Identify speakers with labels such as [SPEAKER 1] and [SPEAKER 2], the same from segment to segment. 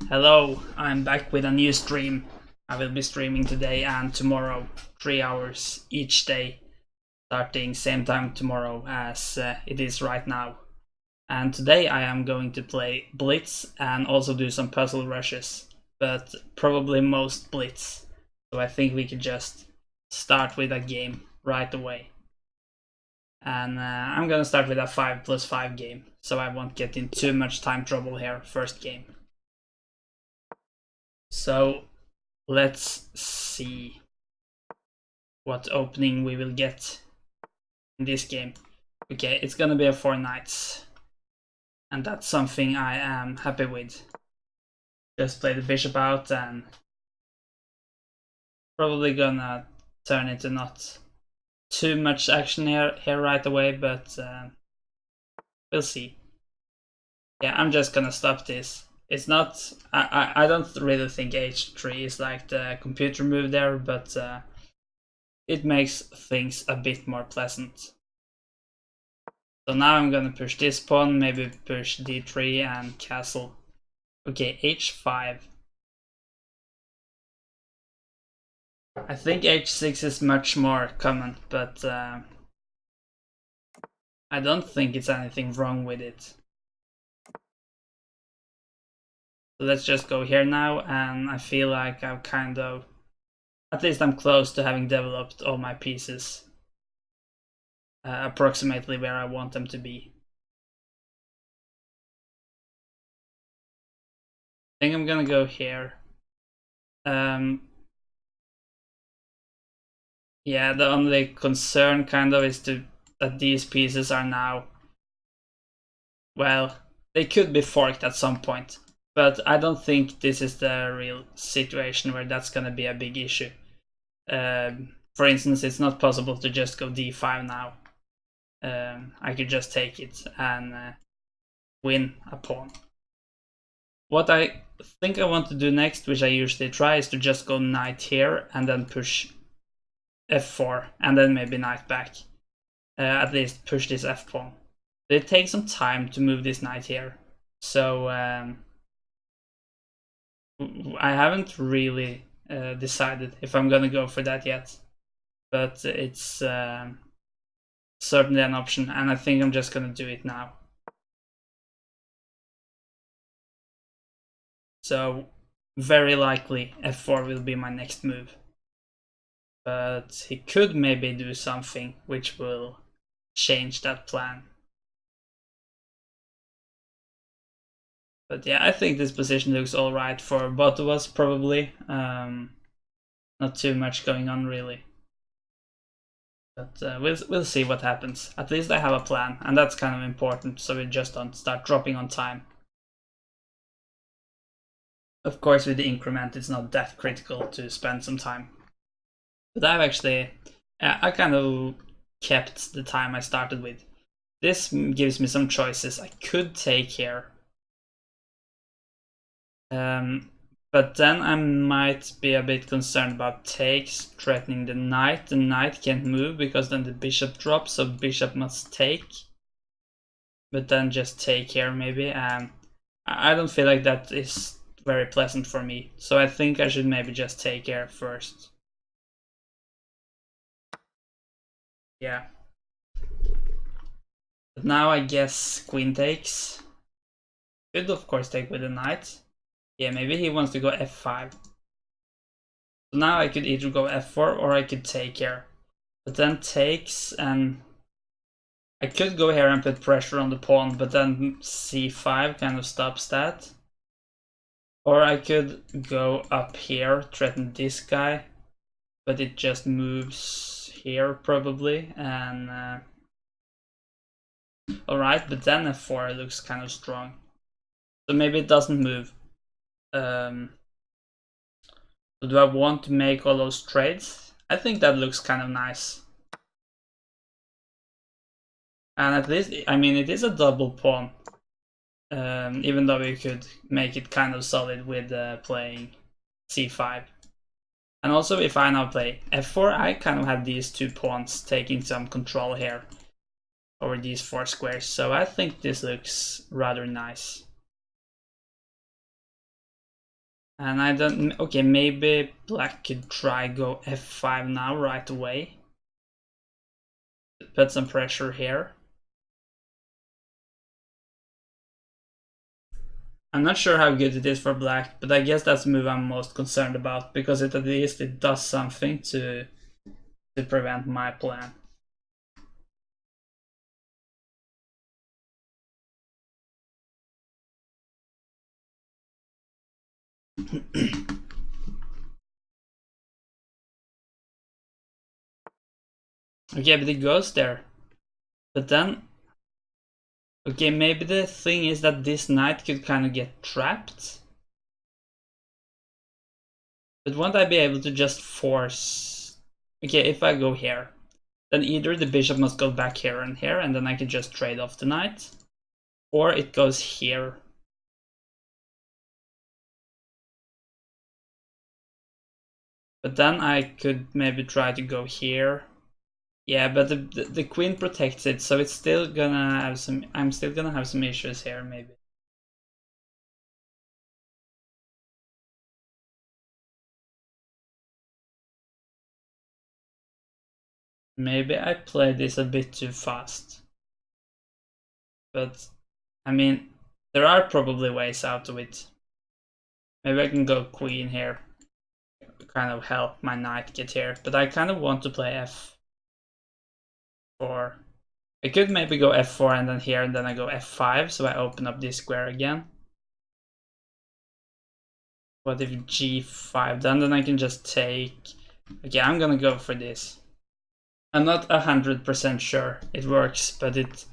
[SPEAKER 1] Hello, I'm back with a new stream. I will be streaming today and tomorrow, 3 hours each day, starting same time tomorrow as it is right now. And today I am going to play Blitz and also do some puzzle rushes, but probably most Blitz. So I think we could just start with a game right away. And I'm gonna start with a 5+5 game, so I won't get in too much time trouble here first game. So let's see what opening we will get in this game. Okay, it's gonna be a 4 knights, and that's something I am happy with. Just play the bishop out and probably gonna turn into not too much action here right away, but we'll see. Yeah, I'm just gonna stop this. It's not, I don't really think h3 is like the computer move there, but it makes things a bit more pleasant. So now I'm gonna push this pawn, maybe push d3 and castle. Okay, h5. I think h6 is much more common, but I don't think it's anything wrong with it. So let's just go here now, and I feel like I've kind of, at least I'm close to having developed all my pieces approximately where I want them to be. I think I'm gonna go here. Yeah, the only concern kind of is that these pieces are now, well, they could be forked at some point, but I don't think this is the real situation where that's gonna be a big issue. For instance, it's not possible to just go d5 now. I could just take it and win a pawn. What I think I want to do next, which I usually try, is to just go knight here and then push f4 and then maybe knight back. At least push this f pawn. It takes some time to move this knight here, so I haven't really decided if I'm gonna go for that yet, but it's certainly an option, and I think I'm just gonna do it now. So very likely f4 will be my next move, but he could maybe do something which will change that plan. But yeah, I think this position looks alright for both of us, probably. Not too much going on, really. But we'll see what happens. At least I have a plan, and that's kind of important, so we just don't start dropping on time. Of course, with the increment, it's not that critical to spend some time. But I've actually, I kind of kept the time I started with. This gives me some choices. I could take here. But then I might be a bit concerned about takes, threatening the knight. The knight can't move because then the bishop drops, so bishop must take. But then just take here maybe, and I don't feel like that is very pleasant for me. So I think I should maybe just take here first. Yeah. But now I guess queen takes. Could of course take with the knight. Yeah, maybe he wants to go f5. So now I could either go f4 or I could take here. But then takes, and I could go here and put pressure on the pawn, but then c5 kind of stops that. Or I could go up here, threaten this guy, but it just moves here probably, and alright, but then f4 looks kind of strong. So maybe it doesn't move. So do I want to make all those trades? I think that looks kind of nice. And at least, I mean, it is a double pawn. Even though we could make it kind of solid with playing c5. And also, if I now play f4, I kind of have these two pawns taking some control here over these 4 squares. So I think this looks rather nice. And I don't... Okay, maybe black could try go f5 now right away. Put some pressure here. I'm not sure how good it is for black, but I guess that's the move I'm most concerned about, because at least it does something to prevent my plan. Okay, but it goes there. But then... Okay, maybe the thing is that this knight could kind of get trapped. But won't I be able to just force... Okay, if I go here, then either the bishop must go back here, and then I can just trade off the knight. Or it goes here. But then I could maybe try to go here. Yeah, but the queen protects it, so it's still gonna have some... I'm still gonna have some issues here, maybe. Maybe I played this a bit too fast. But, I mean, there are probably ways out of it. Maybe I can go queen here. Kind of help my knight get here. But I kind of want to play f4. I could maybe go f4 and then here, and then I go f5, so I open up this square again. What if g5? Then I can just take... Okay, I'm gonna go for this. I'm not 100% sure it works, but it...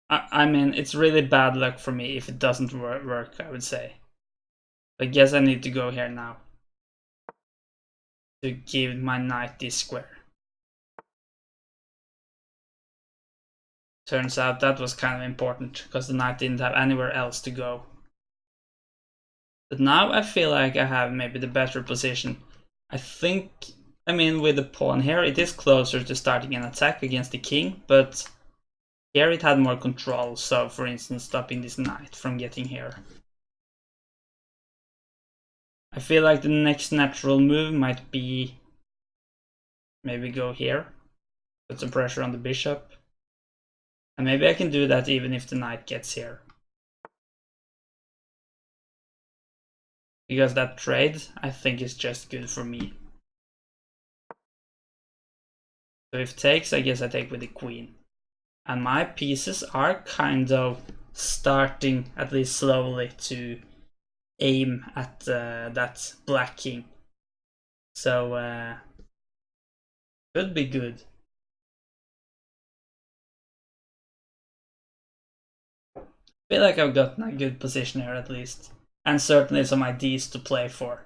[SPEAKER 1] I mean, it's really bad luck for me if it doesn't work, I would say. I guess I need to go here now to give my knight this square. Turns out that was kind of important, because the knight didn't have anywhere else to go. But now I feel like I have maybe the better position. I think, I mean, with the pawn here, it is closer to starting an attack against the king, but here it had more control, so for instance stopping this knight from getting here. I feel like the next natural move might be maybe go here, put some pressure on the bishop, and maybe I can do that even if the knight gets here. Because that trade, I think, is just good for me. So if takes, I guess I take with the queen. And my pieces are kind of starting, at least slowly, to aim at that black king. So, could be good. I feel like I've gotten a good position here at least. And certainly some ideas to play for.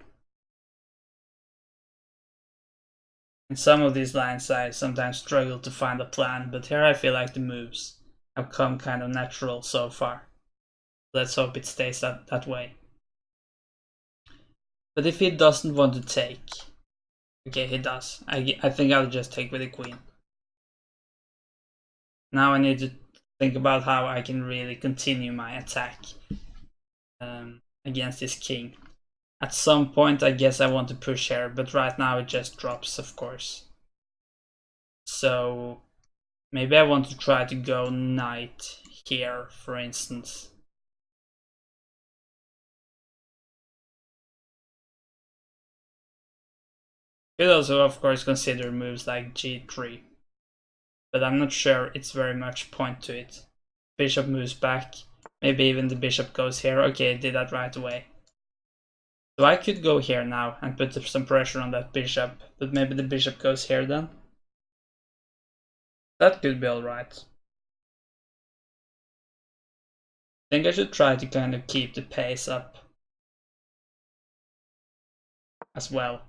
[SPEAKER 1] In some of these lines I sometimes struggle to find a plan, but here I feel like the moves have come kind of natural so far. Let's hope it stays that way. But if he doesn't want to take... Okay, he does. I think I'll just take with the queen. Now I need to think about how I can really continue my attack against this king. At some point I guess I want to push here, but right now it just drops, of course. So maybe I want to try to go knight here, for instance. Could also, of course, consider moves like g3. But I'm not sure it's very much point to it. Bishop moves back. Maybe even the bishop goes here. Okay, I did that right away. So I could go here now and put some pressure on that bishop. But maybe the bishop goes here then. That could be alright. I think I should try to kind of keep the pace up as well.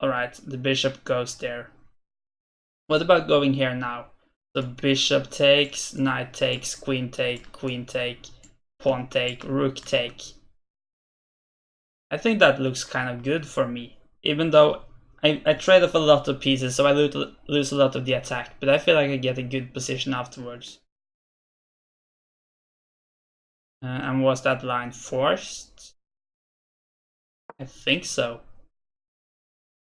[SPEAKER 1] Alright, the bishop goes there. What about going here now? So bishop takes, knight takes, queen take, pawn take, rook take. I think that looks kind of good for me. Even though I trade off a lot of pieces, so I lose a lot of the attack. But I feel like I get a good position afterwards. And was that line forced? I think so.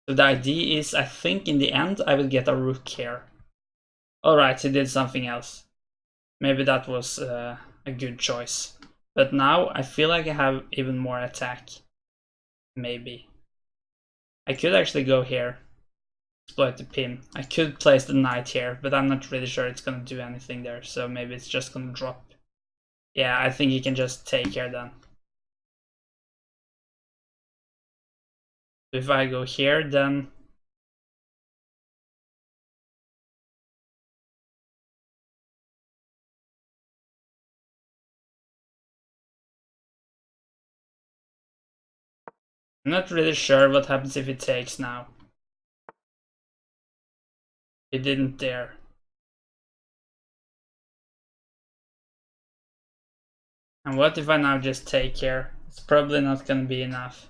[SPEAKER 1] So the idea is, I think in the end I will get a rook here. Alright, he did something else. Maybe that was a good choice. But now I feel like I have even more attack. Maybe. I could actually go here. Exploit the pin. I could place the knight here, but I'm not really sure it's gonna do anything there. So maybe it's just gonna drop. Yeah, I think he can just take here then. If I go here, then I'm not really sure what happens if he takes now. He didn't dare. And what if I now just take here? It's probably not gonna be enough.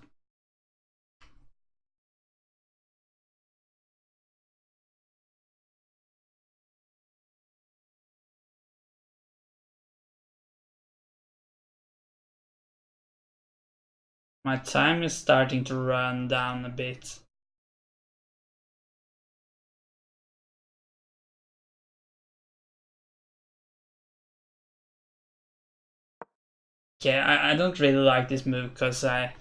[SPEAKER 1] My time is starting to run down a bit. Okay, I don't really like this move because I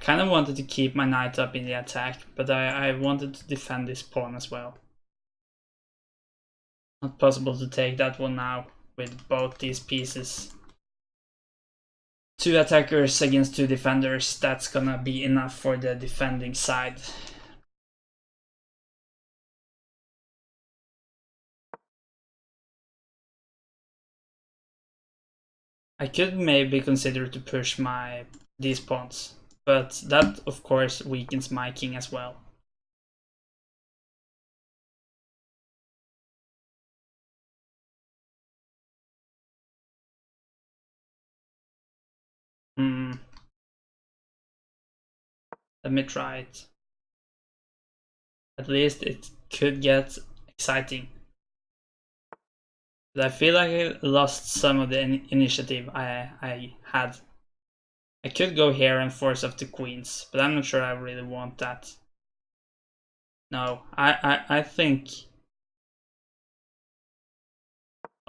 [SPEAKER 1] kind of wanted to keep my knight up in the attack, but I wanted to defend this pawn as well. Not possible to take that one now with both these pieces. 2 attackers against 2 defenders, that's gonna be enough for the defending side. I could maybe consider to push these pawns, but that of course weakens my king as well. Let me try it. At least it could get exciting. But I feel like I lost some of the initiative I had. I could go here and force off the queens, but I'm not sure I really want that. No, I think...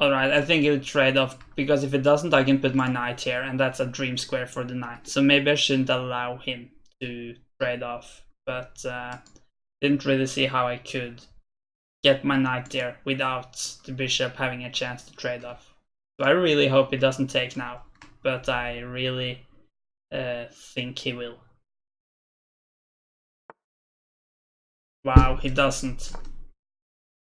[SPEAKER 1] Alright, I think it'll trade off, because if it doesn't I can put my knight here, and that's a dream square for the knight. So maybe I shouldn't allow him to trade off, but didn't really see how I could get my knight there without the bishop having a chance to trade off. So I really hope he doesn't take now, but I really think he will. Wow, he doesn't.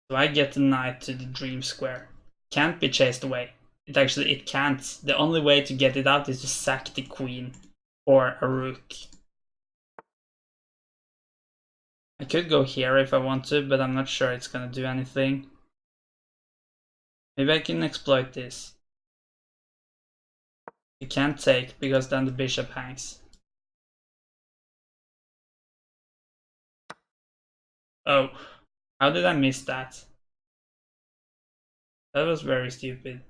[SPEAKER 1] So I get the knight to the dream square. Can't be chased away. It can't. The only way to get it out is to sack the queen or a rook. I could go here if I want to, but I'm not sure it's gonna do anything. Maybe I can exploit this. I can't take, because then the bishop hangs. Oh, how did I miss that? That was very stupid.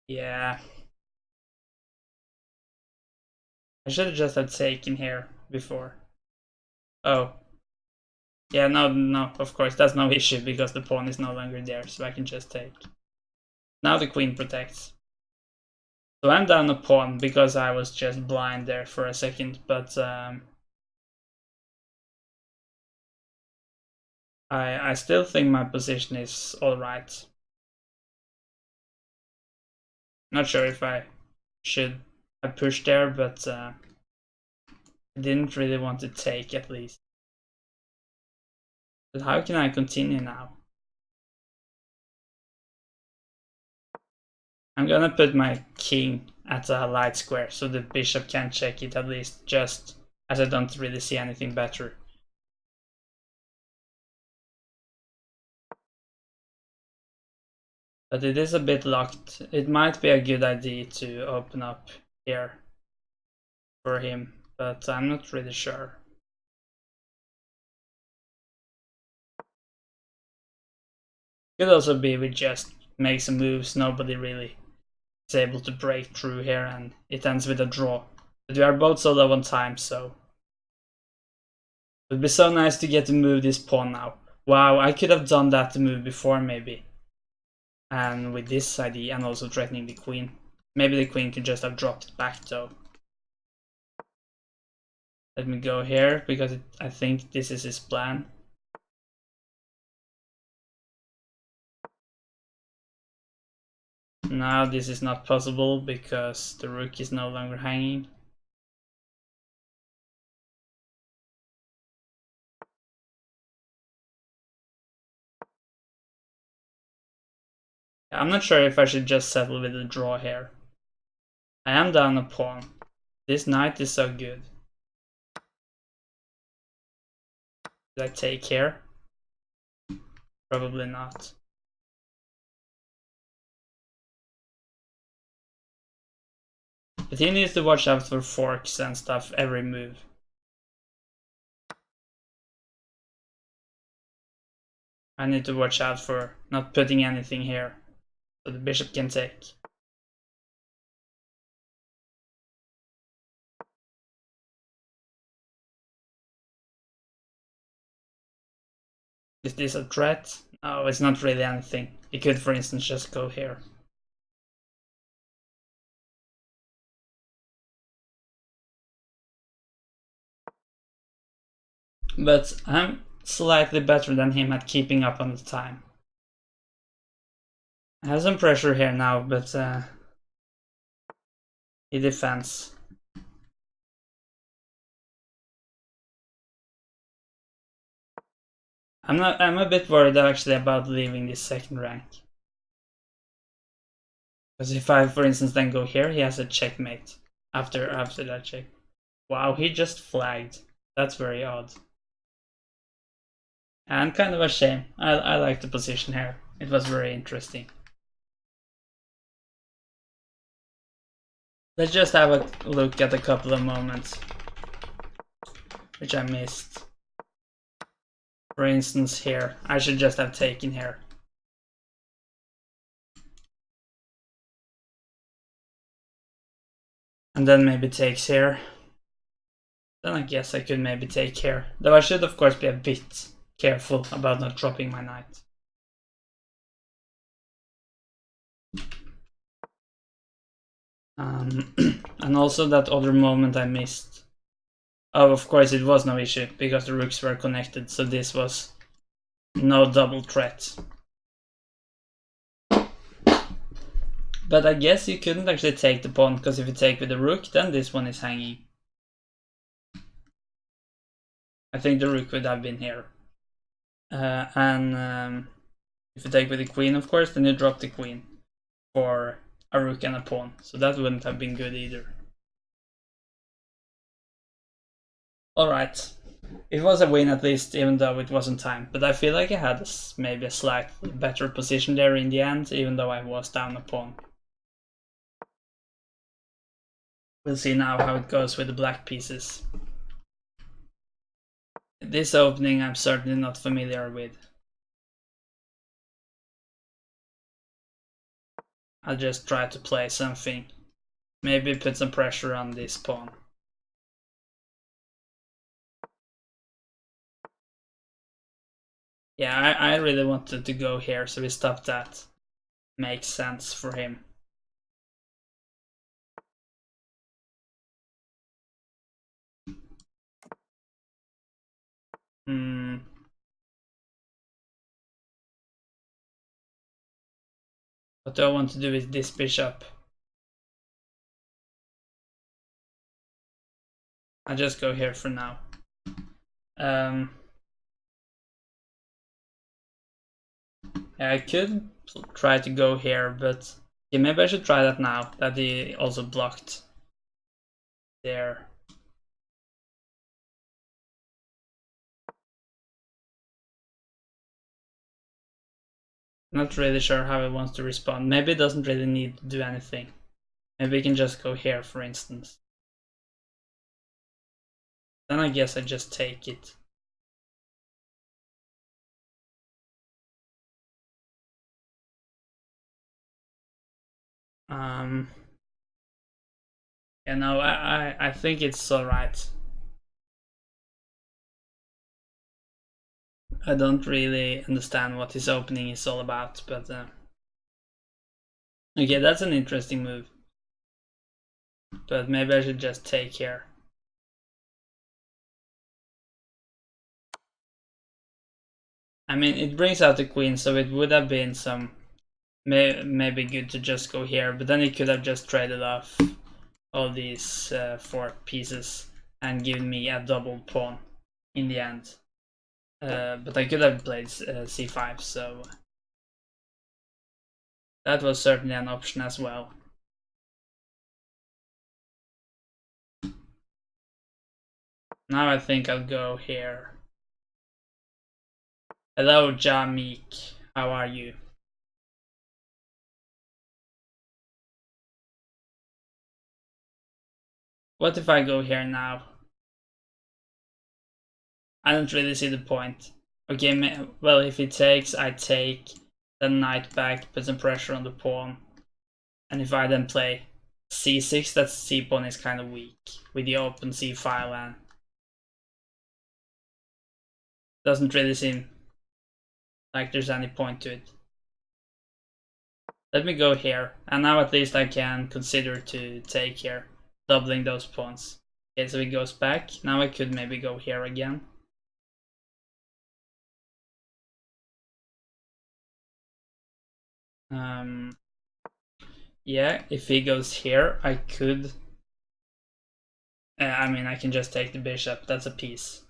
[SPEAKER 1] Yeah. I should have just had taken here before. Oh. Yeah, no, of course, that's no issue because the pawn is no longer there, so I can just take. Now the queen protects. So I'm down a pawn because I was just blind there for a second, but I still think my position is alright. Not sure if I should have pushed there, but I didn't really want to take at least. But how can I continue now? I'm gonna put my king at a light square so the bishop can check it at least, just as I don't really see anything better. But it is a bit locked. It might be a good idea to open up here for him, but I'm not really sure. Could also be with just makes some moves, nobody really is able to break through here, and it ends with a draw. But we are both so low on time, so it would be so nice to get to move this pawn now. Wow, I could have done that move before maybe. And with this idea, and also threatening the queen. Maybe the queen could just have dropped it back though. Let me go here, because I think this is his plan. Now this is not possible, because the rook is no longer hanging. I'm not sure if I should just settle with a draw here. I am down a pawn. This knight is so good. Did I take here? Probably not. But he needs to watch out for forks and stuff every move. I need to watch out for not putting anything here, so the bishop can take. Is this a threat? No, it's not really anything. He could, for instance, just go here. But I'm slightly better than him at keeping up on the time. I have some pressure here now, but he defends. I'm a bit worried actually about leaving this second rank. Because if I, for instance, then go here, he has a checkmate after that check. Wow, he just flagged. That's very odd. And kind of a shame. I like the position here. It was very interesting. Let's just have a look at a couple of moments which I missed. For instance here, I should just have taken here. And then maybe takes here. Then I guess I could maybe take here. Though I should of course be a bit careful about not dropping my knight. And also that other moment I missed. Oh, of course it was no issue, because the rooks were connected, so this was no double threat. But I guess you couldn't actually take the pawn, because if you take with the rook, then this one is hanging. I think the rook would have been here. And if you take with the queen, of course, then you drop the queen for a rook and a pawn. So that wouldn't have been good either. Alright. It was a win at least, even though it wasn't timed. But I feel like I had maybe a slightly better position there in the end, even though I was down a pawn. We'll see now how it goes with the black pieces. This opening I'm certainly not familiar with. I'll just try to play something. Maybe put some pressure on this pawn. Yeah, I really wanted to go here, so we stopped that. Makes sense for him. What do I want to do with this bishop? I'll just go here for now. Yeah, I could try to go here, but yeah, maybe I should try that now that he also blocked there. Not really sure how he wants to respond. Maybe it doesn't really need to do anything. Maybe we can just go here, for instance. Then I guess I just take it. You know, I think it's alright. I don't really understand what his opening is all about, but okay, that's an interesting move. But maybe I should just take here. I mean, it brings out the queen, so it would have been some maybe good to just go here, but then he could have just traded off all these 4 pieces and given me a double pawn in the end. But I could have played c5, so that was certainly an option as well. Now I think I'll go here. Hello, Jamik. How are you? What if I go here now? I don't really see the point. Okay, well, if he takes, I take the knight back, put some pressure on the pawn. And if I then play c6, that c-pawn is kind of weak with the open c-file, and doesn't really seem like there's any point to it. Let me go here, and now at least I can consider to take here, doubling those pawns. Okay, so he goes back. Now I could maybe go here again. Yeah, if he goes here, I could... I mean, I can just take the bishop, that's a piece.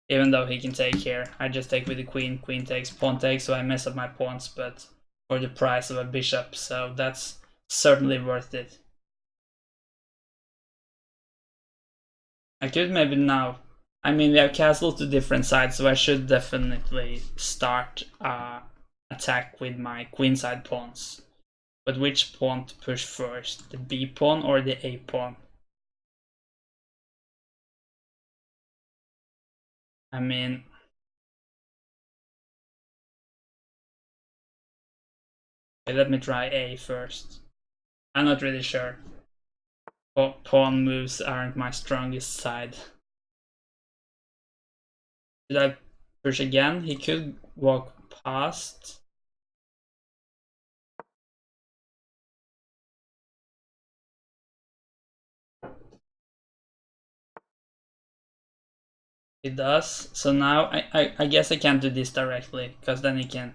[SPEAKER 1] Even though he can take here, I just take with the queen, queen takes, pawn takes, so I mess up my pawns, but for the price of a bishop, so that's certainly worth it. I could maybe now... I mean, we have castles to different sides, so I should definitely start attack with my queenside pawns. But which pawn to push first? The b pawn or the a pawn? I mean... Okay, let me try a first. I'm not really sure. Pawn moves aren't my strongest side. Did I push again? He could walk past. He does. So now I guess I can't do this directly, because then he can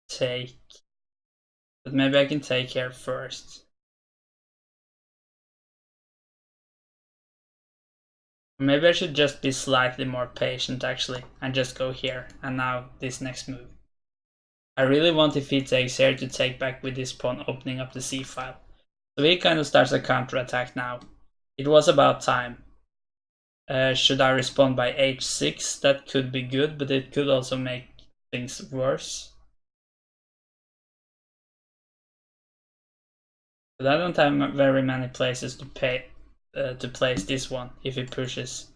[SPEAKER 1] take. But maybe I can take here first. Maybe I should just be slightly more patient actually, and just go here, and now this next move. I really want, if he takes here, to take back with this pawn, opening up the c-file. So he kind of starts a counter-attack now. It was about time. Should I respond by h6? That could be good, but it could also make things worse. But I don't have very many places to place this one if he pushes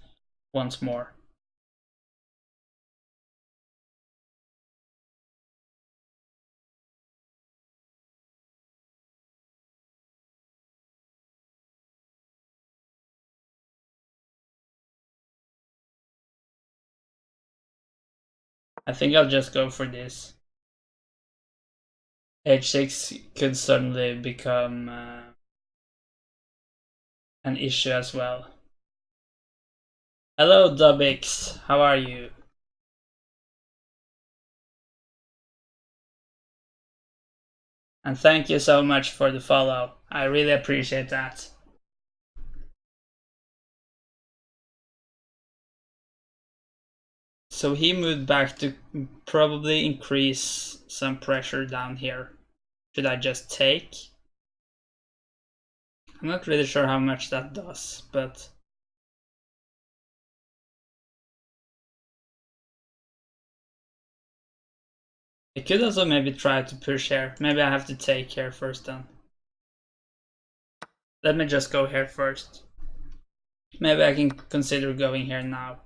[SPEAKER 1] once more. I think I'll just go for this. h6 could certainly become an issue as well. Hello Dubix, how are you? And thank you so much for the follow. I really appreciate that. So he moved back to probably increase some pressure down here. Should I just take? I'm not really sure how much that does, but... I could also maybe try to push here. Maybe I have to take here first then. Let me just go here first. Maybe I can consider going here now.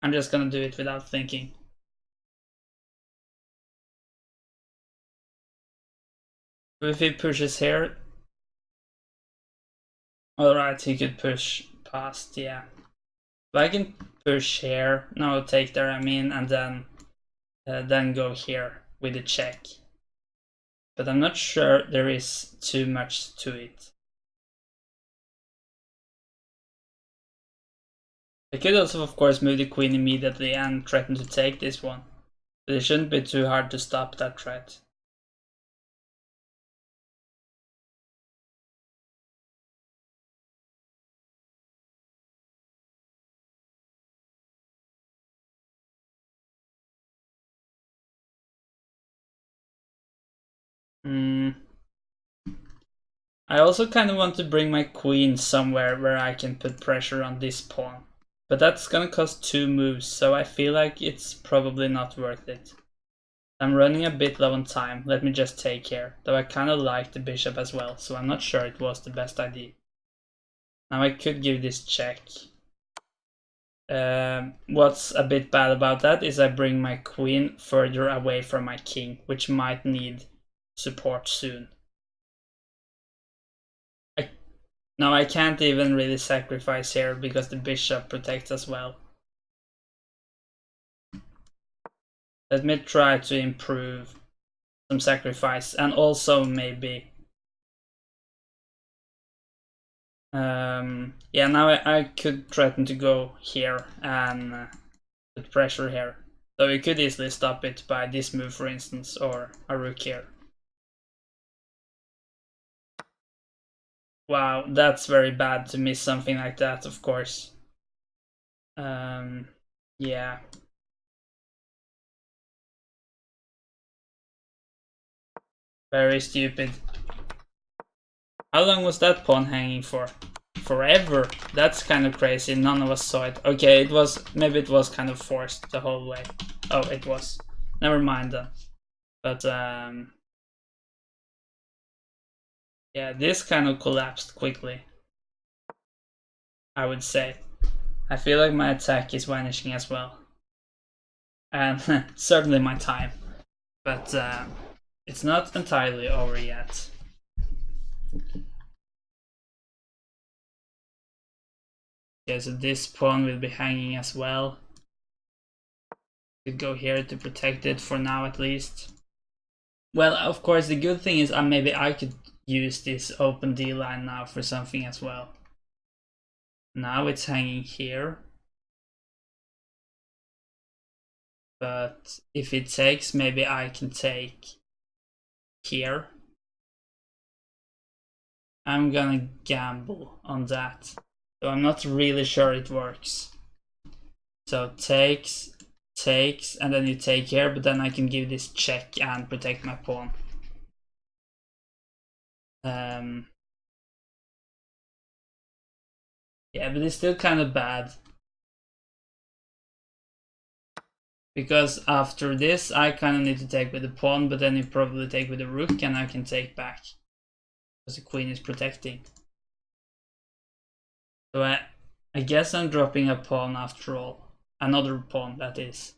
[SPEAKER 1] I'm just gonna do it without thinking. If he pushes here, alright, he could push past, yeah. But I can push here, no, take there, I mean, and then go here with a check. But I'm not sure there is too much to it. I could also, of course, move the queen immediately and threaten to take this one. But it shouldn't be too hard to stop that threat. I also kind of want to bring my queen somewhere where I can put pressure on this pawn. But that's gonna cost 2 moves, so I feel like it's probably not worth it. I'm running a bit low on time, let me just take here. Though I kinda like the bishop as well, so I'm not sure it was the best idea. Now I could give this check. What's a bit bad about that is I bring my queen further away from my king, which might need support soon. No, I can't even really sacrifice here because the bishop protects as well. Let me try to improve some sacrifice and also maybe yeah, now I could threaten to go here and put pressure here. So we could easily stop it by this move, for instance, or a rook here. Wow, that's very bad to miss something like that, of course. Yeah. Very stupid. How long was that pawn hanging for? Forever. That's kind of crazy. None of us saw it. Okay, it was, maybe it was kind of forced the whole way. Oh, it was. Never mind then. But yeah, this kind of collapsed quickly, I would say. I feel like my attack is vanishing as well. And certainly my time. But it's not entirely over yet. Okay, so this pawn will be hanging as well. Could go here to protect it for now at least. Well, of course, the good thing is maybe I could use this open D line now for something as well. Now it's hanging here. But if it takes, maybe I can take here. I'm gonna gamble on that. So I'm not really sure it works. So takes, and then you take here, but then I can give this check and protect my pawn. Yeah, but it's still kind of bad. Because after this, I kind of need to take with the pawn, but then you probably take with the rook, and I can take back. Because the queen is protecting. So I guess I'm dropping a pawn after all. Another pawn, that is.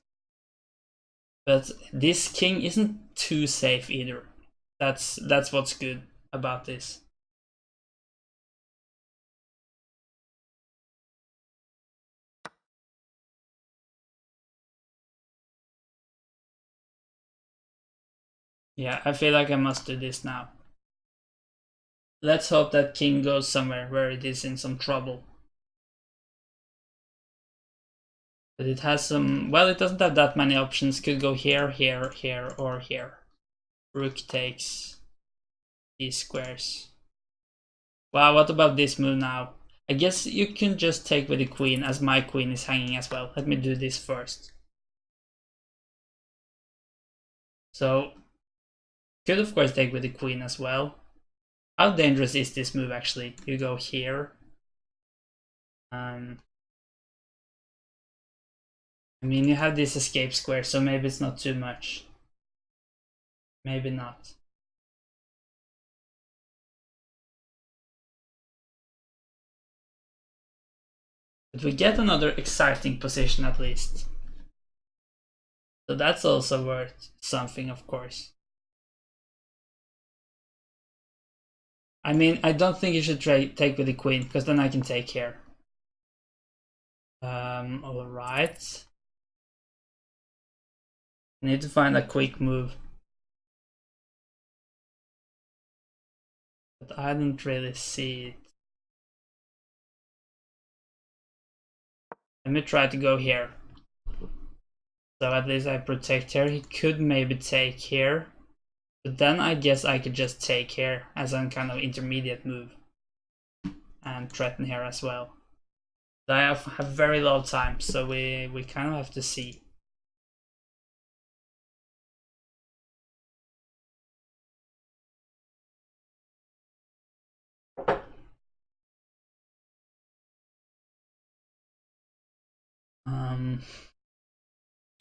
[SPEAKER 1] But this king isn't too safe either. That's what's good about this. Yeah, I feel like I must do this now. Let's hope that king goes somewhere where it is in some trouble. But it has some, well, it doesn't have that many options. Could go here, here, here, or here. Rook takes these squares. Wow, what about this move now? I guess you can just take with the queen, as my queen is hanging as well. Let me do this first. So, could of course take with the queen as well. How dangerous is this move actually? You go here. I mean, you have this escape square, so maybe it's not too much. Maybe not. But we get another exciting position at least. So that's also worth something, of course. I mean, I don't think you should take with the queen, because then I can take here. Alright. I need to find a quick move. But I don't really see it. Let me try to go here. So at least I protect here. He could maybe take here. But then I guess I could just take here as some kind of intermediate move. And threaten here as well. But I have very low time, so we kind of have to see.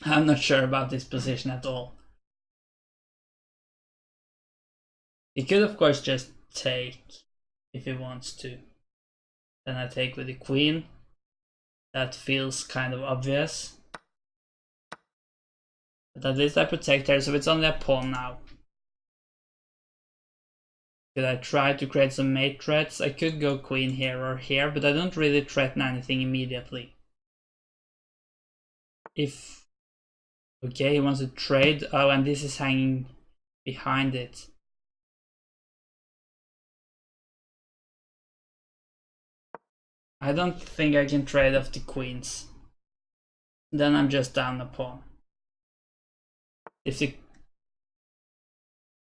[SPEAKER 1] I'm not sure about this position at all. He could of course just take if he wants to. Then I take with the queen. That feels kind of obvious. But at least I protect her, so it's only a pawn now. Could I try to create some mate threats? I could go queen here or here, but I don't really threaten anything immediately. If... Okay, he wants to trade. Oh, and this is hanging behind it. I don't think I can trade off the queens. Then I'm just down a pawn. If the...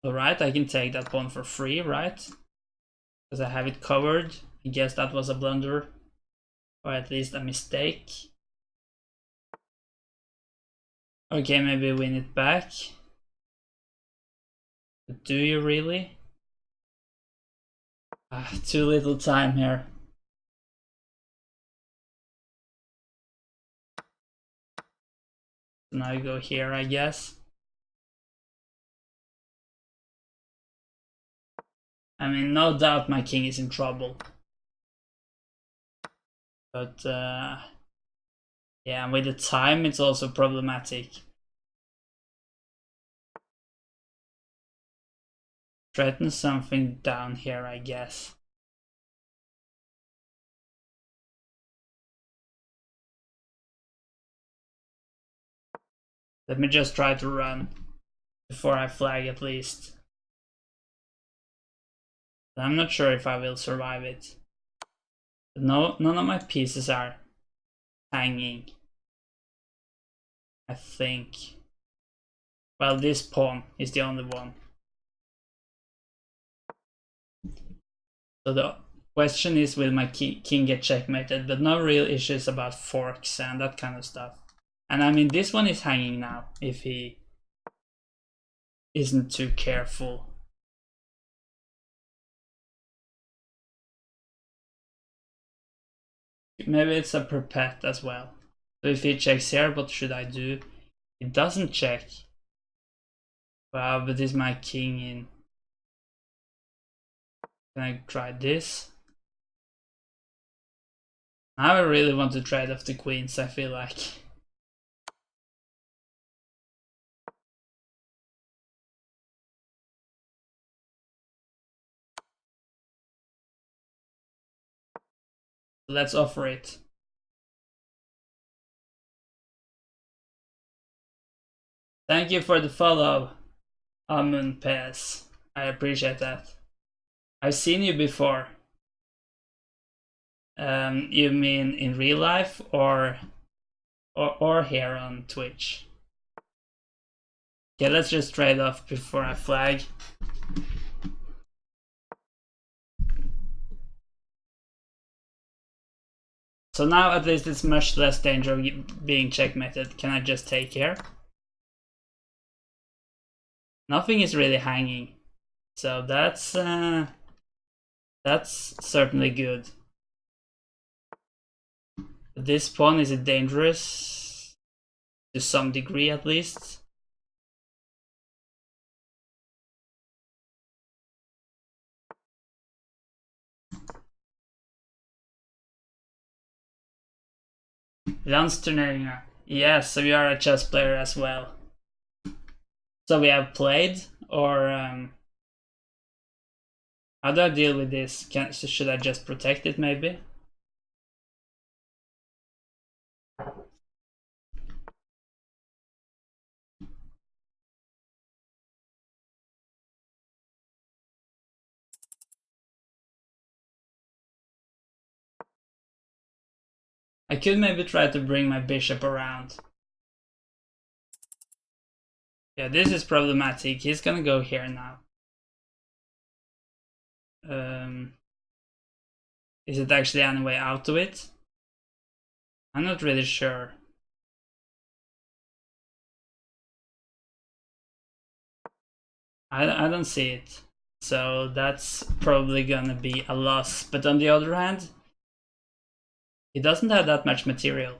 [SPEAKER 1] Alright, I can take that pawn for free, right? Because I have it covered. I guess that was a blunder. Or at least a mistake. Okay, maybe win it back. But do you really? Too little time here. Now I go here, I guess. I mean, no doubt my king is in trouble. But, yeah, and with the time, it's also problematic. Threaten something down here, I guess. Let me just try to run before I flag at least. I'm not sure if I will survive it. No, none of my pieces are hanging. I think. Well, this pawn is the only one. So the question is, will my king get checkmated? But no real issues about forks and that kind of stuff. And I mean, this one is hanging now, if he isn't too careful. Maybe it's a perpet as well. So if he checks here, what should I do? He doesn't check. Wow, but is my king in? Can I try this? Now I really want to trade off the queens, I feel like. Let's offer it. Thank you for the follow, Amun Pez. I appreciate that. I've seen you before. You mean in real life or here on Twitch? Okay, let's just trade off before I flag. So now at least it's much less danger of being checkmated. Can I just take here? Nothing is really hanging. So that's certainly good. This pawn, is it dangerous? To some degree at least. Landsturneringen. Yes, so you are a chess player as well. So we have played, or How do I deal with this? Should I just protect it maybe? I could maybe try to bring my bishop around. Yeah, this is problematic. He's gonna go here now. Is it actually any way out of it? I'm not really sure. I don't see it. So that's probably gonna be a loss. But on the other hand, he doesn't have that much material.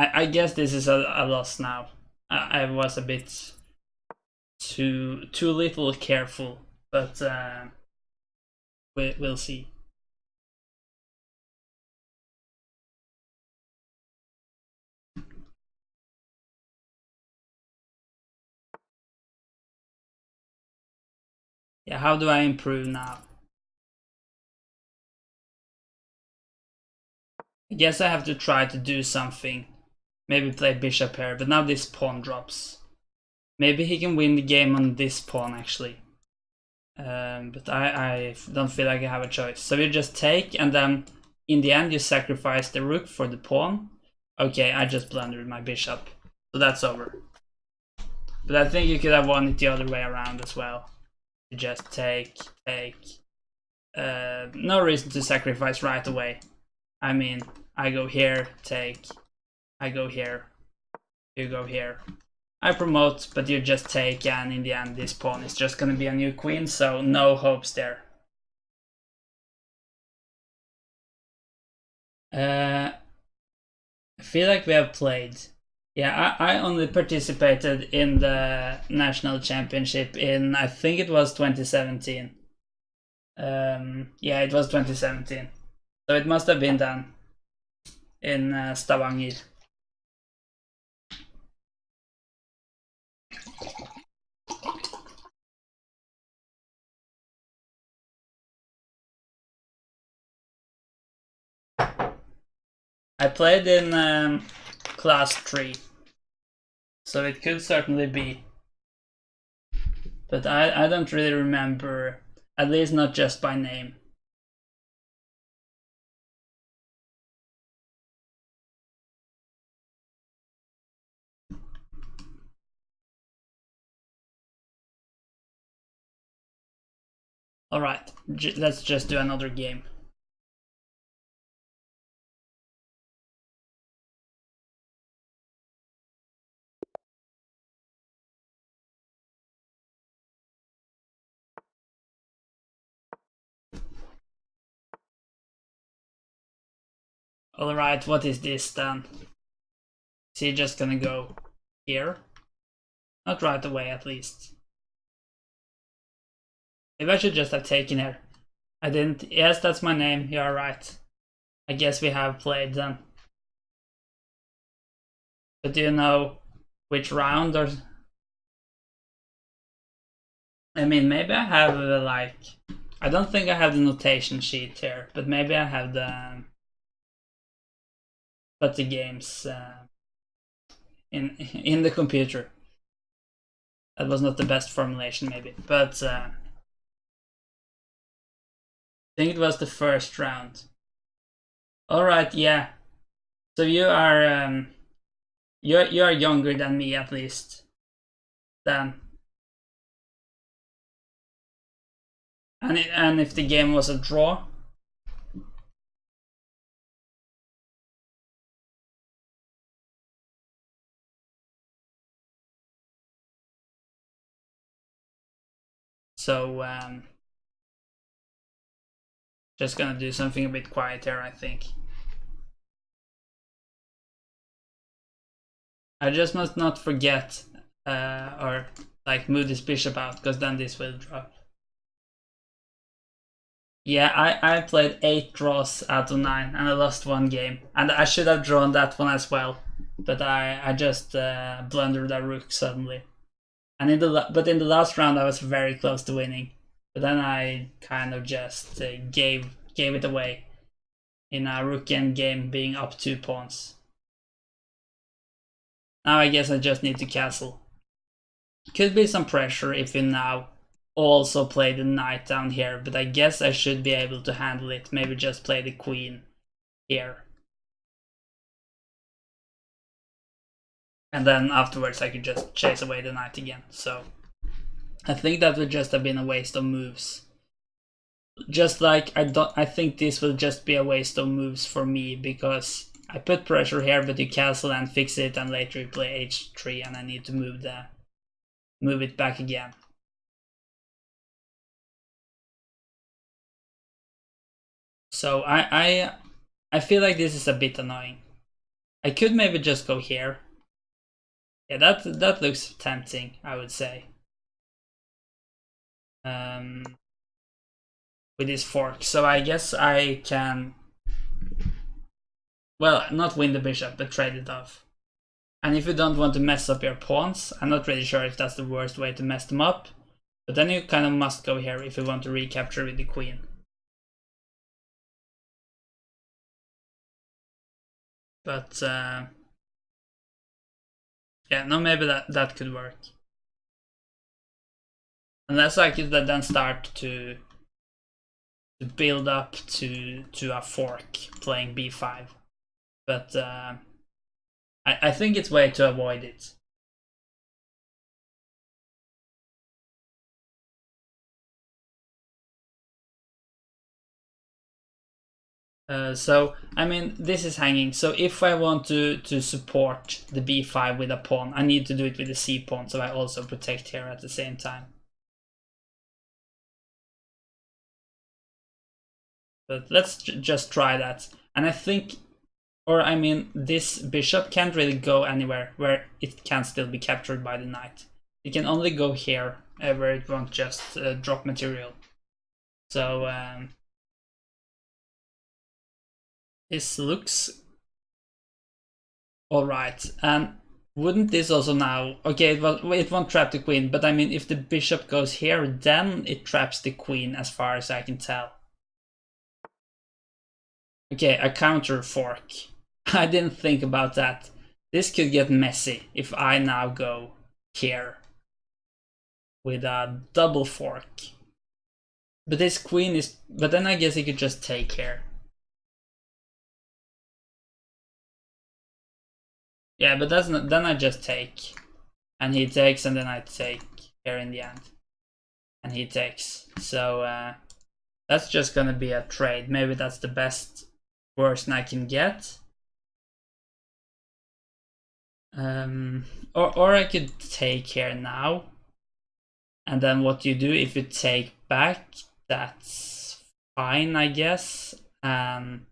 [SPEAKER 1] I guess this is a loss now. I was a bit too little careful, but we'll see. Yeah, how do I improve now? I guess I have to try to do something. Maybe play bishop here, but now this pawn drops. Maybe he can win the game on this pawn actually. But I don't feel like I have a choice. So you just take, and then in the end you sacrifice the rook for the pawn. Okay, I just blundered my bishop. So that's over. But I think you could have won it the other way around as well. You just take. No reason to sacrifice right away. I mean, I go here, take. I go here. You go here. I promote, but you just take, and in the end this pawn is just gonna be a new queen, so no hopes there. I feel like we have played. Yeah, I only participated in the national championship in, I think it was 2017. Yeah, it was 2017. So it must have been done in Stavanger. I played in class 3, so it could certainly be. But I don't really remember, at least not just by name. Alright, let's just do another game. Alright, what is this then? Is he just gonna go here? Not right away, at least. Maybe I should just have taken here. I didn't. Yes, that's my name. You're right. I guess we have played then. But do you know which round or? I mean, maybe I have like. I don't think I have the notation sheet here, but maybe I have the games in the computer. That was not the best formulation, maybe, but I think it was the first round. All right, yeah. So you are you're younger than me at least. Then. And if the game was a draw. So just gonna do something a bit quieter, I think. I just must not forget or like move this bishop out, because then this will drop. Yeah, I played 8 draws out of 9 and I lost 1 game. And I should have drawn that one as well. But I just blundered a rook suddenly. And in the last round I was very close to winning. But then I kind of just gave it away in a rook endgame, being up 2 pawns. Now I guess I just need to castle. Could be some pressure if we now also play the knight down here, but I guess I should be able to handle it. Maybe just play the queen here. And then afterwards I could just chase away the knight again. So I think that would just have been a waste of moves. Just like I think this will just be a waste of moves for me, because I put pressure here, but you castle and fix it, and later you play h3 and I need to move it back again. So I feel like this is a bit annoying. I could maybe just go here. Yeah, that looks tempting, I would say. With this fork. So I guess I can, well, not win the bishop, but trade it off. And if you don't want to mess up your pawns, I'm not really sure if that's the worst way to mess them up. But then you kind of must go here if you want to recapture with the queen. But yeah, no, maybe that could work. Unless I could then start to build up to a fork playing b5. But I think it's way to avoid it. So, I mean, this is hanging. So if I want to support the b5 with a pawn, I need to do it with the c pawn, so I also protect here at the same time. But let's just try that. And I think, or I mean, this bishop can't really go anywhere where it can still be captured by the knight. It can only go here, where it won't just drop material. So this looks alright. And wouldn't this also now, okay, it won't trap the queen, but I mean, if the bishop goes here, then it traps the queen, as far as I can tell. Okay, a counter fork. I didn't think about that. This could get messy if I now go here with a double fork. But this queen is, but then I guess he could just take here. Yeah, but that's not, then I just take. And he takes, and then I take here in the end. And he takes. So that's just gonna be a trade. Maybe that's the best version I can get. Or I could take here now. And then what you do if you take back, that's fine, I guess. And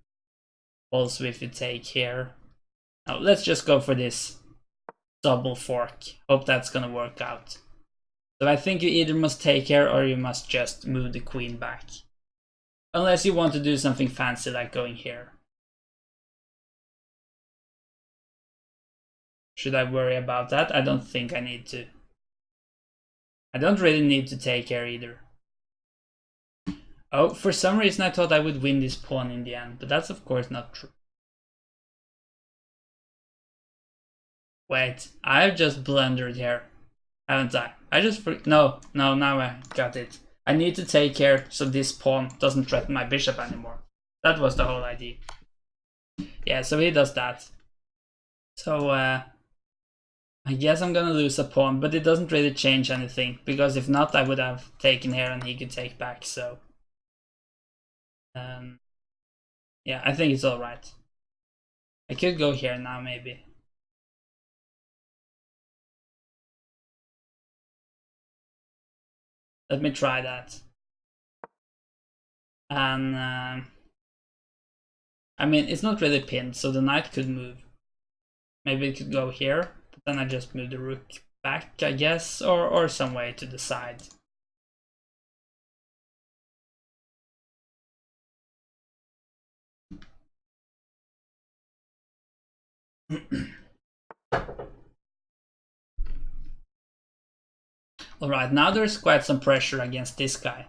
[SPEAKER 1] also if you take here. Now let's just go for this double fork. Hope that's gonna work out. So I think you either must take here or you must just move the queen back. Unless you want to do something fancy like going here. Should I worry about that? I don't think I need to. I don't really need to take here either. Oh, for some reason I thought I would win this pawn in the end, but that's of course not true. Wait, I've just blundered here, haven't I? I just no, now I got it. I need to take here so this pawn doesn't threaten my bishop anymore. That was the whole idea. Yeah, so he does that. So I guess I'm gonna lose a pawn, but it doesn't really change anything, because if not I would have taken here and he could take back, so yeah, I think it's alright. I could go here now maybe. Let me try that. And I mean, it's not really pinned, so the knight could move. Maybe it could go here, but then I just move the rook back, I guess, or some way to the side. Alright, now there's quite some pressure against this guy.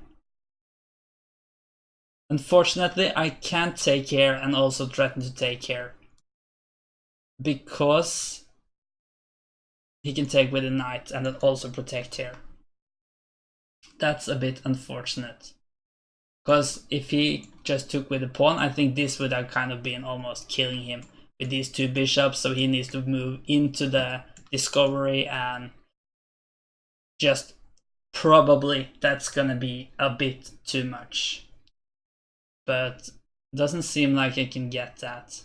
[SPEAKER 1] Unfortunately, I can't take care and also threaten to take care, because he can take with a knight and then also protect here. That's a bit unfortunate. Because if he just took with a pawn, I think this would have kind of been almost killing him with these two bishops, so he needs to move into the discovery, and just probably that's gonna be a bit too much. But doesn't seem like I can get that.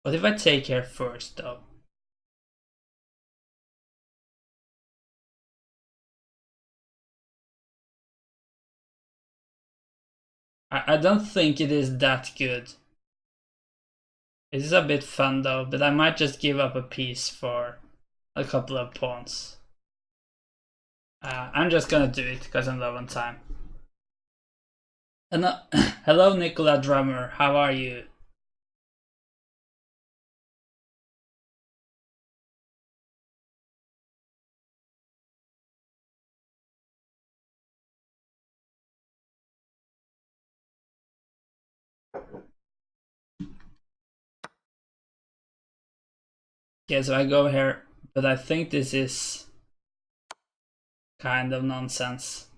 [SPEAKER 1] What if I take here first though? I don't think it is that good. It is a bit fun though, but I might just give up a piece for a couple of pawns. I'm just gonna do it because I'm low on time. And hello Nicola Drummer, how are you? Okay, so I go here, but I think this is kind of nonsense.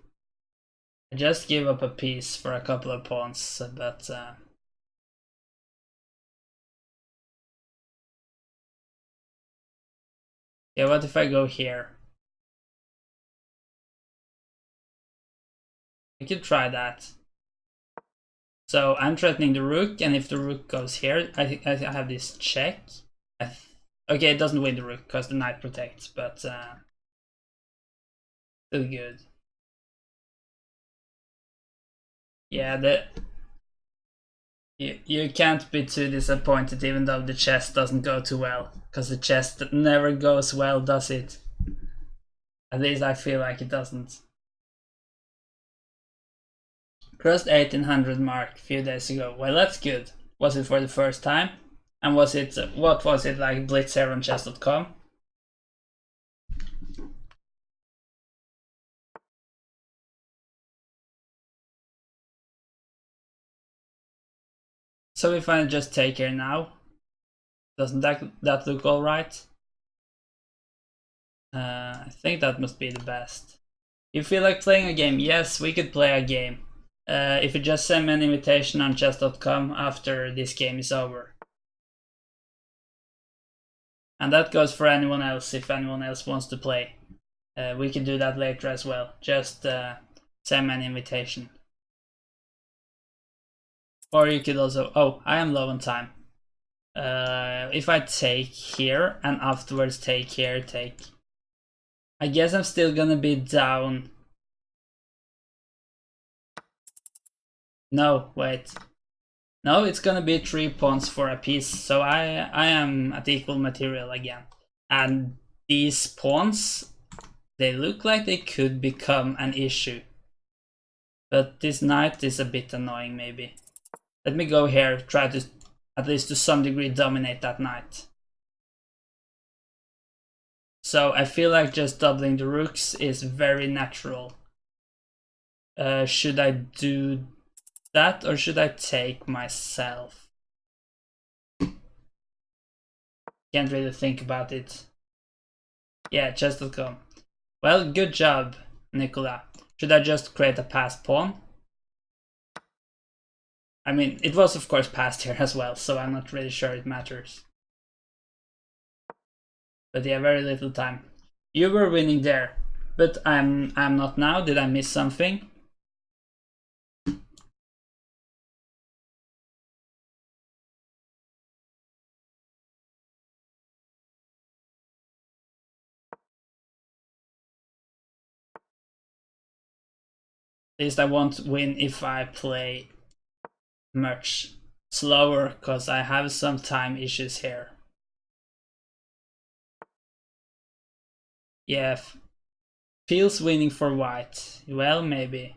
[SPEAKER 1] I just give up a piece for a couple of pawns, but yeah, what if I go here? I could try that. So I'm threatening the rook, and if the rook goes here, I have this check. Okay, it doesn't win the rook because the knight protects, but still good. Yeah, you can't be too disappointed even though the chess doesn't go too well, because the chess never goes well, does it? At least I feel like it doesn't. Crossed 1800 mark a few days ago. Well, that's good. Was it for the first time? And was it, what was it, like Blitz here on chess.com? So if I just take here now, doesn't that look alright? I think that must be the best. You feel like playing a game? Yes, we could play a game. If you just send me an invitation on chess.com after this game is over. And that goes for anyone else, if anyone else wants to play. We can do that later as well. Just send me an invitation. Or you could also... Oh, I am low on time. If I take here and afterwards take here, take... I guess I'm still gonna be down. No, wait. No, it's gonna be 3 pawns for a piece, so I am at equal material again. And these pawns, they look like they could become an issue. But this knight is a bit annoying, maybe. Let me go here, try to, at least to some degree, dominate that knight. So I feel like just doubling the rooks is very natural. Should I do that, or should I take myself? Can't really think about it. Yeah, chess.com. Well, good job, Nicola. Should I just create a passed pawn? I mean, it was of course passed here as well, so I'm not really sure it matters. But yeah, very little time. You were winning there, but I'm not now. Did I miss something? At least I won't win if I play much slower, because I have some time issues here. Yeah, feels winning for white. Well, maybe.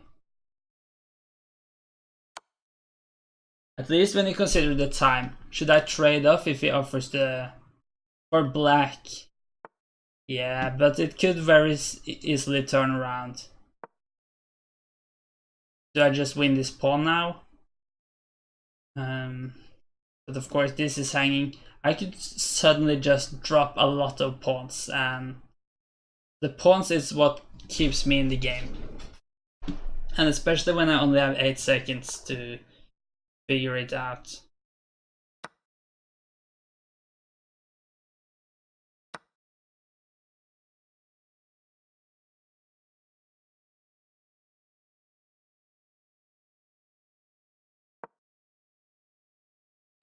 [SPEAKER 1] At least when you consider the time. Should I trade off if he offers the... for black? Yeah, but it could very easily turn around. Do I just win this pawn now? But of course this is hanging. I could suddenly just drop a lot of pawns, and the pawns is what keeps me in the game. And especially when I only have 8 seconds to figure it out.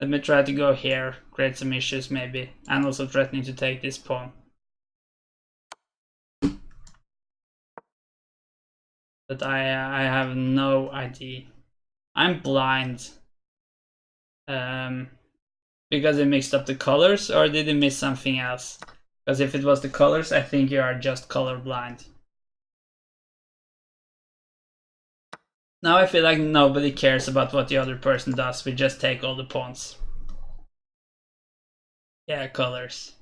[SPEAKER 1] Let me try to go here, create some issues maybe, and also threatening to take this pawn. But I have no idea. I'm blind. Because he mixed up the colors, or did he miss something else? Because if it was the colors, I think you are just colorblind. Now I feel like nobody cares about what the other person does, we just take all the pawns. Yeah, colors.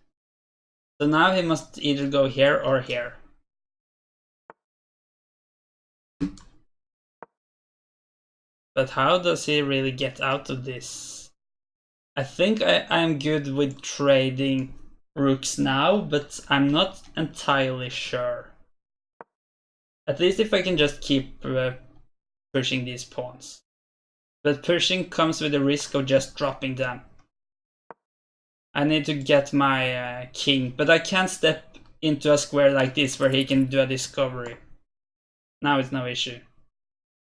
[SPEAKER 1] So now he must either go here or here. But how does he really get out of this? I think I'm good with trading rooks now, but I'm not entirely sure. At least if I can just keep pushing these pawns. But pushing comes with the risk of just dropping them. I need to get my king, but I can't step into a square like this where he can do a discovery. Now it's no issue.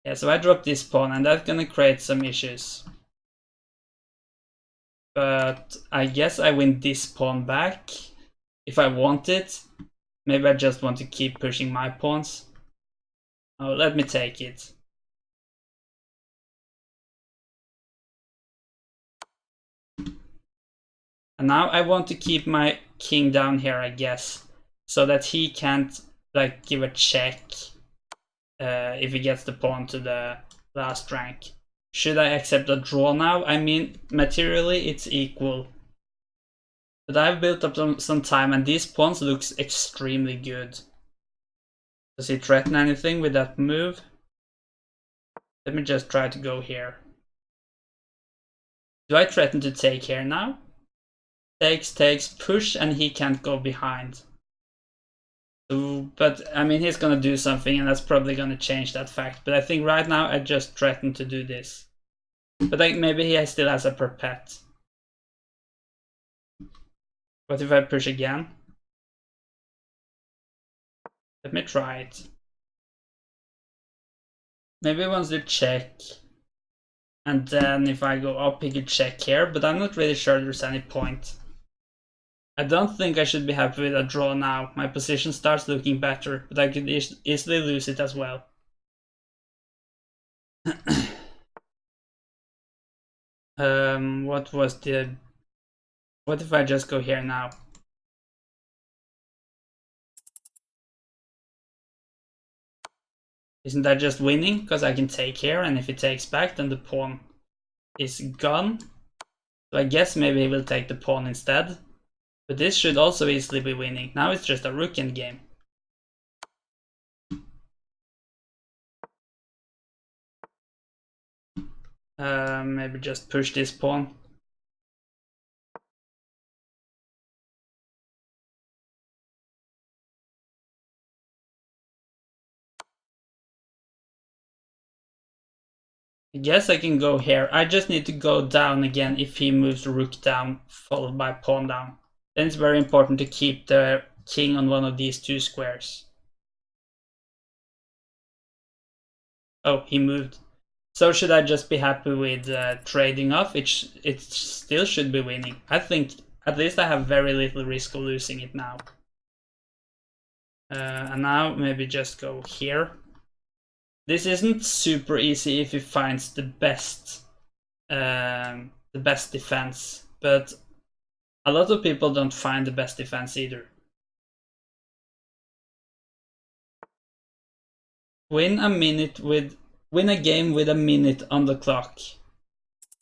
[SPEAKER 1] Yeah, so I drop this pawn, and that's gonna create some issues. But I guess I win this pawn back if I want it. Maybe I just want to keep pushing my pawns. Oh, let me take it. And now I want to keep my king down here, I guess, so that he can't like give a check if he gets the pawn to the last rank. Should I accept a draw now? I mean, materially it's equal. But I've built up some time, and these pawns looks extremely good. Does he threaten anything with that move? Let me just try to go here. Do I threaten to take here now? Takes, push, and he can't go behind. So, but I mean, he's gonna do something, and that's probably gonna change that fact. But I think right now I just threaten to do this. But like, maybe he still has a perpet. What if I push again? Let me try it. Maybe he wants to check. And then if I go up, he could check here, but I'm not really sure there's any point. I don't think I should be happy with a draw now. My position starts looking better, but I could easily lose it as well. What was the... What if I just go here now? Isn't that just winning? Because I can take here, and if he takes back, then the pawn is gone. So I guess maybe he will take the pawn instead. But this should also easily be winning. Now it's just a rook endgame. Maybe just push this pawn. I guess I can go here. I just need to go down again if he moves the rook down, followed by pawn down. Then it's very important to keep the king on one of these two squares. Oh, he moved. So should I just be happy with trading off? It still should be winning. I think at least I have very little risk of losing it now. And now maybe just go here. This isn't super easy if he finds the best defense, but a lot of people don't find the best defense either. Win a game with a minute on the clock.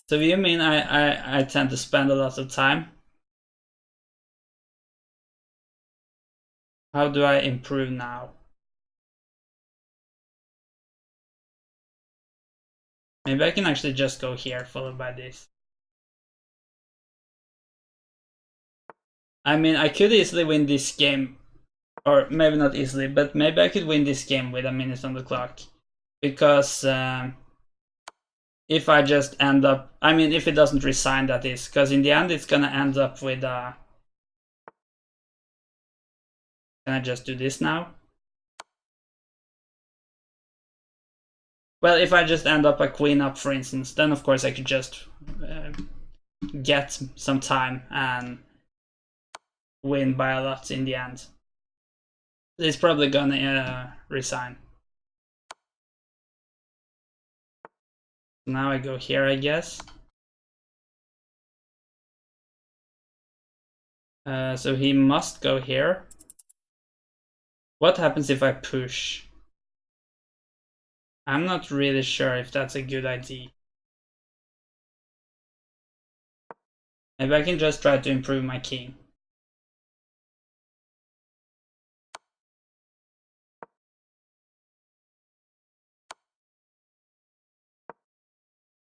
[SPEAKER 1] So you mean I tend to spend a lot of time? How do I improve now? Maybe I can actually just go here, followed by this. I mean, I could easily win this game, or maybe not easily, but maybe I could win this game with a minute on the clock. Because if I just end up, I mean, if it doesn't resign, that is, because in the end it's gonna end up with can I just do this now? Well, if I just end up a queen up, for instance, then of course I could just get some time and win by a lot in the end. He's probably gonna resign. Now I go here, I guess. So he must go here. What happens if I push? I'm not really sure if that's a good idea. Maybe I can just try to improve my king.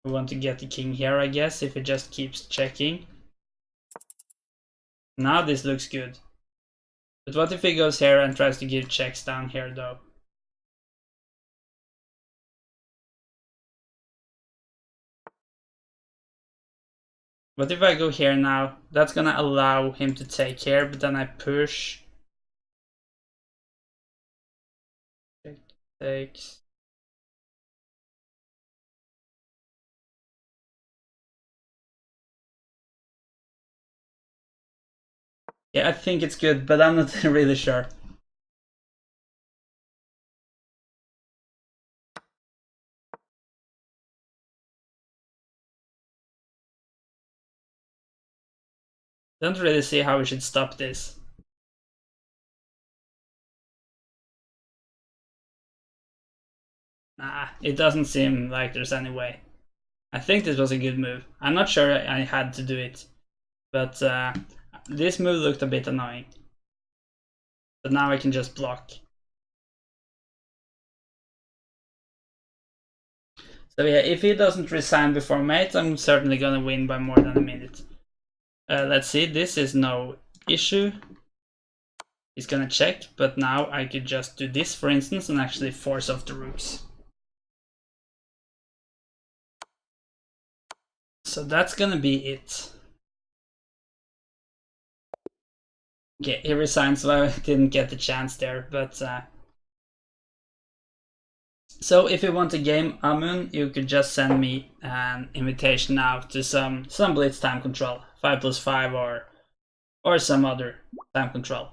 [SPEAKER 1] I want to get the king here, I guess, if it just keeps checking. Now this looks good. But what if he goes here and tries to give checks down here, though? What if I go here now? That's gonna allow him to take here, but then I push. Check takes. Yeah, I think it's good, but I'm not really sure. Don't really see how we should stop this. Nah, it doesn't seem like there's any way. I think this was a good move. I'm not sure I had to do it, but this move looked a bit annoying. But now I can just block. So yeah, if he doesn't resign before mate, I'm certainly gonna win by more than a minute. Let's see, this is no issue. He's gonna check, but now I could just do this, for instance, and actually force off the rooks. So that's gonna be it. Okay, he resigns, so I didn't get the chance there, but so if you want a game, Amun, you could just send me an invitation now to some Blitz time control, 5+5 or some other time control.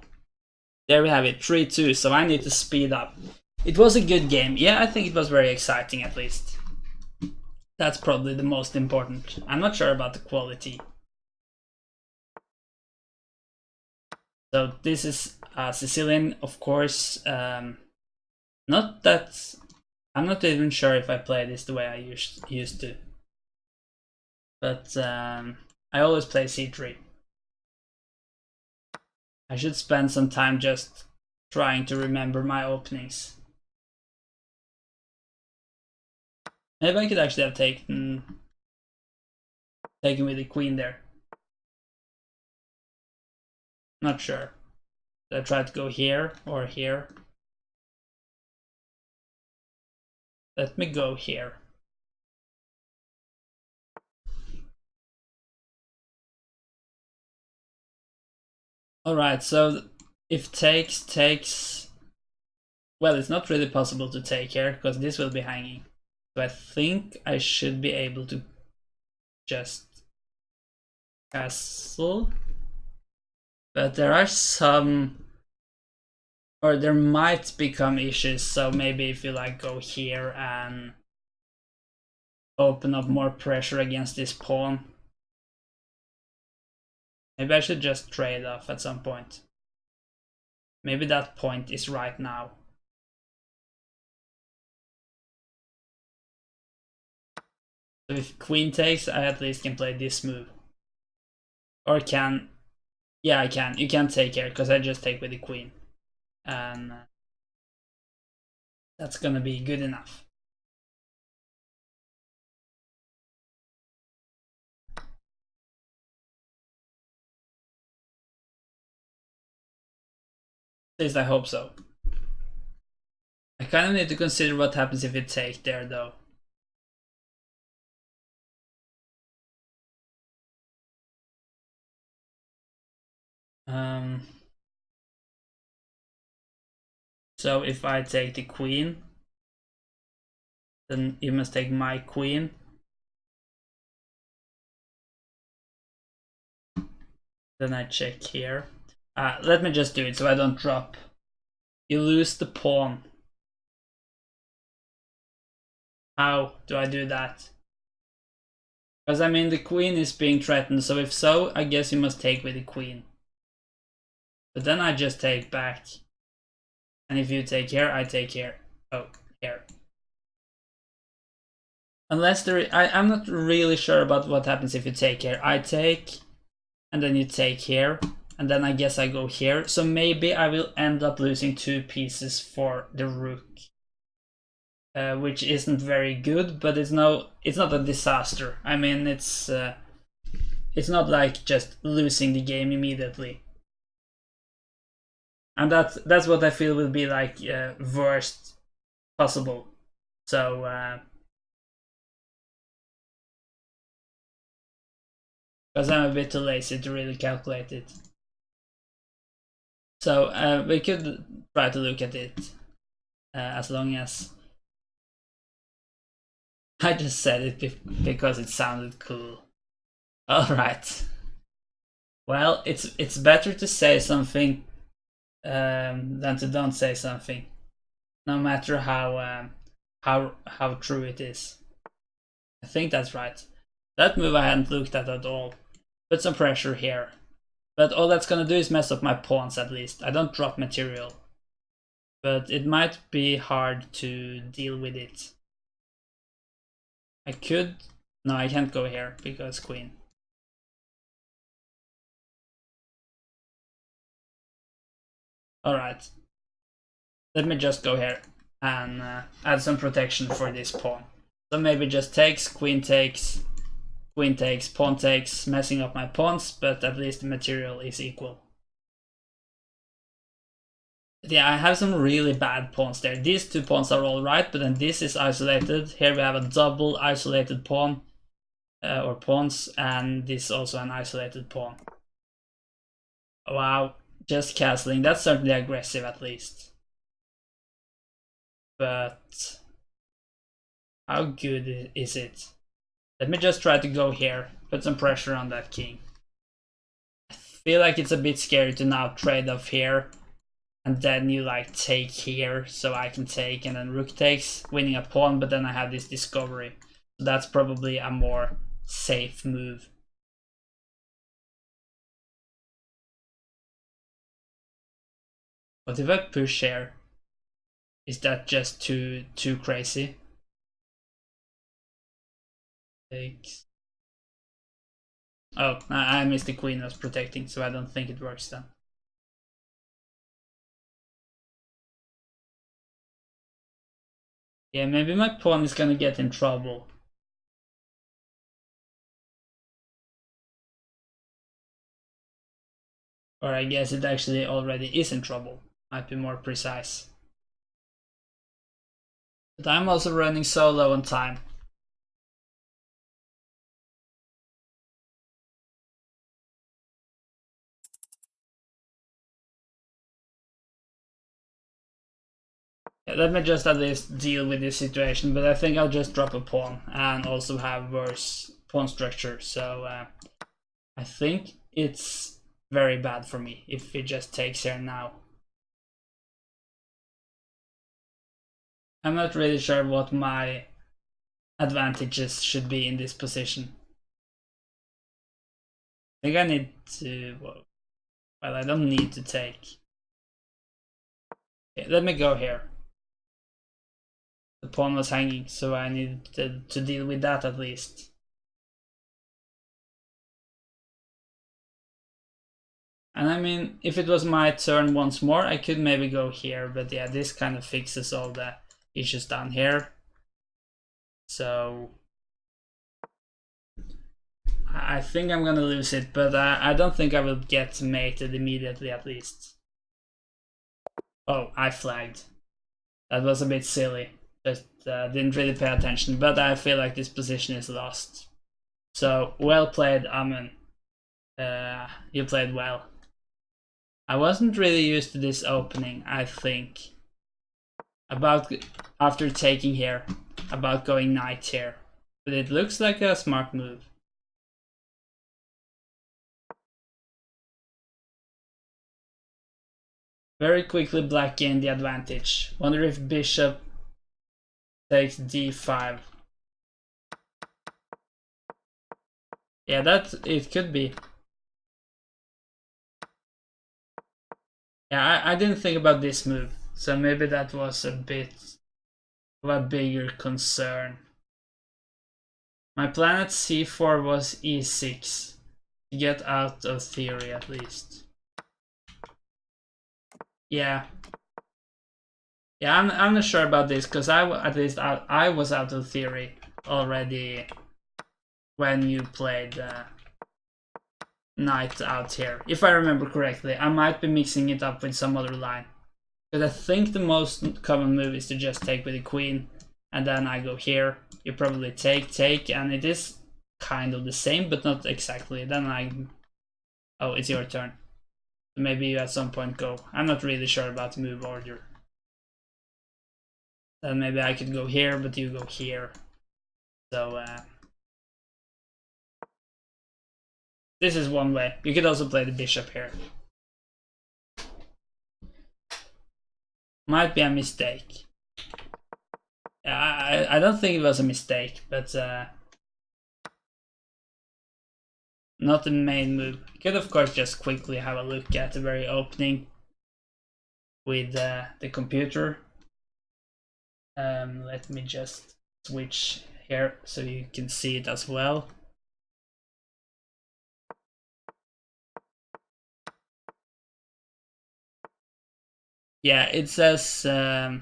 [SPEAKER 1] There we have it, 3-2, so I need to speed up. It was a good game. Yeah, I think it was very exciting, at least. That's probably the most important. I'm not sure about the quality. So this is Sicilian, of course. Not that... I'm not even sure if I play this the way I used to. But I always play c3. I should spend some time just trying to remember my openings. Maybe I could actually have taken with the queen there. Not sure. Did I try to go here or here? Let me go here. Alright, so if takes... Well, it's not really possible to take here, because this will be hanging. So I think I should be able to just castle. But there are some... Or there might become issues, so maybe if you like go here and open up more pressure against this pawn. Maybe I should just trade off at some point. Maybe that point is right now. So if queen takes, I at least can play this move. Or can... Yeah, I can. You can't take here, because I just take with the queen. And that's gonna be good enough. At least I hope so. I kind of need to consider what happens if you take there, though. So if I take the queen, then you must take my queen. Then I check here. Let me just do it so I don't drop. You lose the pawn. How do I do that? Because I mean the queen is being threatened, so if so, I guess you must take with the queen. But then I just take back. And if you take here, I take here. Oh, here. Unless there... I'm not really sure about what happens if you take here. I take, and then you take here. And then I guess I go here. So maybe I will end up losing 2 pieces for the rook. Which isn't very good, but it's not a disaster. I mean, it's not like just losing the game immediately. And that's what I feel will be like worst possible. So because I'm a bit too lazy to really calculate it. So we could try to look at it as long as I just said it because it sounded cool. Alright. Well, it's better to say something than to don't say something, no matter how true it is. I think that's right. That move I hadn't looked at all. Put some pressure here. But all that's gonna do is mess up my pawns at least. I don't drop material. But it might be hard to deal with it. I could... No, I can't go here because queen. Alright. Let me just go here and add some protection for this pawn. So maybe just takes, queen takes, pawn takes, messing up my pawns, but at least the material is equal. Yeah, I have some really bad pawns there. These 2 pawns are alright, but then this is isolated. Here we have a double isolated pawn, or pawns, and this is also an isolated pawn. Wow, just castling. That's certainly aggressive at least. But how good is it? Let me just try to go here, put some pressure on that king. I feel like it's a bit scary to now trade off here, and then you like take here, so I can take, and then rook takes, winning a pawn, but then I have this discovery. So that's probably a more safe move. What if I push here? Is that just too crazy? Takes. Oh, I missed the queen I was protecting, so I don't think it works then. Yeah, maybe my pawn is gonna get in trouble. Or I guess it actually already is in trouble. Might be more precise. But I'm also running so low on time. Yeah, let me just at least deal with this situation, but I think I'll just drop a pawn and also have worse pawn structure. So I think it's very bad for me if it just takes here now. I'm not really sure what my advantages should be in this position. I think I need to... Well, I don't need to take. Okay, let me go here. the pawn was hanging, so I needed to deal with that at least. And I mean, if it was my turn once more, I could maybe go here, but yeah, this kind of fixes all the issues down here. So I think I'm gonna lose it, but I don't think I will get mated immediately at least. Oh, I flagged. That was a bit silly. Just didn't really pay attention, but I feel like this position is lost. So, well played, Amund. You played well. I wasn't really used to this opening, I think. About after taking here, about going knight here. But it looks like a smart move. Very quickly black gained the advantage. Wonder if bishop takes d5. Yeah, that it could be. Yeah, I didn't think about this move, so maybe that was a bit of a bigger concern. My plan at c4 was e6, to get out of theory at least. Yeah. Yeah, I'm not sure about this, because I was out of theory already when you played knight out here. If I remember correctly, I might be mixing it up with some other line. Because I think the most common move is to just take with the queen, and then I go here. You probably take, and it is kind of the same, but not exactly. Then oh, it's your turn. Maybe you at some point go. I'm not really sure about the move order. Then maybe I could go here, but you go here. So this is one way. You could also play the bishop here. Might be a mistake. I don't think it was a mistake, but not the main move. You could of course just quickly have a look at the very opening with the computer. Let me just switch here so you can see it as well. Yeah, it says knight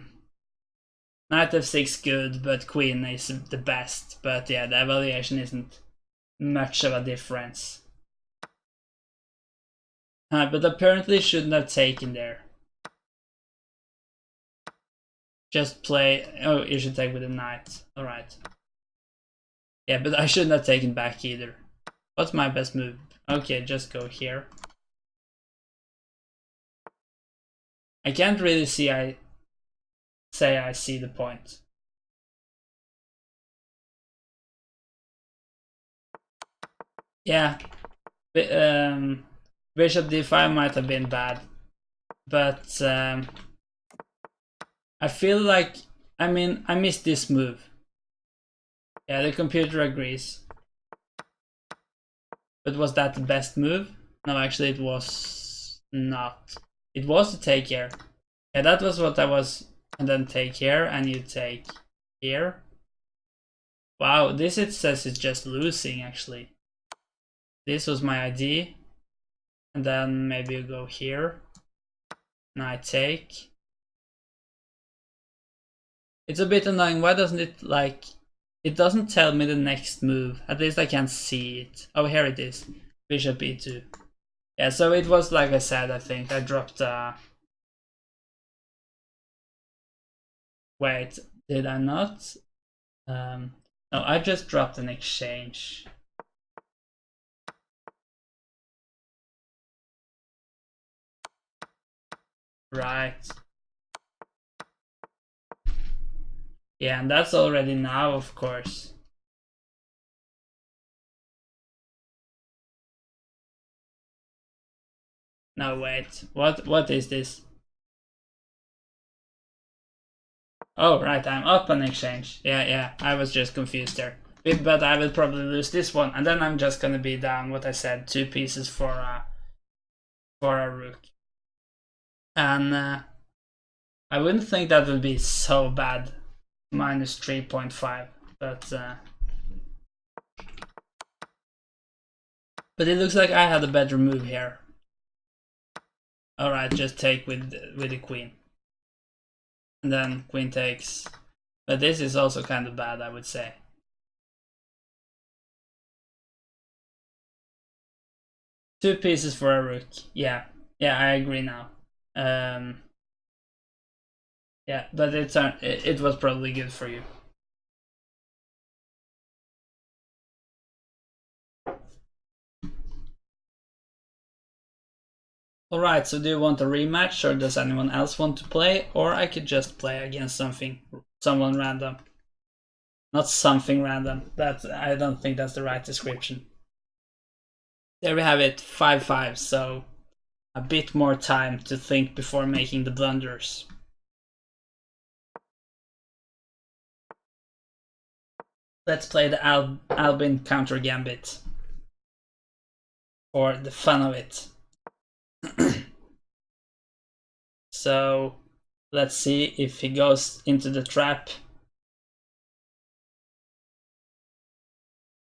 [SPEAKER 1] f6 good, but queen is the best. But yeah, the evaluation isn't much of a difference. But apparently shouldn't have taken there. Just play. Oh, you should take with a knight. Alright. Yeah, but I shouldn't have taken back either. What's my best move? Okay, just go here. I can't really see. I see the point. Yeah, bishop d5 might have been bad, but I feel like, I mean, I missed this move. Yeah, the computer agrees. But was that the best move? No, actually it was not. It was to take here. Yeah, that was what I was, and then take here, and you take here. Wow, this it says it's just losing actually. This was my idea. And then maybe you go here. Knight take. It's a bit annoying. Why doesn't it it doesn't tell me the next move. At least I can't see it. Oh, here it is. Bishop e2. Yeah, so it was like I said, I think. I dropped wait, did I not? No, I just dropped an exchange. Right. Yeah, and that's already now, of course. No, wait. What is this? Oh, right, I'm up on exchange. Yeah, I was just confused there. But I will probably lose this one, and then I'm just gonna be down what I said, 2 pieces for a rook. And I wouldn't think that would be so bad. minus 3.5, but it looks like I had a better move here. Alright, just take with the queen. And then queen takes. But this is also kind of bad, I would say. Two pieces for a rook. Yeah, I agree now. Yeah, but it was probably good for you. Alright, so do you want a rematch, or does anyone else want to play? Or I could just play against someone random. Not something random. I don't think that's the right description. There we have it, 5-5, so a bit more time to think before making the blunders. Let's play the Albin counter gambit. For the fun of it. So let's see if he goes into the trap.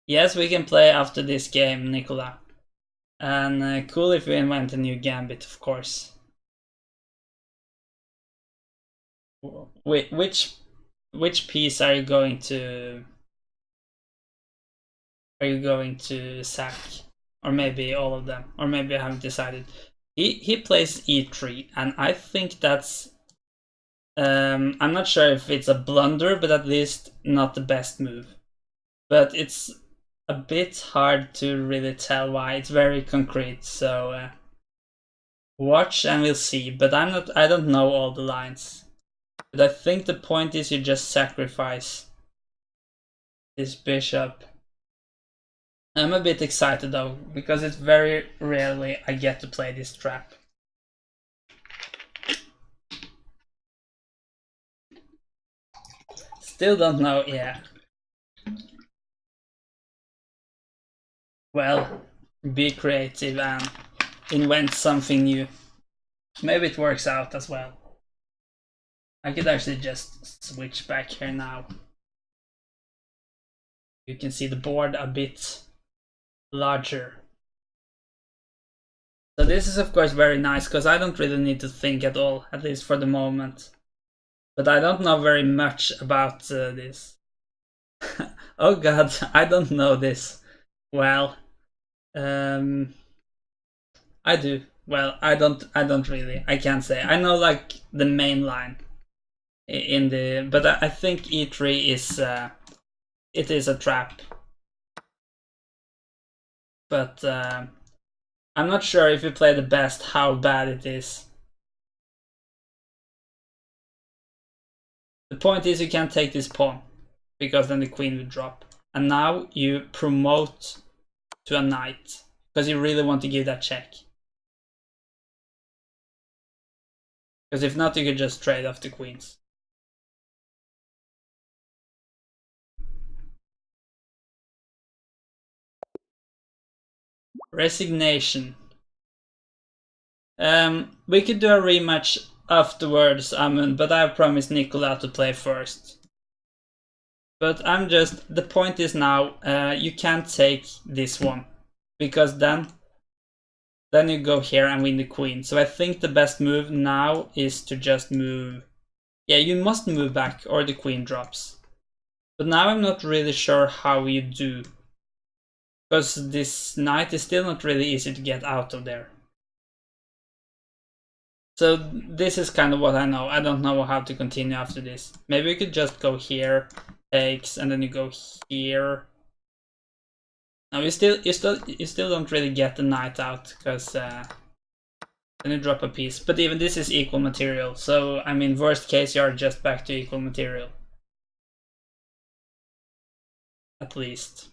[SPEAKER 1] Yes, we can play after this game, Nicola. And cool if we invent a new gambit, of course. Wait, which piece are you going to sack? Or maybe all of them, or maybe I haven't decided. He plays e3, and I think that's I'm not sure if it's a blunder, but at least not the best move. But it's a bit hard to really tell why. It's very concrete, so watch and we'll see. But I don't know all the lines. But I think the point is you just sacrifice this bishop. I'm a bit excited though, because it's very rarely I get to play this trap. Still don't know, yeah. Well, be creative and invent something new. Maybe it works out as well. I could actually just switch back here now. You can see the board a bit larger. So this is of course very nice, because I don't really need to think at all, at least for the moment. But I don't know very much about this. Oh god, I don't know this. Well, I do. Well, I don't really. I can't say. I know like the main line in the, but I think e3 is it is a trap. But I'm not sure if you play the best how bad it is. The point is you can't take this pawn, because then the queen will drop. And now you promote to a knight, because you really want to give that check. Because if not, you could just trade off the queens. Resignation. We could do a rematch afterwards, Amund, but I have promised Nicola to play first. But the point is now, you can't take this one, because then you go here and win the queen. So I think the best move now is to just move. Yeah, you must move back or the queen drops. But now I'm not really sure how you do, because this knight is still not really easy to get out of there. So this is kind of what I know. I don't know how to continue after this. Maybe we could just go here, takes, and then you go here. Now you still don't really get the knight out, because then you drop a piece. But even this is equal material, so I mean worst case you are just back to equal material. At least.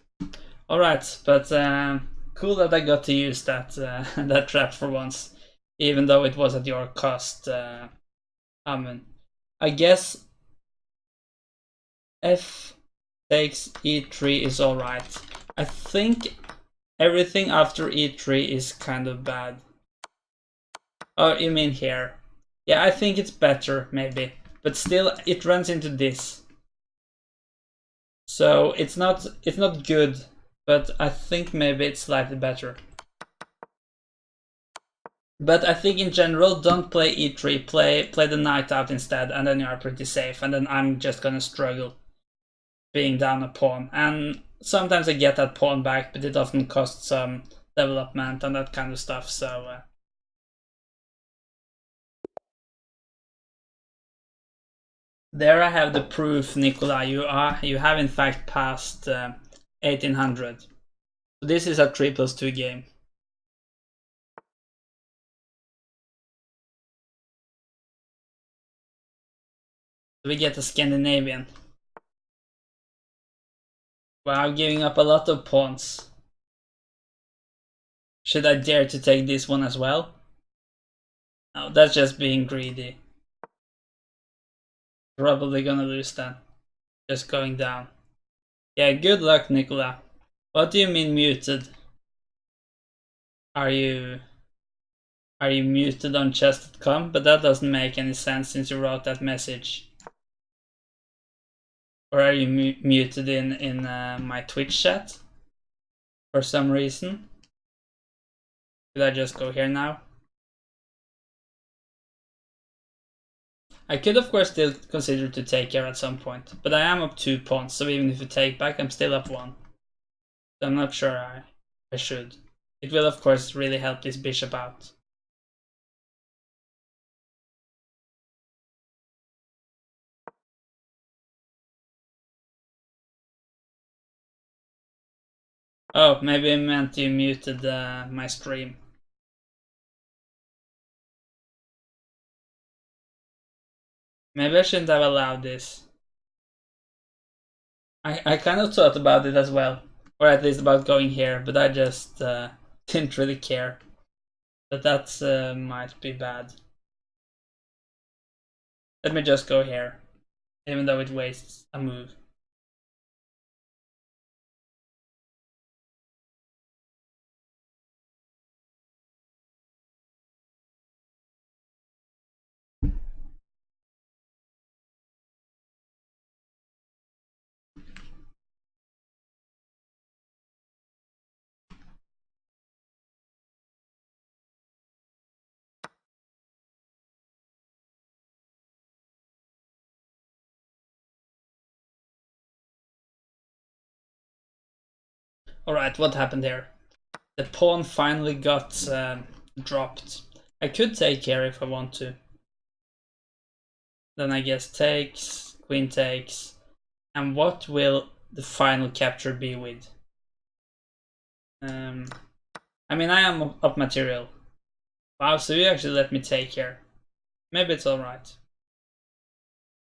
[SPEAKER 1] Alright, but cool that I got to use that that trap for once, even though it was at your cost, Amen. I guess f takes e3 is alright. I think everything after e3 is kind of bad. Oh, you mean here? Yeah, I think it's better, maybe. But still, it runs into this. So it's not good, but I think maybe it's slightly better. But I think in general, don't play e3, play the knight out instead, and then you are pretty safe, and then I'm just gonna struggle being down a pawn. And sometimes I get that pawn back, but it often costs some development and that kind of stuff, so... There I have the proof, Nicola. You have in fact passed 1800. So this is a 3+2 game. We get a Scandinavian. Wow, giving up a lot of pawns. Should I dare to take this one as well? No, that's just being greedy. Probably gonna lose then. Just going down. Yeah, good luck, Nicola. What do you mean muted? Are you muted on chess.com? But that doesn't make any sense since you wrote that message. Or are you muted in my Twitch chat? For some reason? Should I just go here now? I could of course still consider to take here at some point, but I am up 2 pawns, so even if you take back, I'm still up 1. So I'm not sure I should. It will of course really help this bishop out. Oh, maybe I meant you muted my stream. Maybe I shouldn't have allowed this. I kind of thought about it as well, or at least about going here, but I just didn't really care. But that might be bad. Let me just go here, even though it wastes a move. Alright, what happened here? The pawn finally got dropped. I could take here if I want to. Then I guess takes, queen takes. And what will the final capture be with? I mean, I am up material. Wow, so you actually let me take here. Maybe it's alright.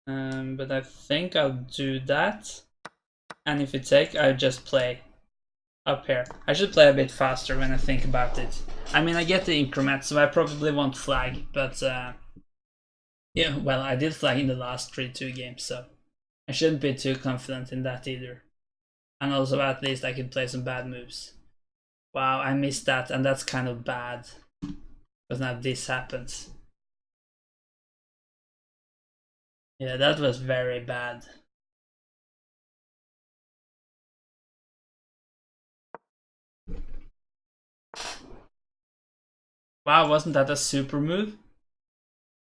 [SPEAKER 1] But I think I'll do that. And if you take, I'll just play up here. I should play a bit faster when I think about it. I mean, I get the increment, so I probably won't flag, but yeah, well, I did flag in the last 3-2 games, so I shouldn't be too confident in that either. And also, at least I can play some bad moves. Wow, I missed that, and that's kind of bad. Because now this happens. Yeah, that was very bad. Wow, wasn't that a super move?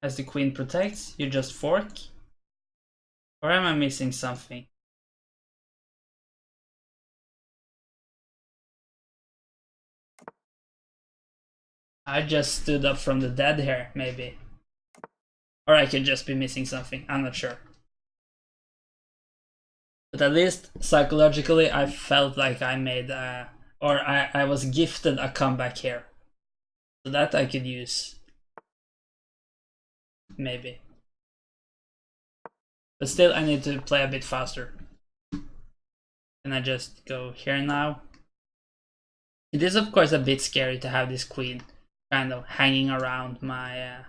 [SPEAKER 1] As the queen protects, you just fork? Or am I missing something? I just stood up from the dead here, maybe. Or I could just be missing something, I'm not sure. But at least psychologically I felt like I made or I was gifted a comeback here. So that I could use. Maybe. But still I need to play a bit faster. Can I just go here now? It is of course a bit scary to have this queen kind of hanging around my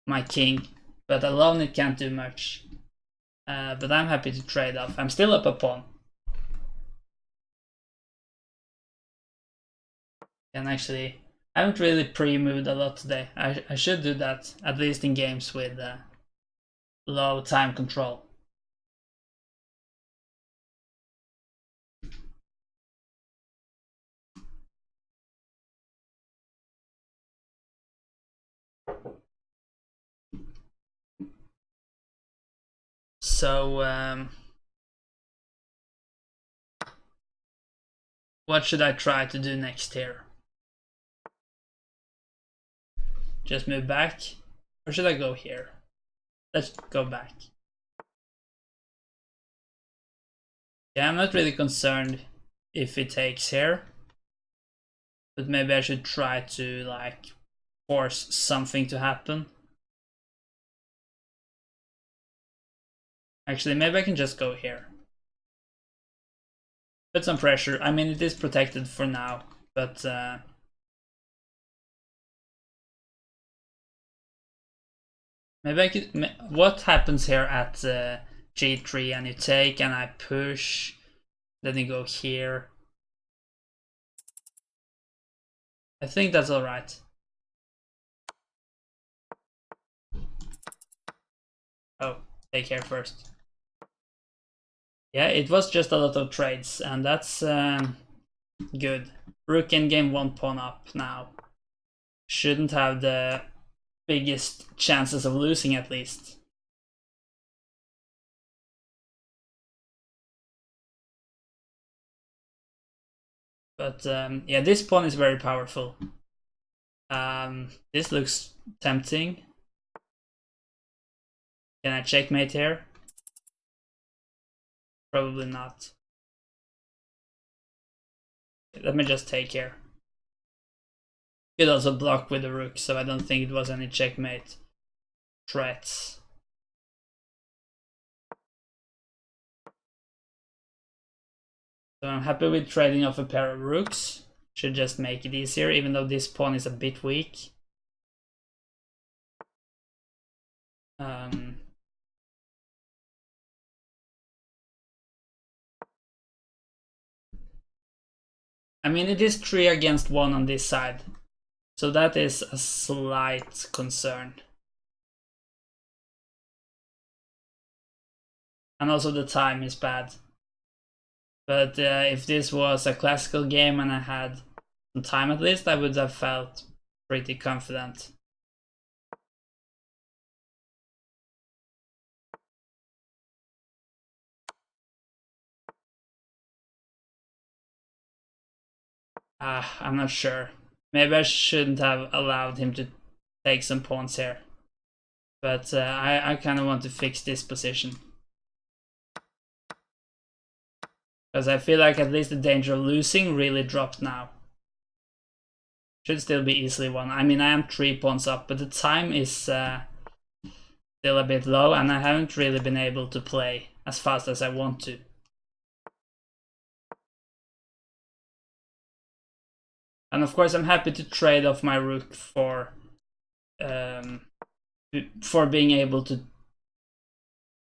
[SPEAKER 1] my king, but alone it can't do much. But I'm happy to trade off. I'm still up a pawn. And actually, I haven't really pre-moved a lot today. I should do that, at least in games with low time control. So what should I try to do next here? Just move back? Or should I go here? Let's go back. Yeah, I'm not really concerned if he takes here. But maybe I should try to like force something to happen. Actually, maybe I can just go here. Put some pressure. I mean, it is protected for now, but maybe I could. What happens here at G3 and you take and I push, then you go here. I think that's alright. Oh, take care first. Yeah, it was just a lot of trades, and that's good. Rook in game 1 pawn up now. Shouldn't have the biggest chances of losing at least. But yeah, this pawn is very powerful. This looks tempting. Can I checkmate here? Probably not. Let me just take here. Could also block with the rook, so I don't think it was any checkmate threats. So I'm happy with trading off a pair of rooks. Should just make it easier, even though this pawn is a bit weak. I mean, it is 3 against 1 on this side, so that is a slight concern. And also the time is bad. But if this was a classical game and I had some time at least, I would have felt pretty confident. I'm not sure. Maybe I shouldn't have allowed him to take some pawns here. But I kind of want to fix this position. Because I feel like at least the danger of losing really dropped now. Should still be easily won. I mean, I am 3 pawns up, but the time is still a bit low, and I haven't really been able to play as fast as I want to. And of course, I'm happy to trade off my rook for being able to.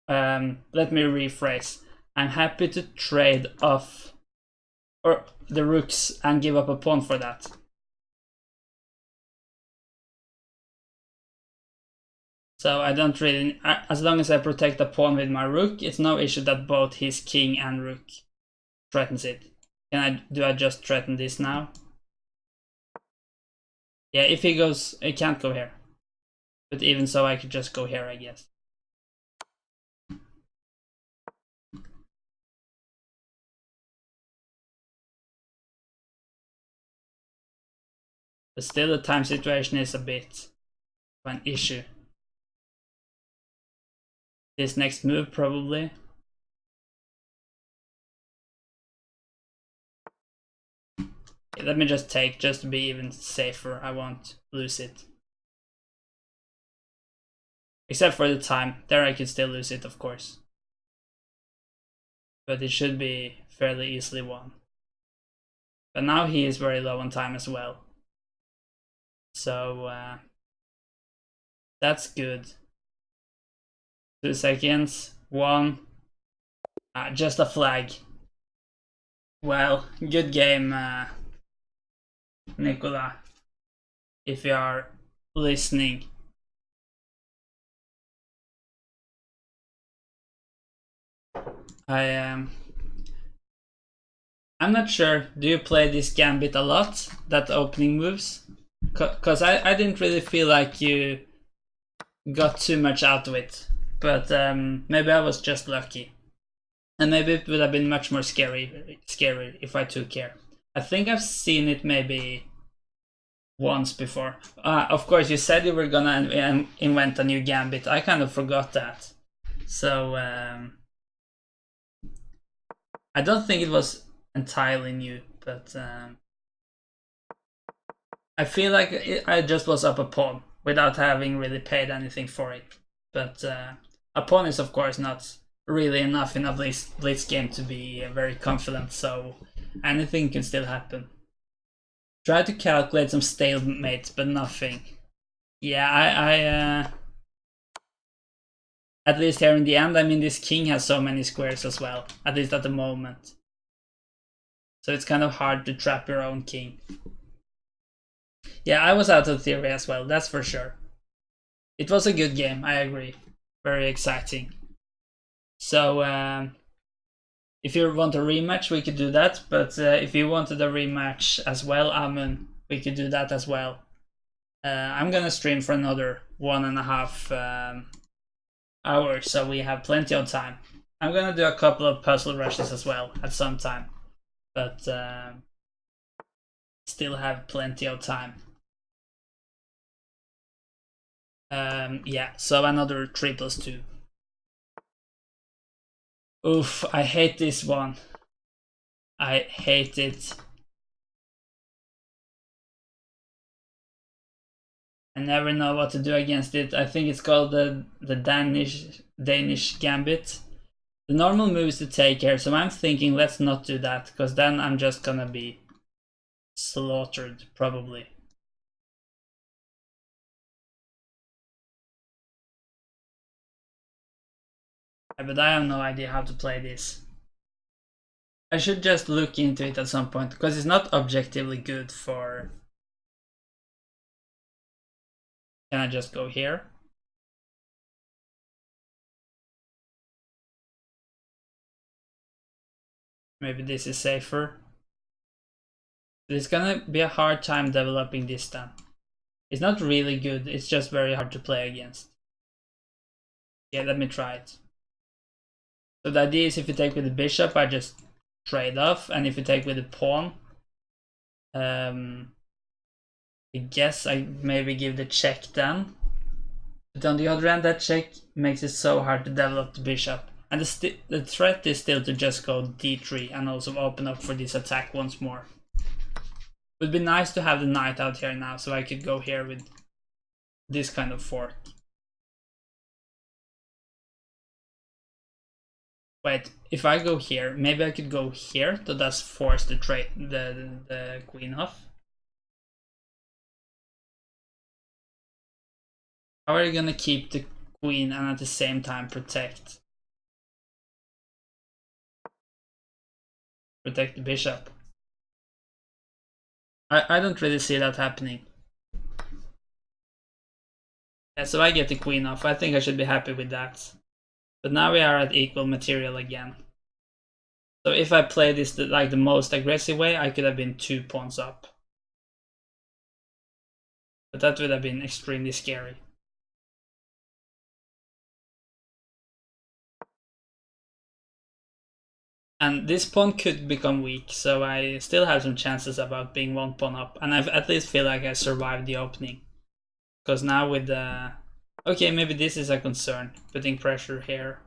[SPEAKER 1] Let me rephrase. I'm happy to trade off the rooks and give up a pawn for that. So I don't really, as long as I protect the pawn with my rook, it's no issue that both his king and rook threatens it. Do I just threaten this now? Yeah, if he goes, it can't go here. But even so, I could just go here, I guess. But still, the time situation is a bit of an issue. This next move, probably. Let me just take, just to be even safer. I won't lose it. Except for the time. There I could still lose it, of course. But it should be fairly easily won. But now he is very low on time as well. So that's good. 2 seconds. 1. Just a flag. Well, good game, Nicola. If you are listening. I'm not sure. Do you play this gambit a lot? That opening moves? Cause I didn't really feel like you got too much out of it. but maybe I was just lucky. And maybe it would have been much more scary if I took care. I think I've seen it maybe once before. Of course, you said you were gonna invent a new gambit. I kind of forgot that. So I don't think it was entirely new, but I feel like I just was up a pawn without having really paid anything for it. But a pawn is of course not really enough in a Blitz game to be very confident, so anything can still happen. Try to calculate some stalemate, but nothing. Yeah, I at least here in the end, I mean, this king has so many squares as well, at least at the moment. So it's kind of hard to trap your own king. Yeah, I was out of theory as well, that's for sure. It was a good game, I agree. Very exciting. So, if you want a rematch, we could do that. But if you wanted a rematch as well, Amun, we could do that as well. I'm gonna stream for another 1.5 hours, so we have plenty of time. I'm gonna do a couple of puzzle rushes as well at some time, but still have plenty of time. Yeah, so another 3+2. Oof, I hate this one. I hate it. I never know what to do against it. I think it's called the Danish Gambit. The normal move is to take here, so I'm thinking let's not do that, because then I'm just gonna be slaughtered, probably. But I have no idea how to play this. I should just look into it at some point, because it's not objectively good for... Can I just go here? Maybe this is safer. But it's gonna be a hard time developing this then. It's not really good, it's just very hard to play against. Yeah, let me try it. So the idea is if you take with the bishop, I just trade off, and if you take with the pawn, I guess I maybe give the check then. But on the other hand, that check makes it so hard to develop the bishop. And the threat is still to just go d3 and also open up for this attack once more. It would be nice to have the knight out here now, so I could go here with this kind of fork. Wait, if I go here, maybe I could go here to thus force the queen off. How are you gonna keep the queen and at the same time protect the bishop? I don't really see that happening. Yeah, so I get the queen off. I think I should be happy with that. But now we are at equal material again. So if I play this like the most aggressive way, I could have been 2 pawns up. But that would have been extremely scary. And this pawn could become weak, so I still have some chances about being 1 pawn up. And I at least feel like I survived the opening. Because now with the... Okay, maybe this is a concern, putting pressure here.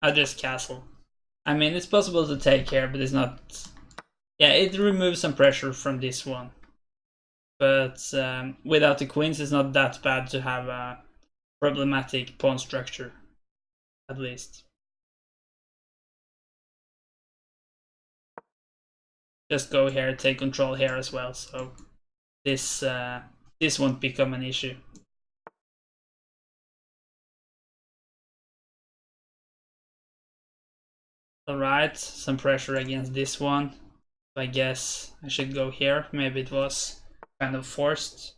[SPEAKER 1] I'll just castle. I mean, it's possible to take here, but it's not... Yeah, it removes some pressure from this one. But without the queens, it's not that bad to have a problematic pawn structure, at least. Just go here, take control here as well, so this won't become an issue. Alright, some pressure against this one. I guess I should go here. Maybe it was kind of forced.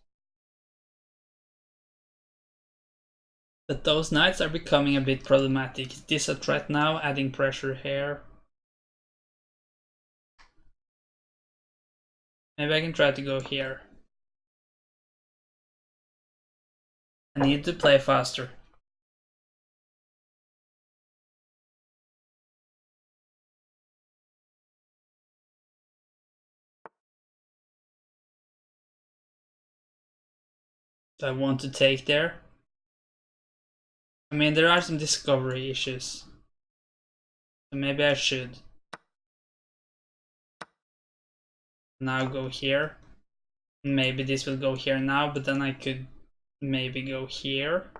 [SPEAKER 1] But those knights are becoming a bit problematic. Is this a threat now? Adding pressure here. Maybe I can try to go here. I need to play faster. Do I want to take there? I mean, there are some discovery issues. So maybe I should. Now go here. Maybe this will go here now, but then I could maybe go here.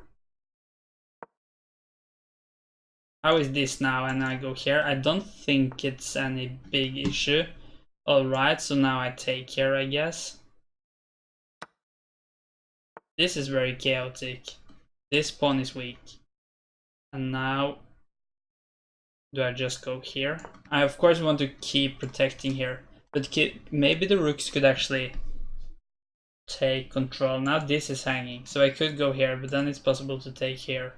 [SPEAKER 1] How is this now? And I go here. I don't think it's any big issue. Alright, so now I take here, I guess. This is very chaotic. This pawn is weak. And now, do I just go here? I of course want to keep protecting here. But maybe the rooks could actually take control. Now this is hanging, so I could go here, but then it's possible to take here.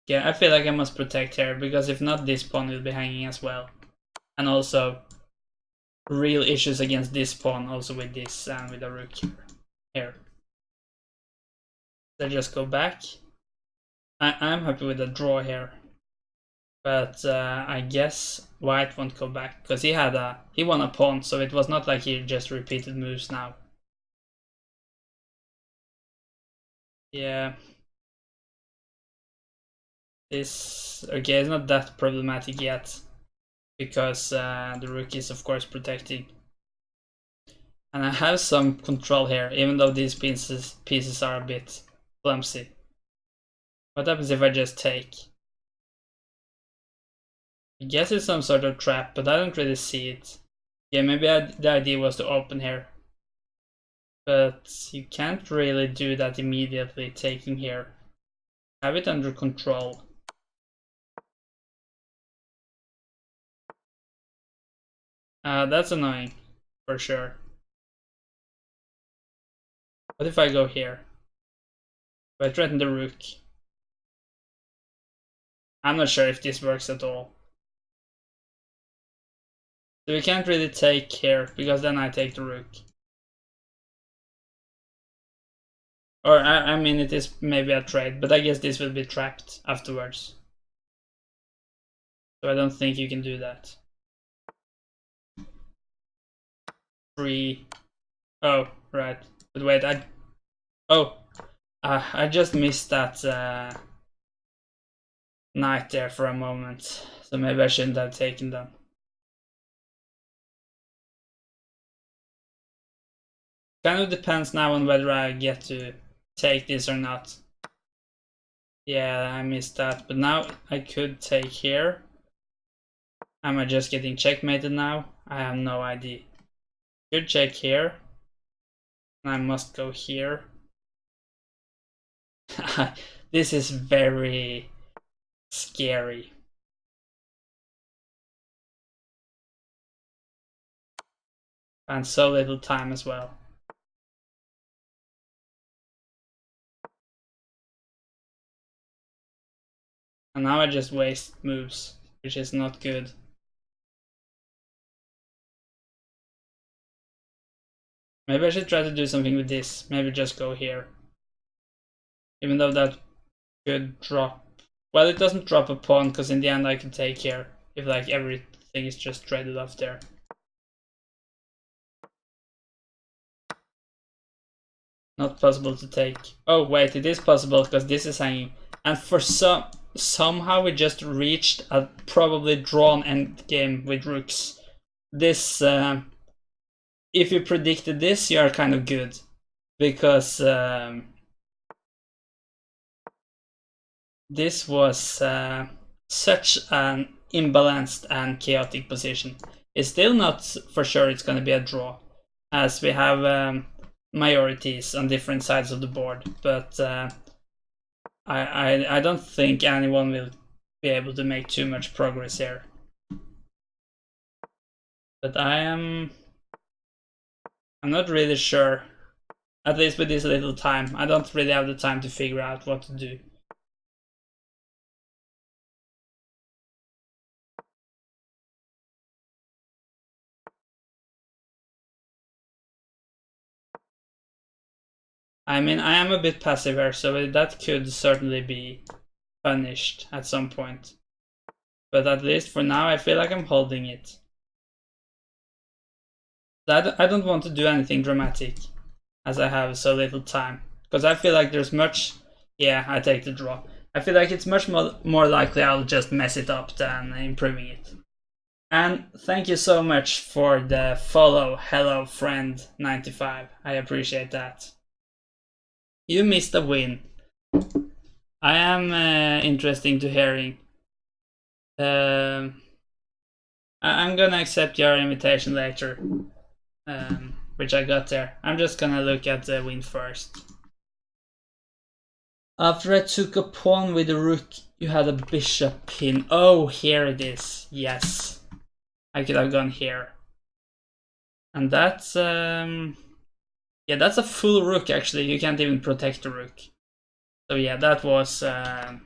[SPEAKER 1] Yeah, I feel like I must protect here, because if not, this pawn will be hanging as well. And also, real issues against this pawn, also with this and with the rook here. So I just go back. I'm happy with the draw here. But I guess white won't go back, because he won a pawn, so it was not like he just repeated moves now. Yeah. This, okay, it's not that problematic yet, because the rook is of course protecting. And I have some control here, even though these pieces are a bit clumsy. What happens if I just take? I guess it's some sort of trap, but I don't really see it. Yeah, maybe the idea was to open here. But you can't really do that immediately, taking here. Have it under control. That's annoying, for sure. What if I go here? If I threaten the rook? I'm not sure if this works at all. So we can't really take here, because then I take the rook. Or, I mean, it is maybe a trade, but I guess this will be trapped afterwards. So I don't think you can do that. 3. Oh, right. But wait, I just missed that knight there for a moment. So maybe I shouldn't have taken them. Kind of depends now on whether I get to take this or not. Yeah, I missed that, but now I could take here. Am I just getting checkmated now? I have no idea. Could check here. I must go here. This is very scary. And so little time as well. And now I just waste moves, which is not good. Maybe I should try to do something with this. Maybe just go here. Even though that could drop. Well, it doesn't drop a pawn, because in the end I can take here. If like everything is just traded off there. Not possible to take. Oh wait, it is possible, because this is hanging. And for somehow we just reached a probably drawn endgame with rooks. This, if you predicted this, you are kind of good, because this was such an imbalanced and chaotic position. It's still not for sure it's going to be a draw, as we have majorities on different sides of the board, but I don't think anyone will be able to make too much progress here. But I'm not really sure, at least with this little time. I don't really have the time to figure out what to do. I mean, I am a bit passive here, so that could certainly be punished at some point. But at least for now, I feel like I'm holding it. I don't want to do anything dramatic, as I have so little time. Because I feel like there's much... Yeah, I take the draw. I feel like it's much more likely I'll just mess it up than improving it. And thank you so much for the follow, hello friend 95. I appreciate that. You missed a win. I am interesting to hearing. I'm gonna accept your invitation later, which I got there. I'm just gonna look at the win first. After I took a pawn with a rook, you had a bishop pin. Oh, here it is. Yes. I could have gone here. And that's... yeah, that's a full rook, actually. You can't even protect the rook. So yeah, that was a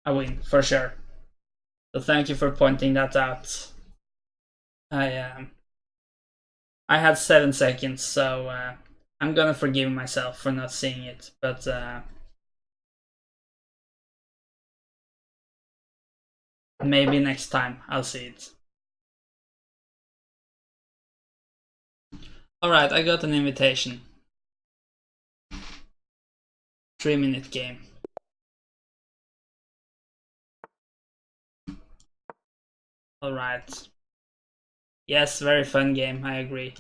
[SPEAKER 1] win, for sure. So thank you for pointing that out. I had 7 seconds, so I'm gonna forgive myself for not seeing it. But maybe next time I'll see it. Alright, I got an invitation. 3-minute game. Alright. Yes, very fun game, I agree.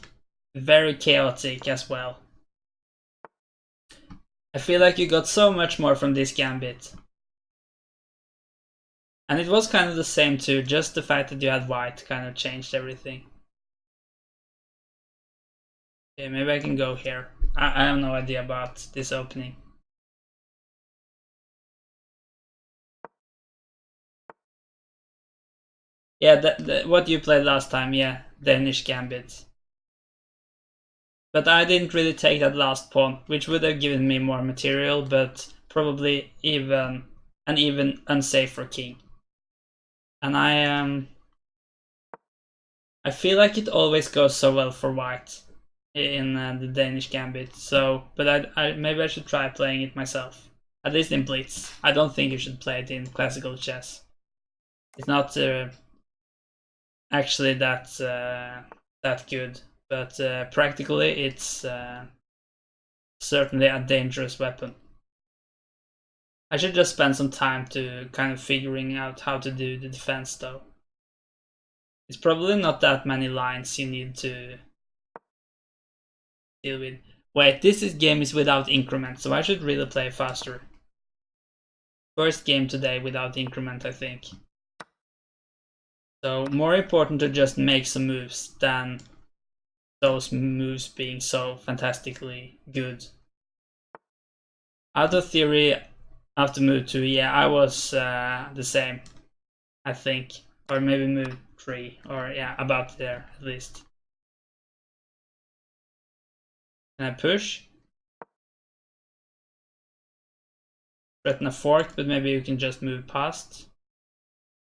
[SPEAKER 1] Very chaotic as well. I feel like you got so much more from this gambit. And it was kind of the same too, just the fact that you had white kind of changed everything. Okay, maybe I can go here. I have no idea about this opening. Yeah, what you played last time, yeah, Danish Gambit. But I didn't really take that last pawn, which would have given me more material, but probably even unsafer king. And I feel like it always goes so well for white in the Danish Gambit. So, but maybe I should try playing it myself. At least in Blitz. I don't think you should play it in classical chess. It's not actually that good, but practically it's certainly a dangerous weapon. I should just spend some time to kind of figuring out how to do the defense though. It's probably not that many lines you need to deal with. Wait, game is without increment, so I should really play faster. First game today without increment, I think. So more important to just make some moves than those moves being so fantastically good. Out of theory, after move 2, yeah, I was the same, I think. Or maybe move 3, or yeah, about there at least. Can I push? Threaten a fork, but maybe you can just move past.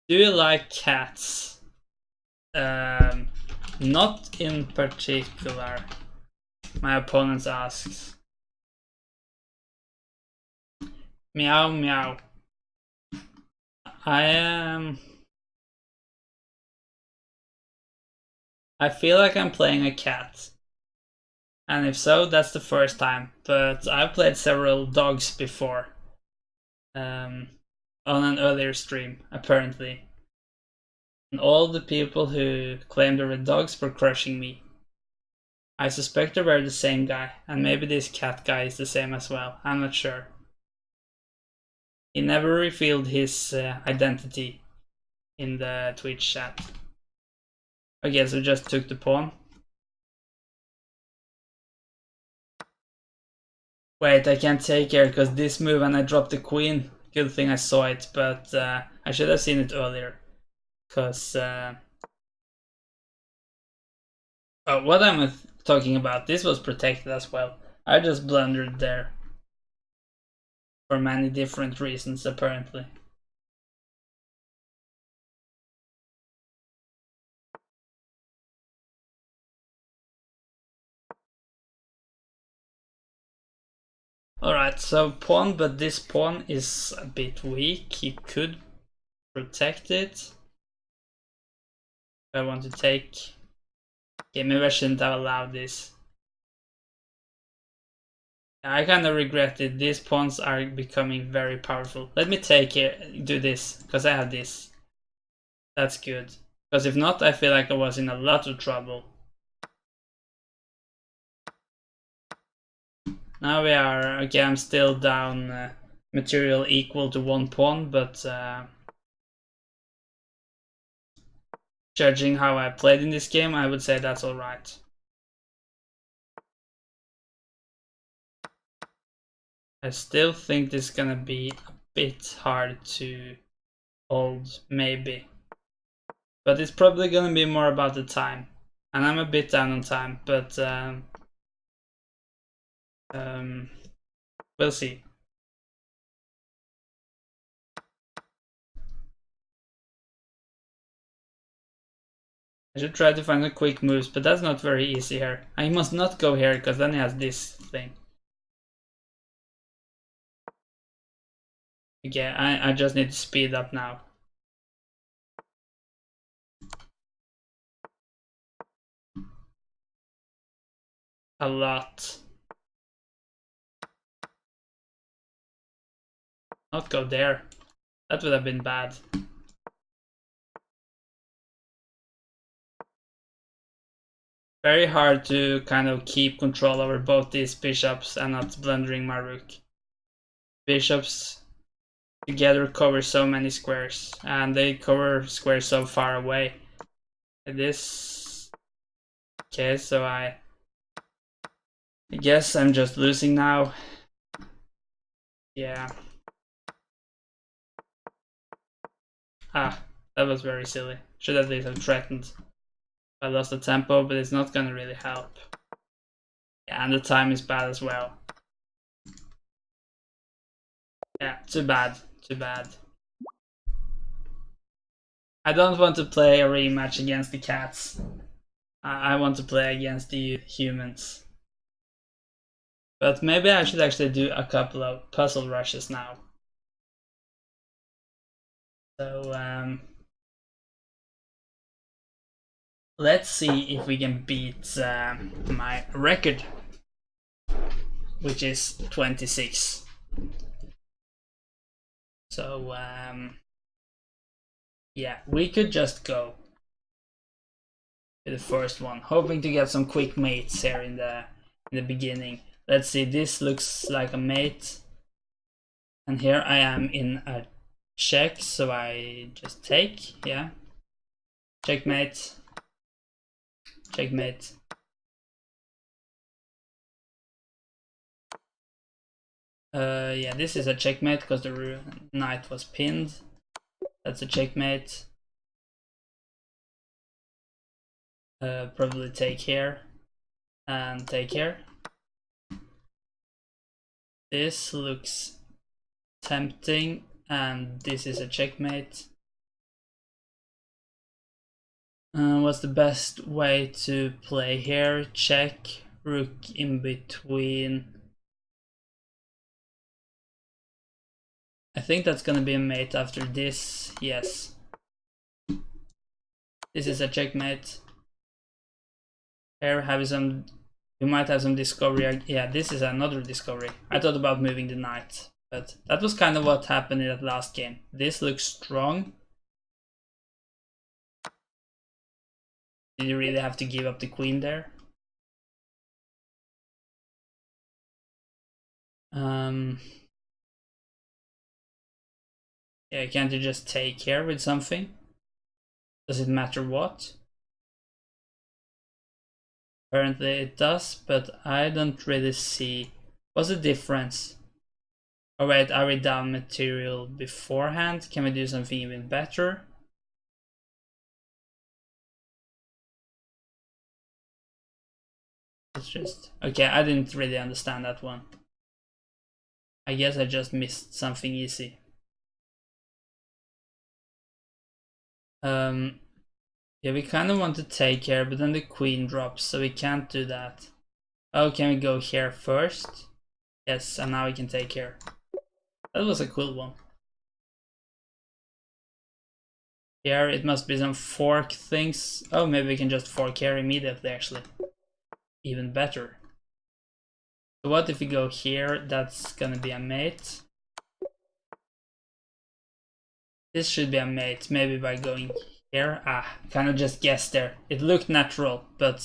[SPEAKER 1] Do you like cats? Not in particular. My opponent asks. Meow meow. I feel like I'm playing a cat. And if so, that's the first time. But I've played several dogs before. On an earlier stream, apparently. And all the people who claimed they were dogs were crushing me. I suspect they were the same guy, and maybe this cat guy is the same as well. I'm not sure. He never revealed his identity in the Twitch chat. Okay, so just took the pawn. Wait, I can't take here because this move and I dropped the queen. Good thing I saw it, but I should have seen it earlier. Because oh, what I'm talking about, this was protected as well. I just blundered there. For many different reasons, apparently. Alright, so pawn, but this pawn is a bit weak. He could protect it. I want to take. Okay, maybe I shouldn't have allowed this. I kind of regret it. These pawns are becoming very powerful. Let me take here, do this, because I have this. That's good. Because if not, I feel like I was in a lot of trouble. Now we are, okay, I'm still down material equal to 1 pawn, but judging how I played in this game, I would say that's alright. I still think this is gonna be a bit hard to hold, maybe. But it's probably gonna be more about the time. And I'm a bit down on time, but we'll see. I should try to find a quick moves, but that's not very easy here. I must not go here, because then he has this thing. Okay, I just need to speed up now. A lot. Not go there. That would have been bad. Very hard to kind of keep control over both these bishops and not blundering my rook. Bishops together cover so many squares, and they cover squares so far away. This. Okay, so I guess I'm just losing now. Yeah. Ah, that was very silly. Should at least have threatened. I lost the tempo, but it's not gonna really help. Yeah, and the time is bad as well. Yeah, too bad. Too bad. I don't want to play a rematch against the cats. I want to play against the humans. But maybe I should actually do a couple of puzzle rushes now. So, let's see if we can beat my record, which is 26. So, yeah, we could just go with the first one, hoping to get some quick mates here in the beginning. Let's see, this looks like a mate. And here I am in a check, so I just take, yeah. Checkmate. Checkmate. Yeah, this is a checkmate because the knight was pinned. That's a checkmate. Probably take here and take here. This looks tempting, and this is a checkmate. What's the best way to play here? Check, rook in between. I think that's gonna be a mate after this, yes. This is a checkmate. Here we might have some discovery. Yeah, this is another discovery. I thought about moving the knight, but that was kind of what happened in that last game. This looks strong. Did you really have to give up the queen there? Yeah, can't you just take here with something? Does it matter what? Apparently it does, but I don't really see. What's the difference? Oh wait, are we down material beforehand? Can we do something even better? It's just... Okay, I didn't really understand that one. I guess I just missed something easy. Yeah, we kind of want to take here, but then the queen drops, so we can't do that. Oh, can we go here first? Yes, and now we can take here. That was a cool one. Here it must be some fork things. Oh, maybe we can just fork here immediately actually. Even better. So what if we go here? That's gonna be a mate. This should be a mate, maybe by going here. Ah, kind of just guessed there. It looked natural, but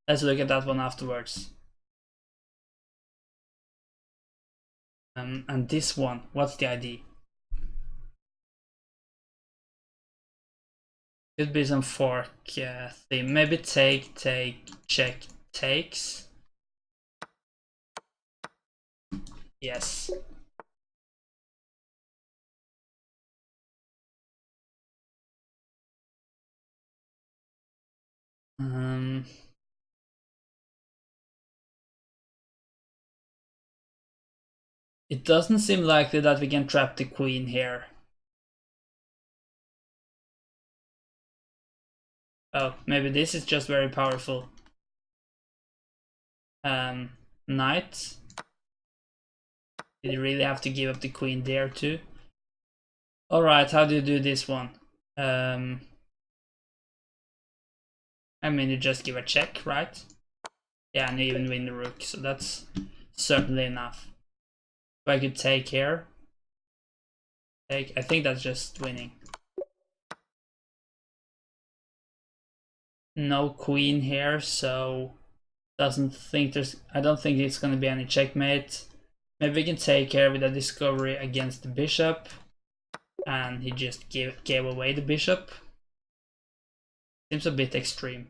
[SPEAKER 1] let's look at that one afterwards. And this one, what's the ID? Could be some fork theme. Maybe take, check, takes. Yes. It doesn't seem likely that we can trap the queen here. Oh, maybe this is just very powerful. Knight. Did you really have to give up the queen there too? Alright, how do you do this one? I mean, you just give a check, right? Yeah, and you even win the rook, so that's certainly enough. If I could take here. Take, I think that's just winning. No queen here, so I don't think it's gonna be any checkmate. Maybe we can take here with a discovery against the bishop, and he just gave away the bishop. Seems a bit extreme.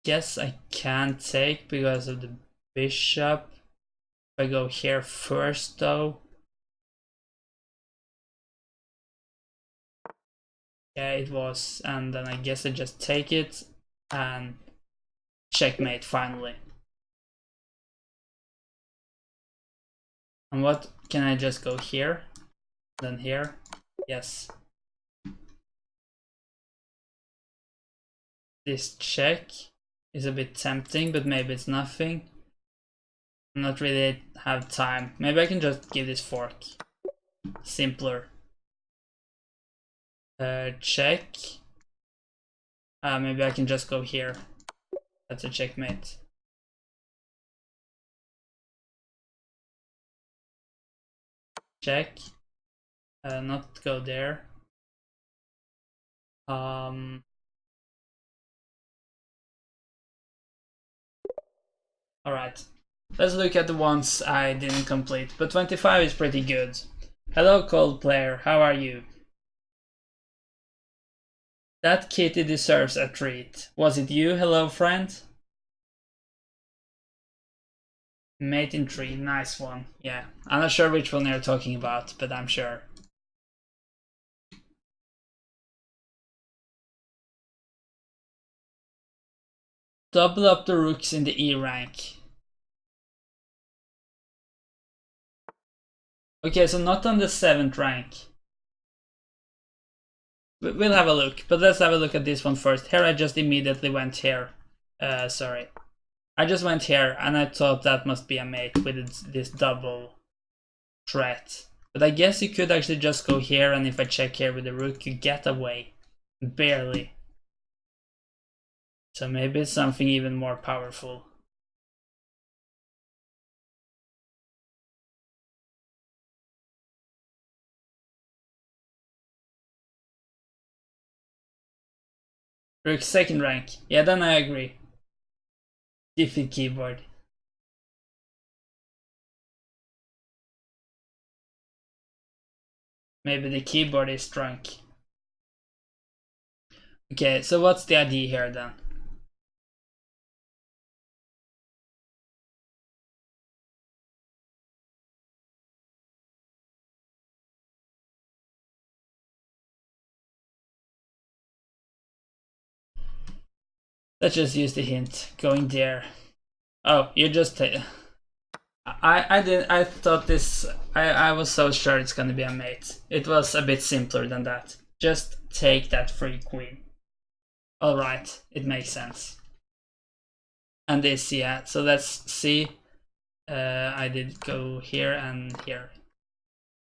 [SPEAKER 1] Guess I can't take because of the bishop. If I go here first though. Yeah, it was, and then I guess I just take it and checkmate finally. And what can I just go here? Then here? Yes. This check is a bit tempting, but maybe it's nothing. I'm not really have time. Maybe I can just give this fork. Simpler. Check. Maybe I can just go here. That's a checkmate. Check. Not go there. Alright. Let's look at the ones I didn't complete. But 25 is pretty good. Hello, cold player. How are you? That kitty deserves a treat. Was it you, hello friend? Mate in tree, nice one. Yeah, I'm not sure which one you're talking about, but I'm sure. Double up the rooks in the E rank. Okay, so not on the 7th rank. We'll have a look, but let's have a look at this one first. Here I just immediately went here. Sorry. I just went here and I thought that must be a mate with this double threat. But I guess you could actually just go here, and if I check here with the rook, you get away. Barely. So maybe it's something even more powerful. Rook 2nd rank. Yeah, then I agree. Diffy keyboard. Maybe the keyboard is drunk. Okay, so what's the idea here then? Let's just use the hint. Going there. Oh, you just I thought this I was so sure it's gonna be a mate. It was a bit simpler than that. Just take that free queen. Alright, it makes sense. And this, yeah, so let's see. I did go here and here.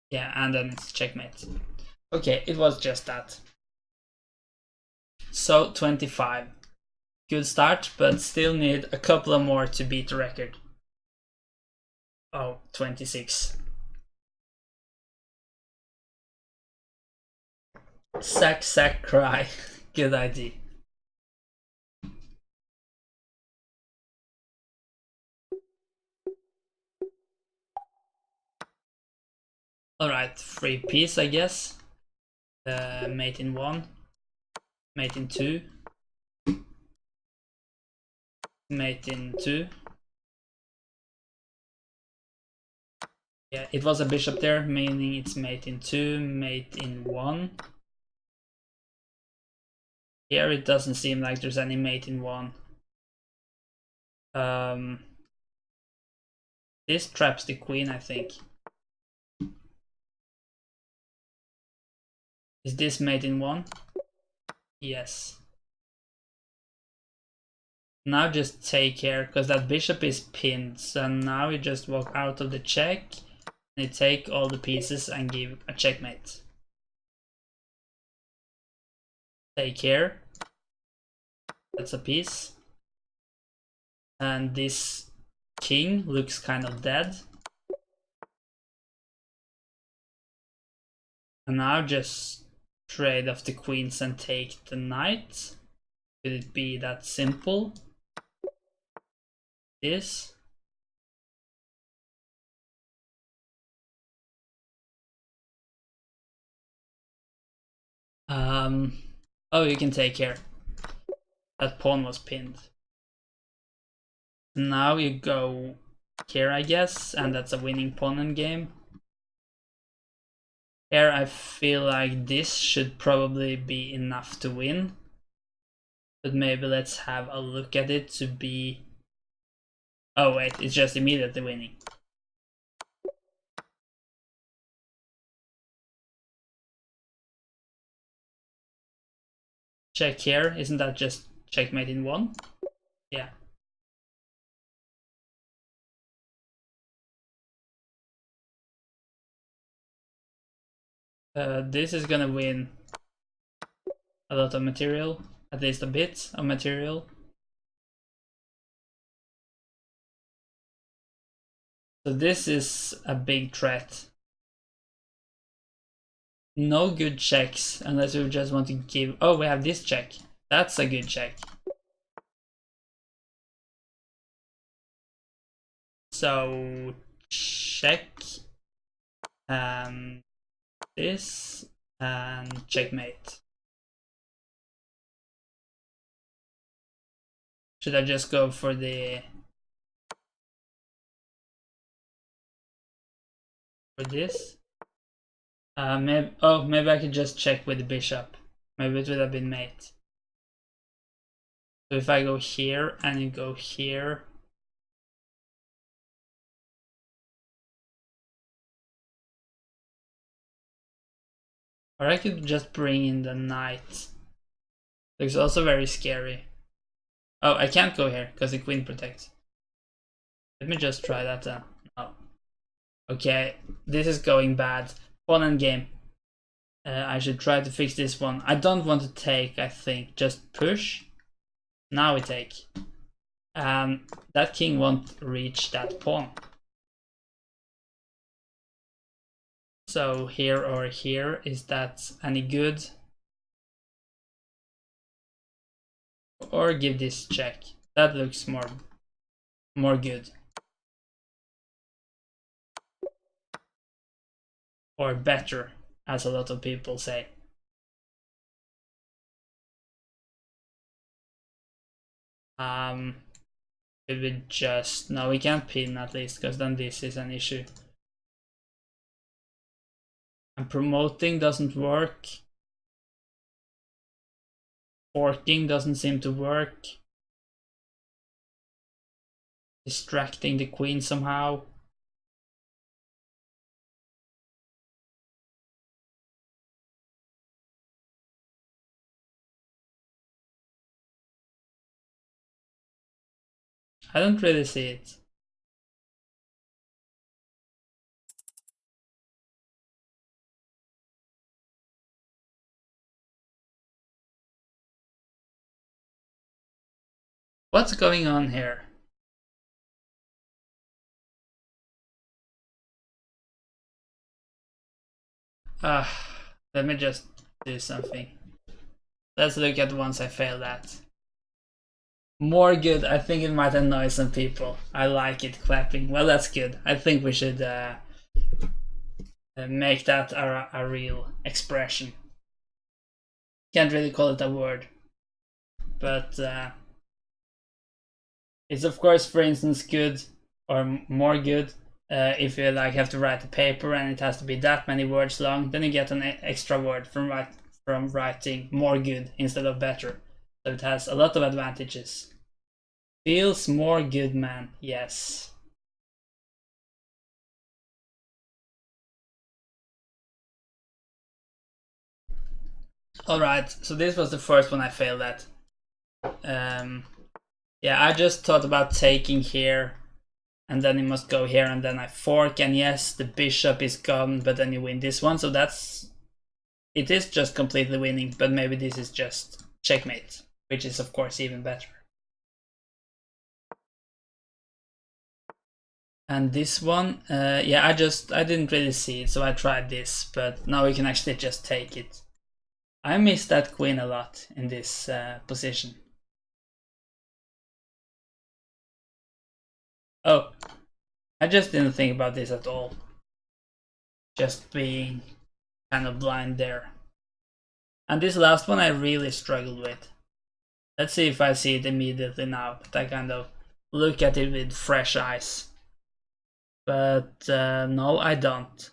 [SPEAKER 1] Yeah, and then it's checkmate. Okay, it was just that. So 25. Good start, but still need a couple of more to beat the record. Oh, 26. Sack, sack, cry. Good idea. Alright, free piece, I guess. Mate in 1. Mate in 2. Mate in 2. Yeah, it was a bishop there, meaning it's mate in 2, mate in 1. Here it doesn't seem like there's any mate in 1. This traps the queen, I think. Is this mate in 1? Yes. Now just take care, because that bishop is pinned. So now you just walk out of the check, and you take all the pieces and give a checkmate. Take care. That's a piece. And this king looks kind of dead. And now just trade off the queens and take the knight. Could it be that simple? This. Oh, you can take care. That pawn was pinned. Now you go here, I guess, and that's a winning pawn in game. Here I feel like this should probably be enough to win. But maybe let's have a look at it to be... Oh wait, it's just immediately winning. Check here, isn't that just checkmate in 1? Yeah. This is gonna win a lot of material, at least a bit of material. So this is a big threat. No good checks unless we just want to give... Oh, we have this check. That's a good check. So check this and checkmate. Should I just go for the... for this? Maybe I could just check with the bishop. Maybe it would have been mate. So if I go here and you go here... Or I could just bring in the knight. Looks also very scary. Oh, I can't go here because the queen protects. Let me just try that then. Oh. Okay, this is going bad. Pawn and game. I should try to fix this one. I don't want to take, I think. Just push. Now we take. That king won't reach that pawn. So here or here, is that any good? Or give this check. That looks more good. Or better, as a lot of people say. Should we just... No, we can't pin at least, because then this is an issue. And promoting doesn't work. Forking doesn't seem to work. Distracting the queen somehow. I don't really see it. What's going on here? Let me just do something. Let's look at the ones I failed at. More good. I think it might annoy some people. I like it clapping. Well, that's good. I think we should make that a real expression. Can't really call it a word, but it's of course, for instance, good or more good if you like have to write a paper and it has to be that many words long. Then you get an extra word from writing more good instead of better. So it has a lot of advantages. Feels more good, man. Yes. Alright, so this was the first one I failed at. Yeah, I just thought about taking here, and then you must go here, and then I fork, and yes, the bishop is gone, but then you win this one, so that's... It is just completely winning, but maybe this is just checkmate, which is of course even better. And this one, yeah, I didn't really see it, so I tried this, but now we can actually just take it. I miss that queen a lot in this position. Oh, I just didn't think about this at all. Just being kind of blind there. And this last one I really struggled with. Let's see if I see it immediately now, but I kind of look at it with fresh eyes. But no, I don't.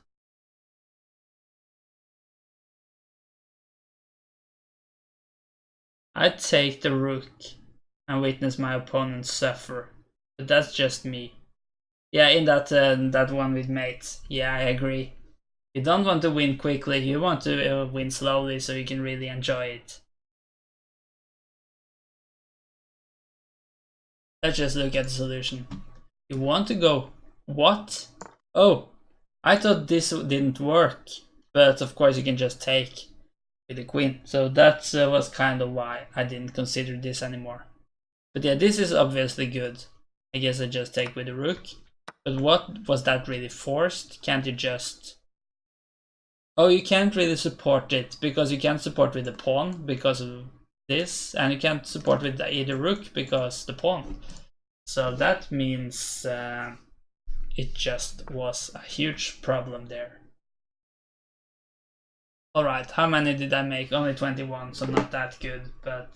[SPEAKER 1] I'd take the rook and witness my opponent suffer. But that's just me. Yeah, in that one with mates. Yeah, I agree. You don't want to win quickly, you want to win slowly so you can really enjoy it. Let's just look at the solution. You want to go... What? Oh, I thought this didn't work. But of course you can just take with the queen. So that was kind of why I didn't consider this anymore. But yeah, this is obviously good. I guess I just take with the rook. But what was that really forced? Can't you just... Oh, you can't really support it because you can't support with the pawn because of this, and you can't support with either rook because the pawn. So that means it just was a huge problem there. Alright, how many did I make? Only 21, so not that good, but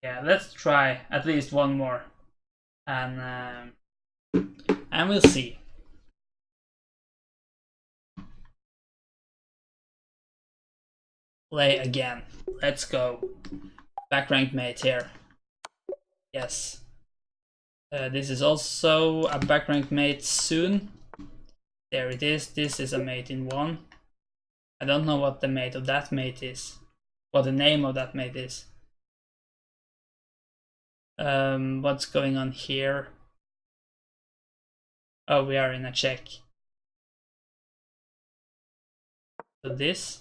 [SPEAKER 1] yeah, let's try at least one more, and we'll see. Play again. Let's go. Back rank mate here. Yes. This is also a back rank mate soon. There it is. This is a mate in one. I don't know what the mate of that mate is. What the name of that mate is. What's going on here? Oh, we are in a check. So this.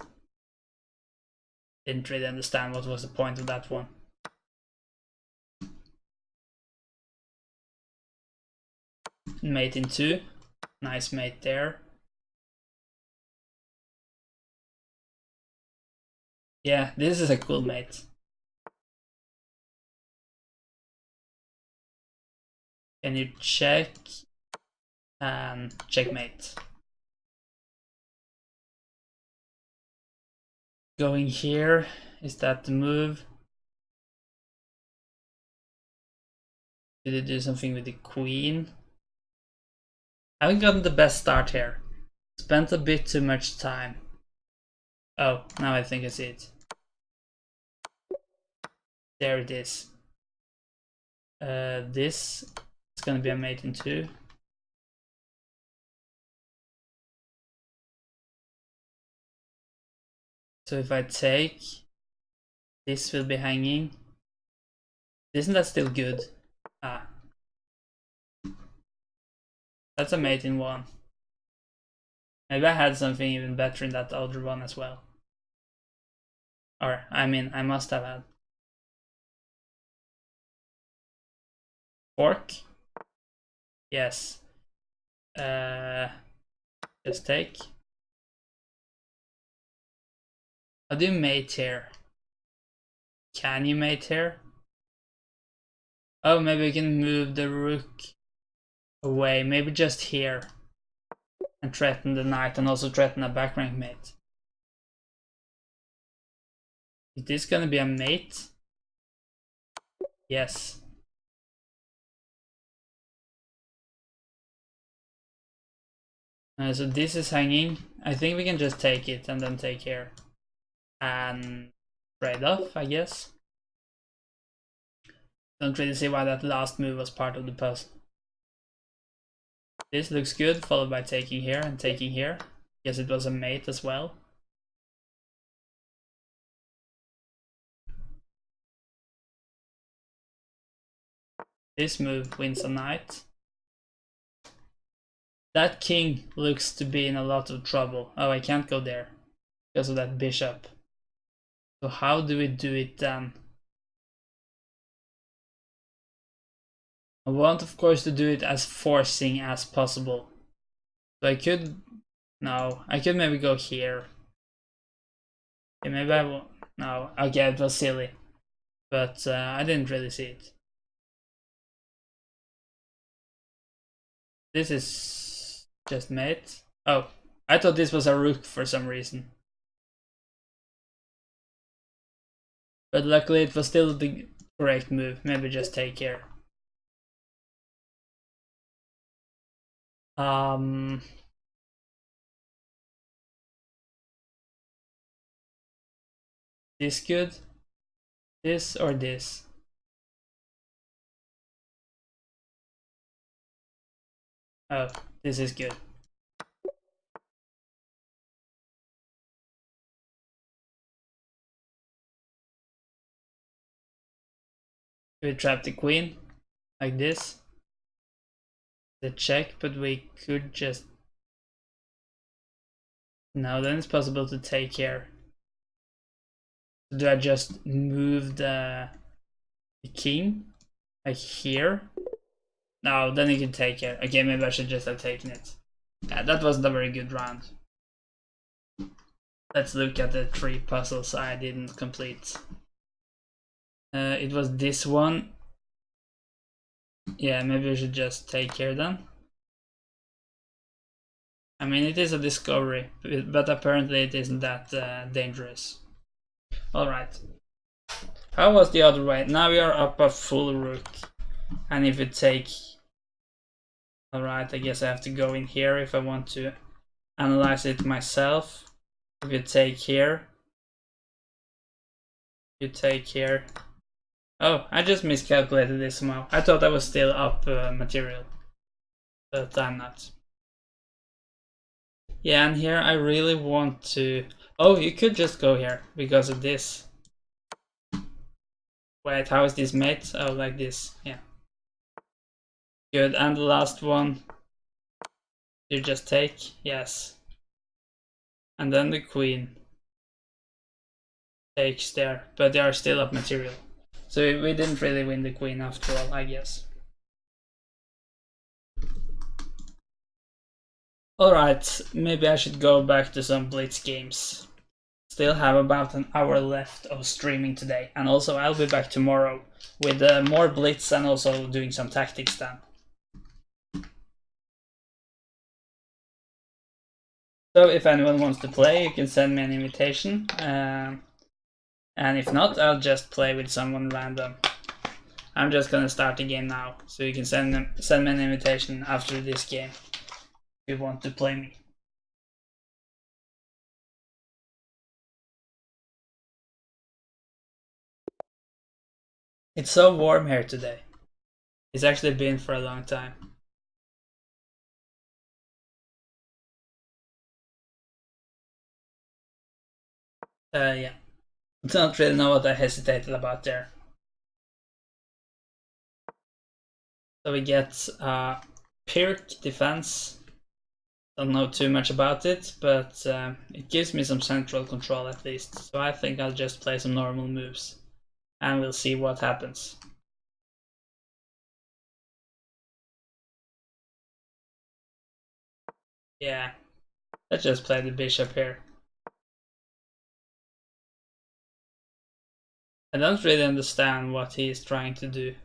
[SPEAKER 1] Didn't really understand what was the point of that one. Mate in two. Nice mate there. Yeah, this is a cool mate. Can you check? And checkmate. Going here. Is that the move? Did it do something with the queen? I haven't gotten the best start here. Spent a bit too much time. Oh, now I think I see it. There it is. This is gonna be a mate in two. So if I take, this will be hanging. Isn't that still good? Ah. That's a mate in one. Maybe I had something even better in that other one as well. Or, I mean, I must have had. Fork. Yes. Just take. How do you mate here? Can you mate here? Oh, maybe we can move the rook away. Maybe just here. And threaten the knight and also threaten a back rank mate. Is this gonna be a mate? Yes. So this is hanging. I think we can just take it and then take here. And trade off, I guess. Don't really see why that last move was part of the puzzle. This looks good, followed by taking here and taking here. Guess it was a mate as well. This move wins a knight. That king looks to be in a lot of trouble. Oh, I can't go there because of that bishop. So how do we do it then? I want, of course, to do it as forcing as possible. So I could... No, I could maybe go here. Okay, maybe I won't. No, okay, it was silly. But I didn't really see it. This is just mate. Oh, I thought this was a rook for some reason. But luckily it was still the correct move. Maybe just take here. This good? This or this? Oh, this is good. We trap the queen like this. The check, but we could just... No, then it's possible to take here. Do I just move the king like here? No, then you can take here. Okay, maybe I should just have taken it. Yeah, that wasn't a very good round. Let's look at the 3 puzzles I didn't complete. It was this one. Yeah, maybe we should just take here then. I mean, it is a discovery, but apparently it isn't that dangerous. Alright. How was the other way? Now we are up a full rook. And if you take... Alright, I guess I have to go in here if I want to analyze it myself. If you take here... You take here... Oh, I just miscalculated this somehow. I thought I was still up material. But I'm not. Yeah, and here I really want to... Oh, you could just go here because of this. Wait, how is this mate? Oh, like this, yeah. Good, and the last one. You just take? Yes. And then the queen takes there, but they are still up material. So we didn't really win the queen after all, I guess. Alright, maybe I should go back to some Blitz games. Still have about an hour left of streaming today, and also I'll be back tomorrow with more Blitz and also doing some tactics then. So if anyone wants to play, you can send me an invitation. And if not, I'll just play with someone random. I'm just gonna start the game now, so you can send me an invitation after this game if you want to play me. It's so warm here today. It's actually been for a long time. Yeah. Don't really know what I hesitated about there. So we get Pirk defense. Don't know too much about it, but it gives me some central control at least. So I think I'll just play some normal moves. And we'll see what happens. Yeah, let's just play the bishop here. I don't really understand what he is trying to do.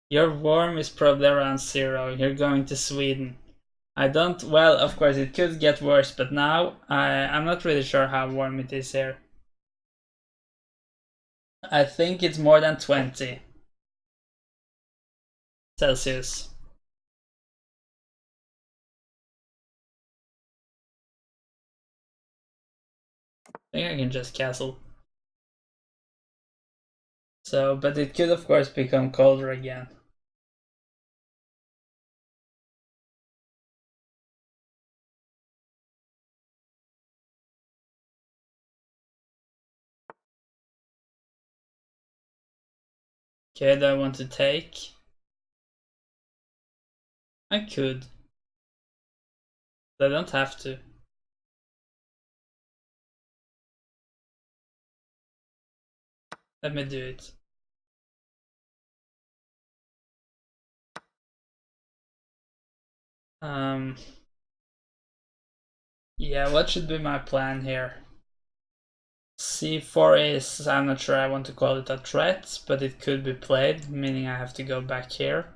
[SPEAKER 1] Your warm is probably around 0. You're going to Sweden. I don't. Well, of course, it could get worse, but now I'm not really sure how warm it is here. I think it's more than 20 Celsius. I think I can just castle. So, but it could of course become colder again. Okay, do I want to take? I could. But I don't have to. Let me do it. Yeah, what should be my plan here? C4 is, I'm not sure I want to call it a threat, but it could be played, meaning I have to go back here.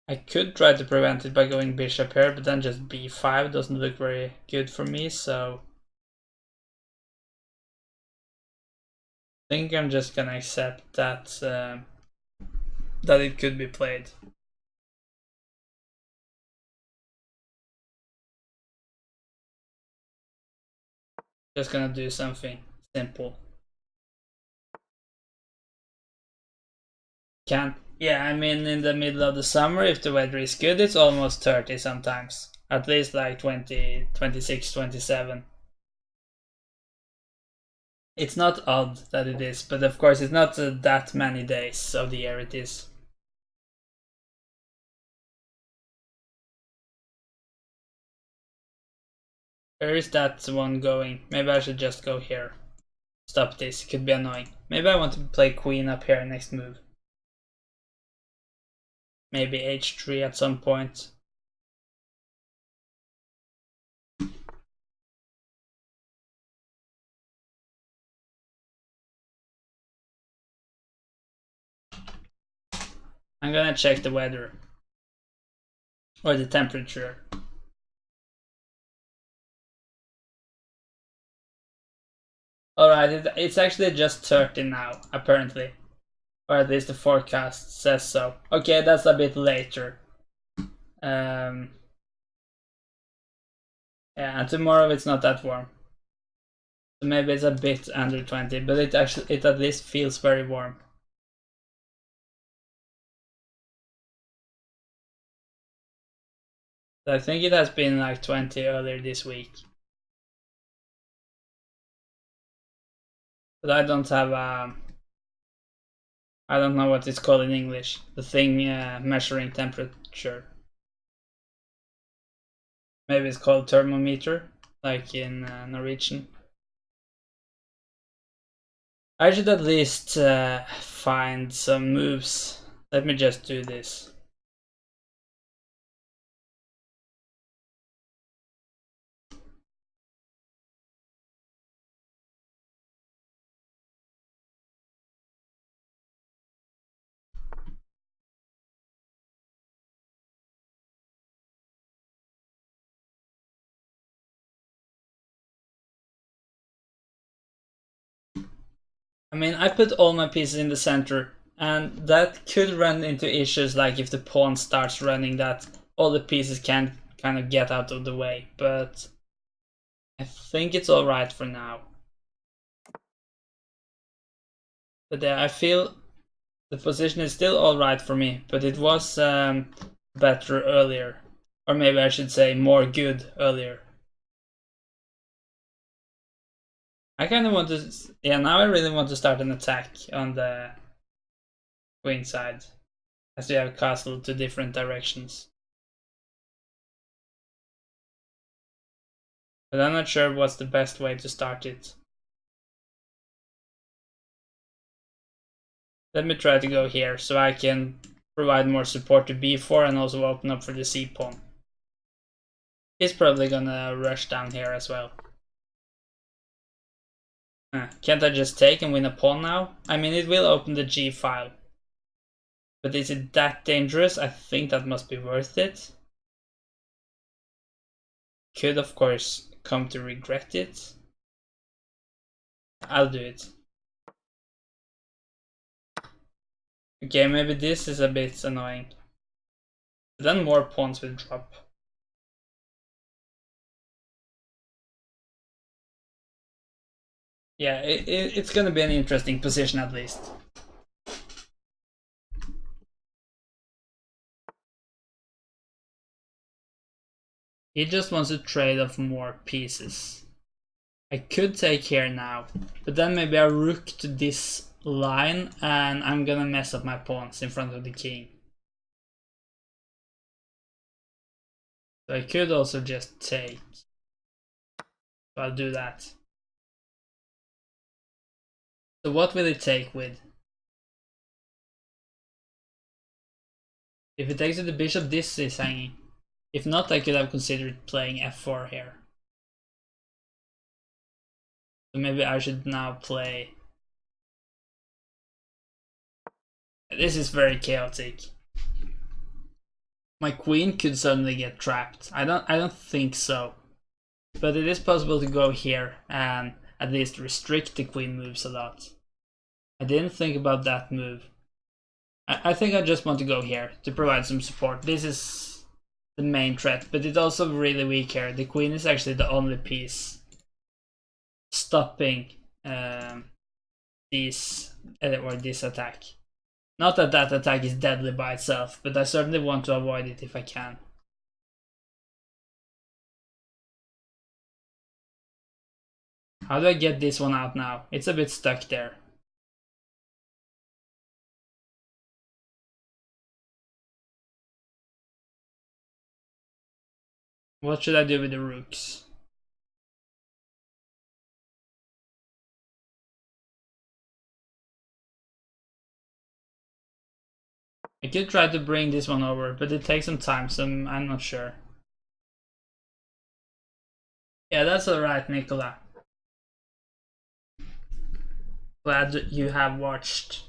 [SPEAKER 1] I could try to prevent it by going bishop here, but then just b5 doesn't look very good for me, so I think I'm just gonna accept that that it could be played. Just gonna do something simple. Yeah, I mean, in the middle of the summer, if the weather is good, it's almost 30 sometimes. At least like 20, 26, 27. It's not odd that it is, but of course it's not that many days of the year it is. Where is that one going? Maybe I should just go here. Stop this, it could be annoying. Maybe I want to play queen up here next move. Maybe h3 at some point. I'm gonna check the weather. Or the temperature. Alright, it's actually just 30 now, apparently. Or at least the forecast says so. Okay, that's a bit later. Yeah, and tomorrow it's not that warm. So maybe it's a bit under 20, but it at least feels very warm. I think it has been like 20 earlier this week. But I don't have I don't know what it's called in English. The thing measuring temperature. Maybe it's called thermometer, like in Norwegian. I should at least find some moves. Let me just do this. I mean, I put all my pieces in the center, and that could run into issues like if the pawn starts running that all the pieces can kind of get out of the way, but I think it's alright for now. But I feel the position is still alright for me, but it was better earlier. Or maybe I should say more good earlier. I kind of want to, yeah, now I really want to start an attack on the queen side, as we have castled to different directions. But I'm not sure what's the best way to start it. Let me try to go here so I can provide more support to b4 and also open up for the c pawn. He's probably gonna rush down here as well. Can't I just take and win a pawn now? I mean, it will open the g file. But is it that dangerous? I think that must be worth it. Could, of course, come to regret it. I'll do it. Okay, maybe this is a bit annoying. But then more pawns will drop. Yeah, it's gonna be an interesting position at least. He just wants to trade off more pieces. I could take here now, but then maybe I rook to this line and I'm gonna mess up my pawns in front of the king. So I could also just take. So I'll do that. So what will it take with? If it takes with the bishop, this is hanging. If not, I could have considered playing f4 here. So maybe I should now play. This is very chaotic. My queen could suddenly get trapped. I don't think so. But it is possible to go here and at least restrict the queen moves a lot. I didn't think about that move. I think I just want to go here to provide some support. This is the main threat, but it's also really weak here. The queen is actually the only piece stopping this attack. Not that that attack is deadly by itself, but I certainly want to avoid it if I can. How do I get this one out now? It's a bit stuck there. What should I do with the rooks? I could try to bring this one over, but it takes some time, so I'm not sure. Yeah, that's alright, Nicola. Glad you have watched.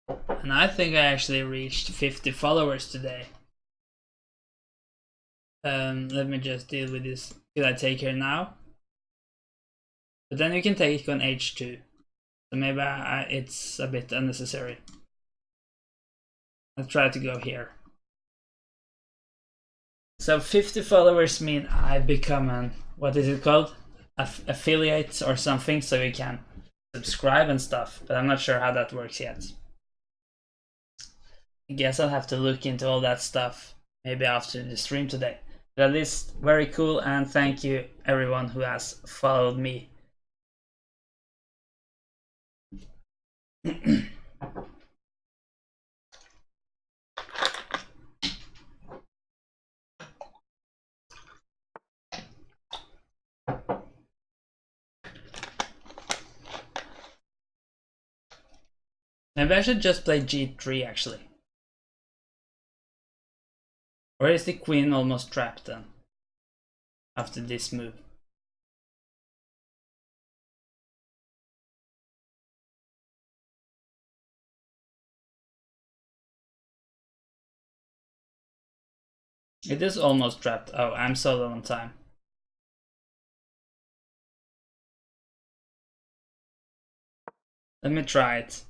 [SPEAKER 1] And I think I actually reached 50 followers today. Let me just deal with this. Could I take here now? But then you can take on h2. So maybe it's a bit unnecessary. I'll try to go here. So 50 followers mean I become an, what is it called? Affiliate or something, so you can subscribe and stuff. But I'm not sure how that works yet. I guess I'll have to look into all that stuff maybe after the stream today. But at least very cool, and thank you everyone who has followed me. Maybe I should just play g3 actually. Or is the queen almost trapped then? After this move. It is almost trapped. Oh, I'm so low on time. Let me try it.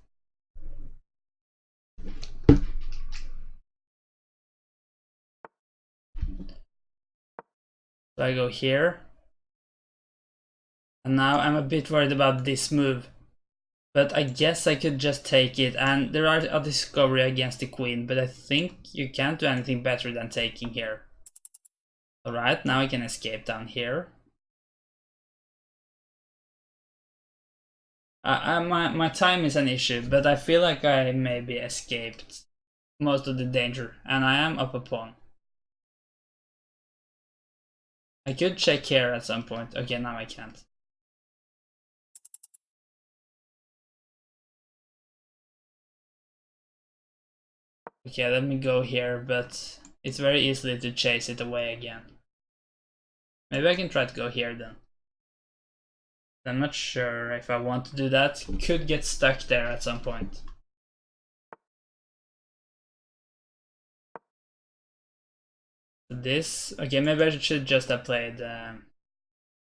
[SPEAKER 1] So I go here. And now I'm a bit worried about this move. But I guess I could just take it, and there are a discovery against the queen, but I think you can't do anything better than taking here. Alright, now I can escape down here. My time is an issue, but I feel like I maybe escaped most of the danger, and I am up a pawn. I could check here at some point. Okay, now I can't. Okay, let me go here, but it's very easily to chase it away again. Maybe I can try to go here then. I'm not sure if I want to do that. Could get stuck there at some point. This, okay, maybe I should just have played.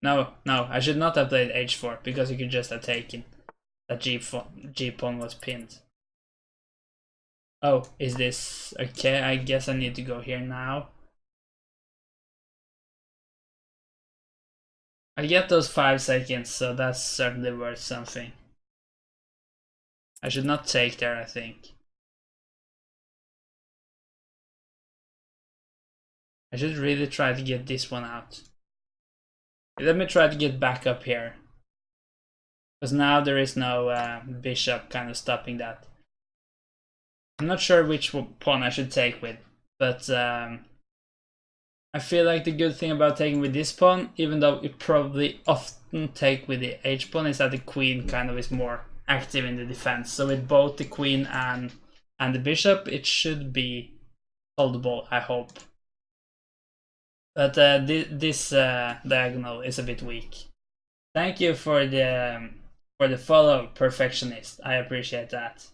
[SPEAKER 1] No, I should not have played h4 because you could just have taken that g pawn was pinned. Oh, is this okay? I guess I need to go here now. I get those 5 seconds, so that's certainly worth something. I should not take there, I think. I should really try to get this one out. Let me try to get back up here. Because now there is no bishop kind of stopping that. I'm not sure which pawn I should take with, but I feel like the good thing about taking with this pawn, even though you probably often take with the h pawn, is that the queen kind of is more active in the defense. So with both the queen and the bishop, it should be holdable, I hope. But this diagonal is a bit weak. Thank you for the follow, Perfectionist. I appreciate that.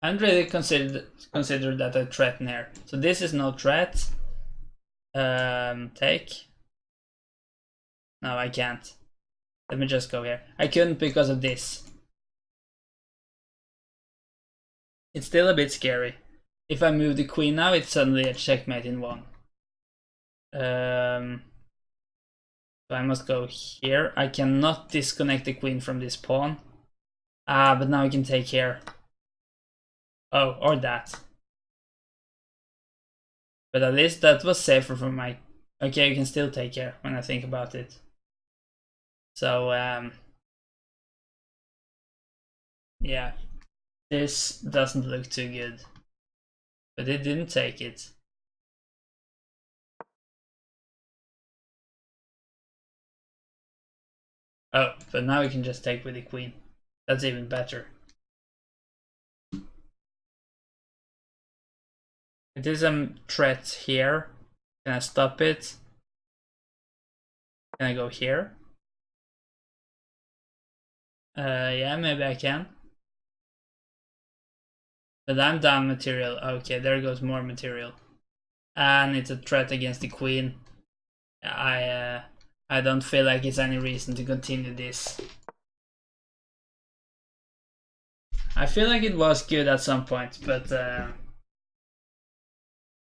[SPEAKER 1] I haven't really considered that a threat near. So this is no threat. Take. No, I can't. Let me just go here. I couldn't because of this. It's still a bit scary. If I move the queen now, it's suddenly a checkmate in one. So I must go here. I cannot disconnect the queen from this pawn. But now I can take here. Oh, or that. But at least that was safer for my... Okay, you can still take here when I think about it. So, yeah. This doesn't look too good. But it didn't take it. Oh, but now we can just take with the queen. That's even better. It is a threat here. Can I stop it? Can I go here? Yeah, maybe I can. But I'm down material. Okay, there goes more material. And it's a threat against the queen. I don't feel like it's any reason to continue this. I feel like it was good at some point, but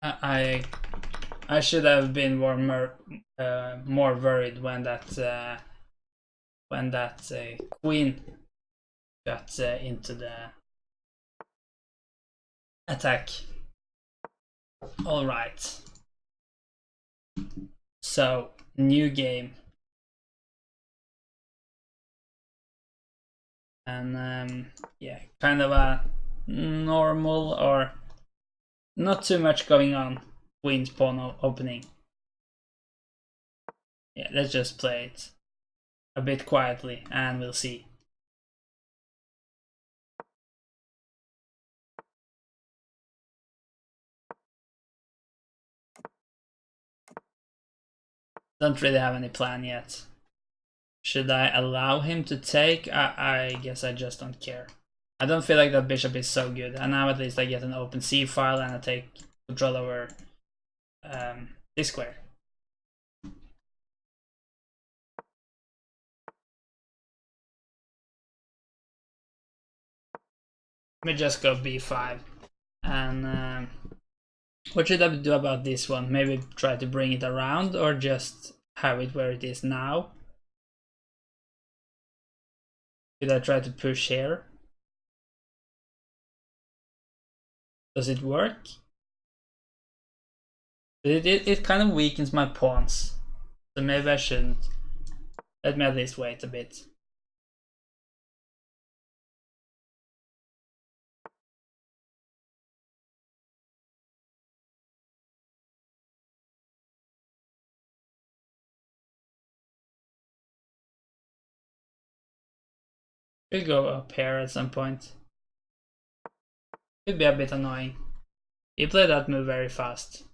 [SPEAKER 1] I should have been more worried when that queen got into the attack. All right. So new game. And yeah, kind of a normal or not too much going on queen's pawn opening. Yeah, let's just play it a bit quietly and we'll see. Don't really have any plan yet. Should I allow him to take? I guess I just don't care. I don't feel like that bishop is so good. And now at least I get an open c file and I take control over this square. Let me just go b5. And what should I do about this one? Maybe try to bring it around or just have it where it is now? Should I try to push here? Does it work? It kind of weakens my pawns. So maybe I shouldn't. Let me at least wait a bit. Could go up here at some point. Could be a bit annoying. He played that move very fast.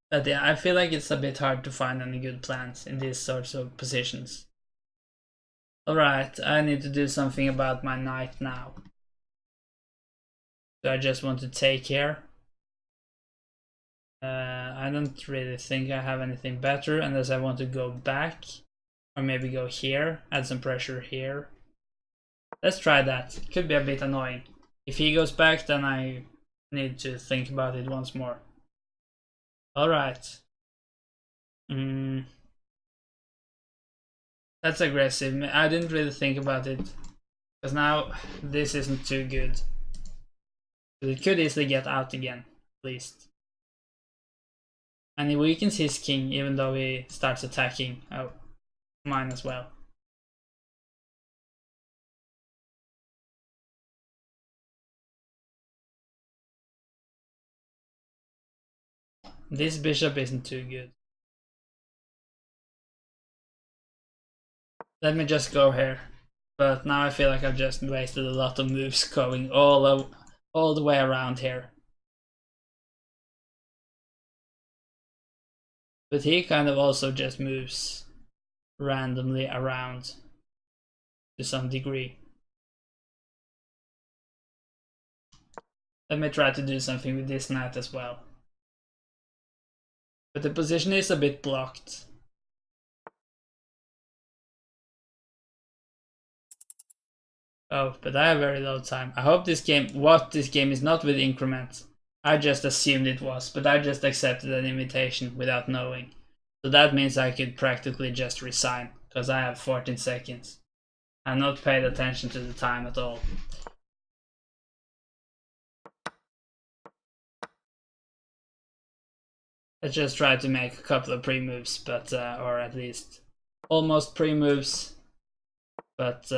[SPEAKER 1] But yeah, I feel like it's a bit hard to find any good plans in these sorts of positions. Alright, I need to do something about my knight now. So I just want to take here. I don't really think I have anything better unless I want to go back. Or maybe go here, add some pressure here. Let's try that. Could be a bit annoying. If he goes back, then I need to think about it once more. Alright. That's aggressive. I didn't really think about it. Because now this isn't too good. It could easily get out again, at least. And he weakens his king even though he starts attacking. Oh, mine as well. This bishop isn't too good. Let me just go here. But now I feel like I've just wasted a lot of moves going all the way around here. But he kind of also just moves randomly around to some degree. Let me try to do something with this knight as well. But the position is a bit blocked. Oh, but I have very low time. I hope this game is not with increment. I just assumed it was, but I just accepted an invitation without knowing. So that means I could practically just resign, because I have 14 seconds. I've not paid attention to the time at all. Let's just try to make a couple of pre-moves, but or at least almost pre-moves, but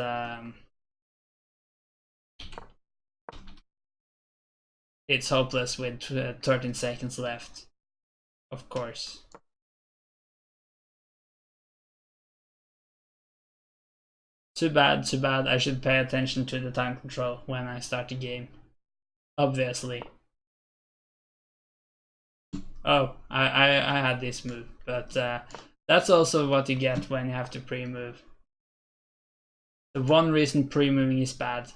[SPEAKER 1] it's hopeless with 13 seconds left, of course. Too bad, too bad. I should pay attention to the time control when I start the game. Obviously. Oh, I had this move, but that's also what you get when you have to pre-move. The one reason pre-moving is bad.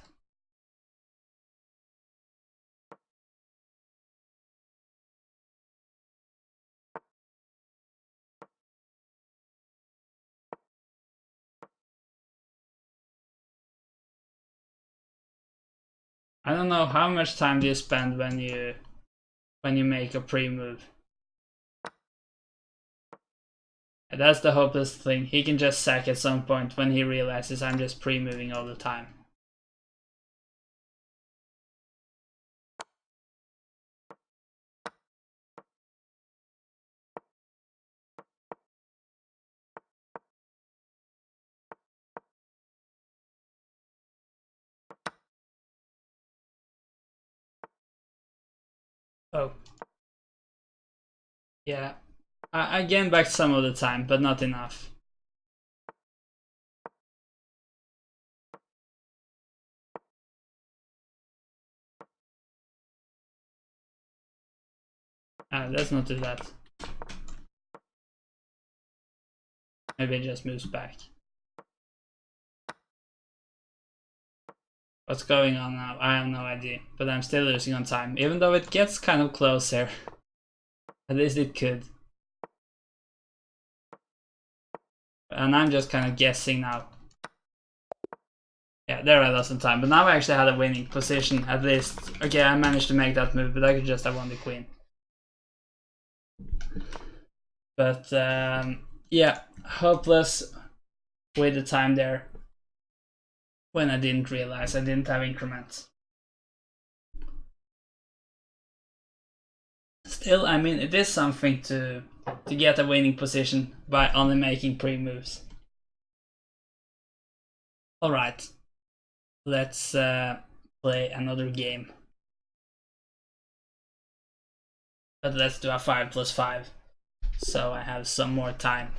[SPEAKER 1] I don't know how much time do you spend when you make a pre-move. That's the hopeless thing. He can just sack at some point when he realizes I'm just pre-moving all the time. Oh. Yeah. I gain back some of the time, but not enough. Let's not do that. Maybe it just moves back. What's going on now? I have no idea, but I'm still losing on time, even though it gets kind of close here. At least it could. And I'm just kind of guessing now. Yeah, there I lost some time, but now I actually had a winning position, at least. Okay, I managed to make that move, but I could just have won the queen. But yeah, hopeless with the time there when I didn't realize I didn't have increments. Still, I mean, it is something to get a winning position by only making pre-moves. Alright, let's play another game. But let's do a 5+5, so I have some more time.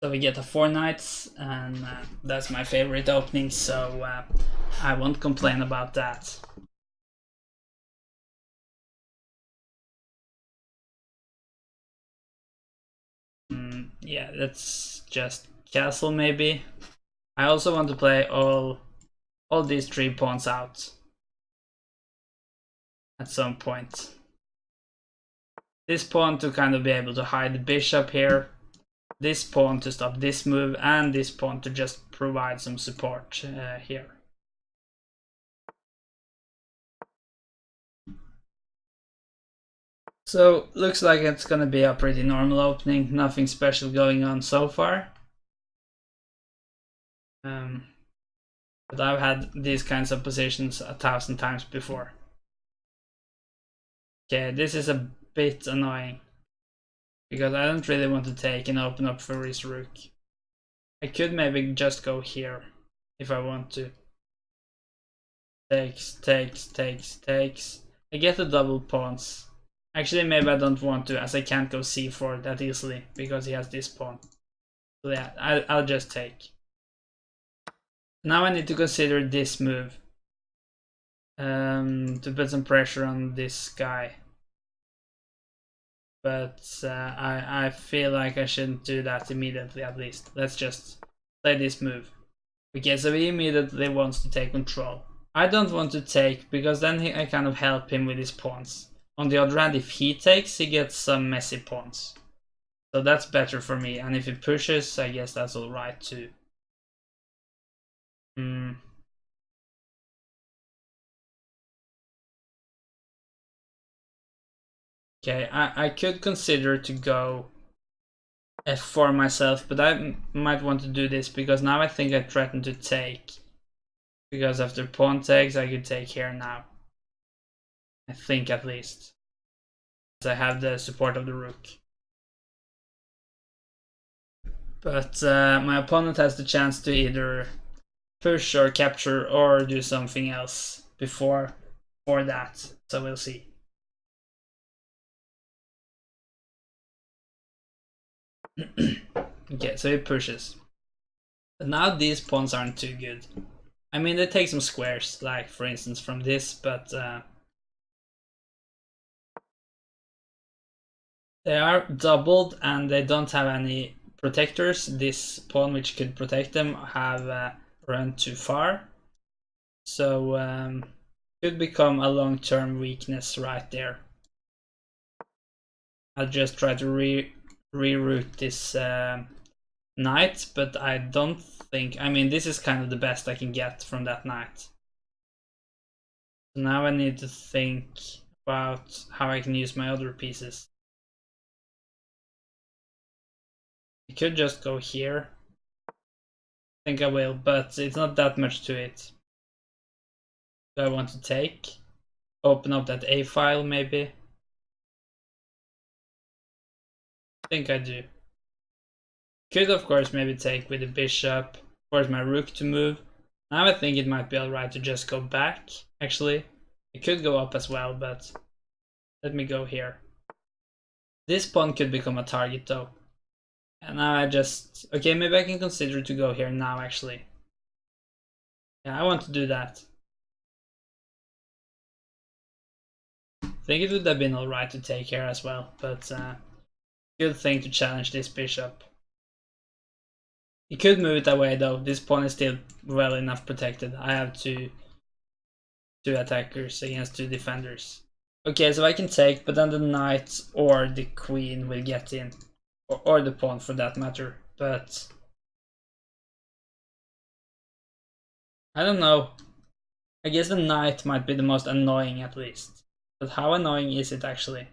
[SPEAKER 1] So we get a 4 knights, and that's my favorite opening, so I won't complain about that. Yeah, let's just castle maybe. I also want to play all these 3 pawns out at some point. This pawn to kind of be able to hide the bishop here, this pawn to stop this move, and this pawn to just provide some support here. So looks like it's gonna be a pretty normal opening, nothing special going on so far. But I've had these kinds of positions 1,000 times before. Okay, this is a bit annoying, because I don't really want to take and open up for his rook. I could maybe just go here, if I want to. Takes, takes, takes, takes. I get the double pawns. Actually, maybe I don't want to, as I can't go c4 that easily, because he has this pawn. So yeah, I'll just take. Now I need to consider this move. To put some pressure on this guy. But I feel like I shouldn't do that immediately, at least. Let's just play this move. Okay, so he immediately wants to take control. I don't want to take, because then I kind of help him with his pawns. On the other hand, if he takes, he gets some messy pawns. So that's better for me, and if he pushes, I guess that's alright too. Okay, I could consider to go f4 myself, but I might want to do this because now I think I threaten to take. Because after pawn takes, I could take here now. I think at least. I have the support of the rook. But my opponent has the chance to either push or capture or do something else before that. So we'll see. Okay, so he pushes. But now these pawns aren't too good. I mean, they take some squares, like for instance from this, but they are doubled and they don't have any protectors. This pawn which could protect them have run too far. So could become a long-term weakness right there. I'll just try to reroute this knight, but I don't think, I mean, this is kind of the best I can get from that knight. So now I need to think about how I can use my other pieces. I could just go here. I think I will, but it's not that much to it. Do I want to take? Open up that A file maybe? I think I do. Could of course maybe take with the bishop, force my rook to move. Now I think it might be alright to just go back, actually. It could go up as well, but let me go here. This pawn could become a target though. And now I just... Okay, maybe I can consider to go here now, actually. Yeah, I want to do that. I think it would have been alright to take here as well, but good thing to challenge this bishop. He could move it away though, this pawn is still well enough protected. I have two attackers against 2 defenders. Okay, so I can take, but then the knight or the queen will get in. Or the pawn for that matter, but I don't know. I guess the knight might be the most annoying at least. But how annoying is it actually?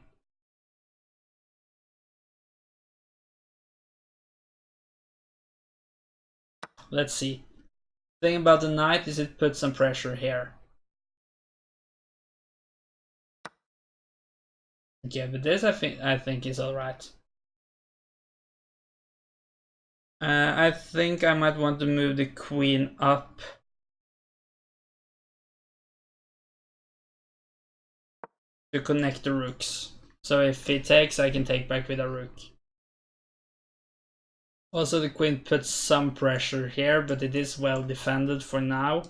[SPEAKER 1] Let's see. The thing about the knight is it puts some pressure here. Okay, but this I think is alright. I think I might want to move the queen up. To connect the rooks. So if he takes, I can take back with a rook. Also, the queen puts some pressure here, but it is well defended for now.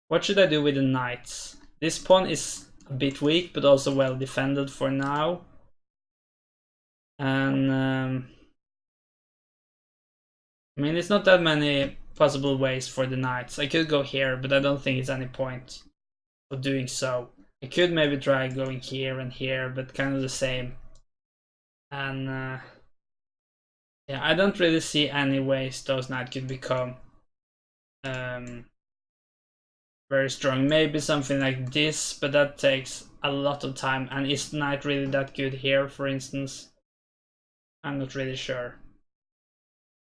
[SPEAKER 1] What should I do with the knights? This pawn is a bit weak, but also well defended for now. And I mean, it's not that many possible ways for the knights. I could go here, but I don't think it's any point of doing so. I could maybe try going here and here, but kind of the same. And yeah, I don't really see any ways those knights could become very strong. Maybe something like this, but that takes a lot of time. And is knight really that good here, for instance? I'm not really sure.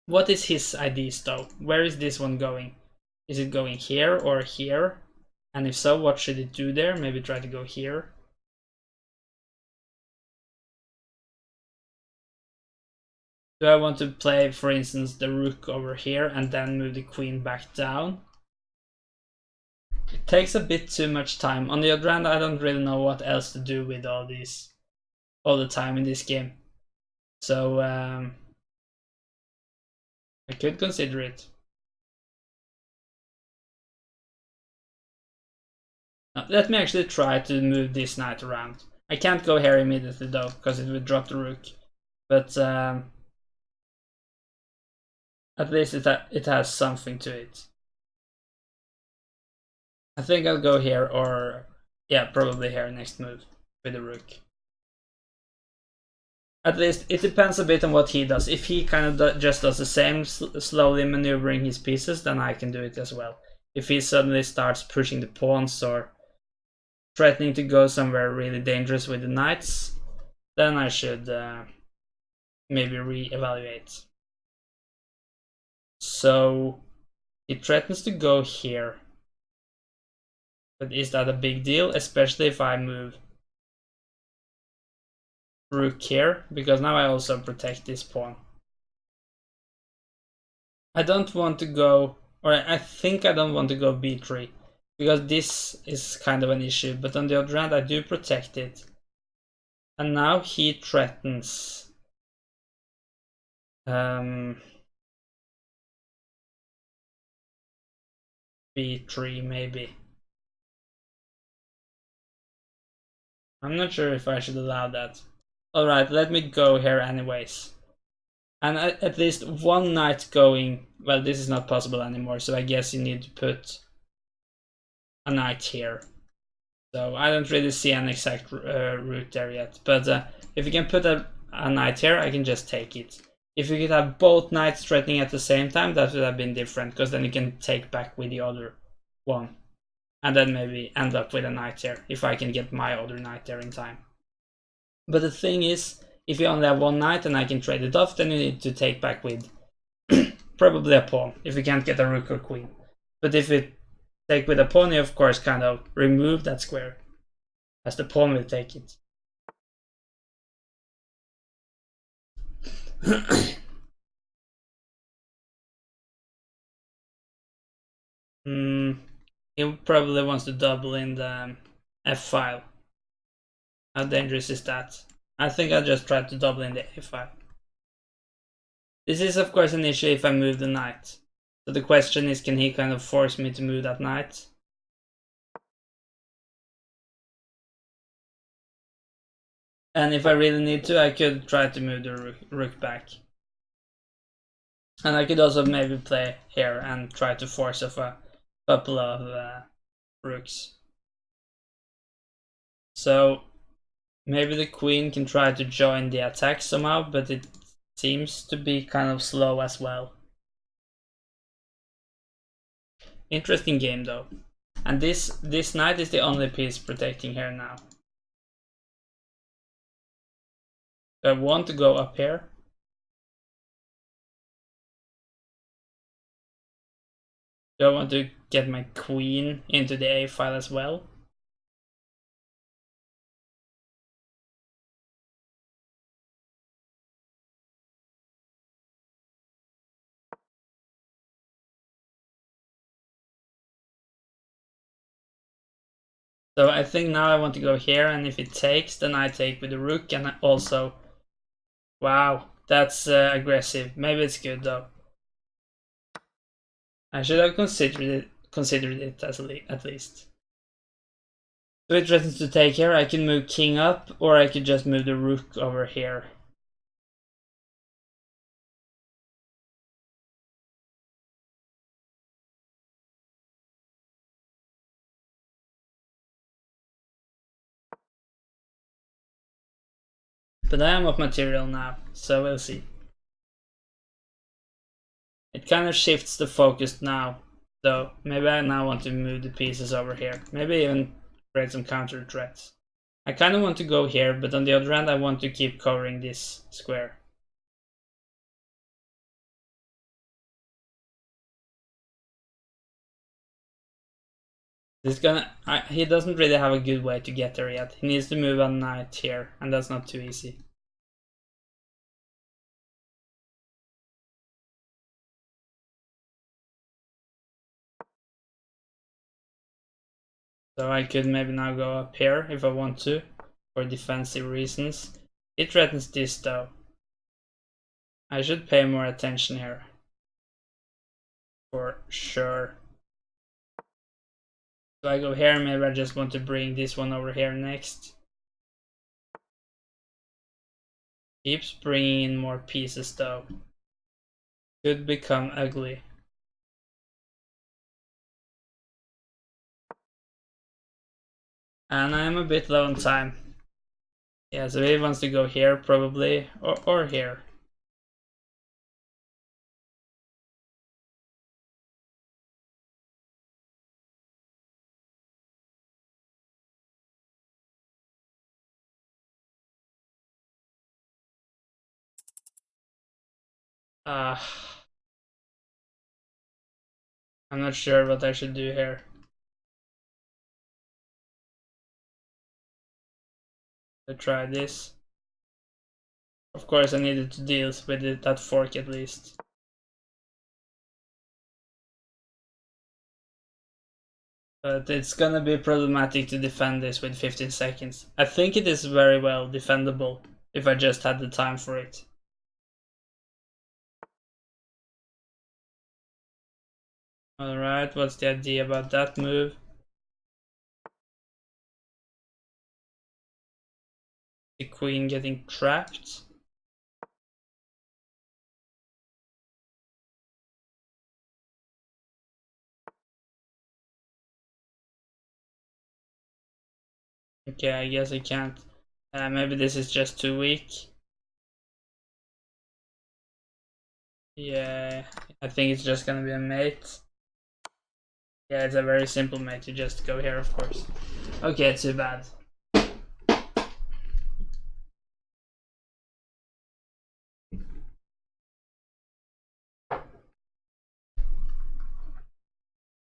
[SPEAKER 1] What is his ideas though? Where is this one going? Is it going here or here? And if so, what should it do there? Maybe try to go here. Do I want to play, for instance, the rook over here and then move the queen back down? It takes a bit too much time. On the other hand, I don't really know what else to do with all the time in this game. So I could consider it. Now, let me actually try to move this knight around. I can't go here immediately though, because it would drop the rook. But at least it has something to it. I think I'll go here, or yeah, probably here next move with the rook. At least it depends a bit on what he does. If he kind of just does the same, slowly maneuvering his pieces, then I can do it as well. If he suddenly starts pushing the pawns or threatening to go somewhere really dangerous with the knights, then I should maybe re-evaluate. So he threatens to go here. But is that a big deal? Especially if I move rook here, because now I also protect this pawn. I don't want to go, or I think I don't want to go b3, because this is kind of an issue, but on the other hand I do protect it. And now he threatens b3 maybe. I'm not sure if I should allow that. Alright, let me go here anyways. And at least one knight going, well, this is not possible anymore, so I guess you need to put a knight here. So I don't really see an exact route there yet, but if you can put a knight here, I can just take it. If you could have both knights threatening at the same time, that would have been different, because then you can take back with the other one. And then maybe end up with a knight here, if I can get my other knight there in time. But the thing is, if you only have one knight and I can trade it off, then you need to take back with probably a pawn, if you can't get a rook or queen. But if you take with a pawn, you of course kind of remove that square, as the pawn will take it. He probably wants to double in the f file. How dangerous is that? I think I'll just try to double in the a file. This is of course an issue if I move the knight. So the question is, can he kind of force me to move that knight? And if I really need to, I could try to move the rook back. And I could also maybe play here and try to force off a couple of rooks. So maybe the queen can try to join the attack somehow, but it seems to be kind of slow as well. Interesting game though. And this knight is the only piece protecting here now. Do I want to go up here? Do I want to get my queen into the a file as well? So I think now I want to go here, and if it takes, then I take with the rook, and I also... Wow, that's aggressive. Maybe it's good though. I should have considered it at least. So it threatens to take here. I can move king up, or I could just move the rook over here. But I am of material now, so we'll see. It kind of shifts the focus now, though. Maybe I now want to move the pieces over here. Maybe even create some counter threats. I kind of want to go here, but on the other hand I want to keep covering this square. He doesn't really have a good way to get there yet. He needs to move a knight here, and that's not too easy. So I could maybe now go up here if I want to, for defensive reasons. It threatens this though. I should pay more attention here. For sure. So I go here, maybe I just want to bring this one over here next. Keeps bringing in more pieces though. Could become ugly. And I'm a bit low on time. Yeah, so he wants to go here probably, or here. I'm not sure what I should do here. To try this. Of course I needed to deal with that fork at least. But it's gonna be problematic to defend this with 15 seconds. I think it is very well defendable if I just had the time for it. Alright, what's the idea about that move? The queen getting trapped. Okay, I guess I can't. Maybe this is just too weak. Yeah, I think it's just gonna be a mate. Yeah, it's a very simple mate. You just go here, of course. Okay, too bad.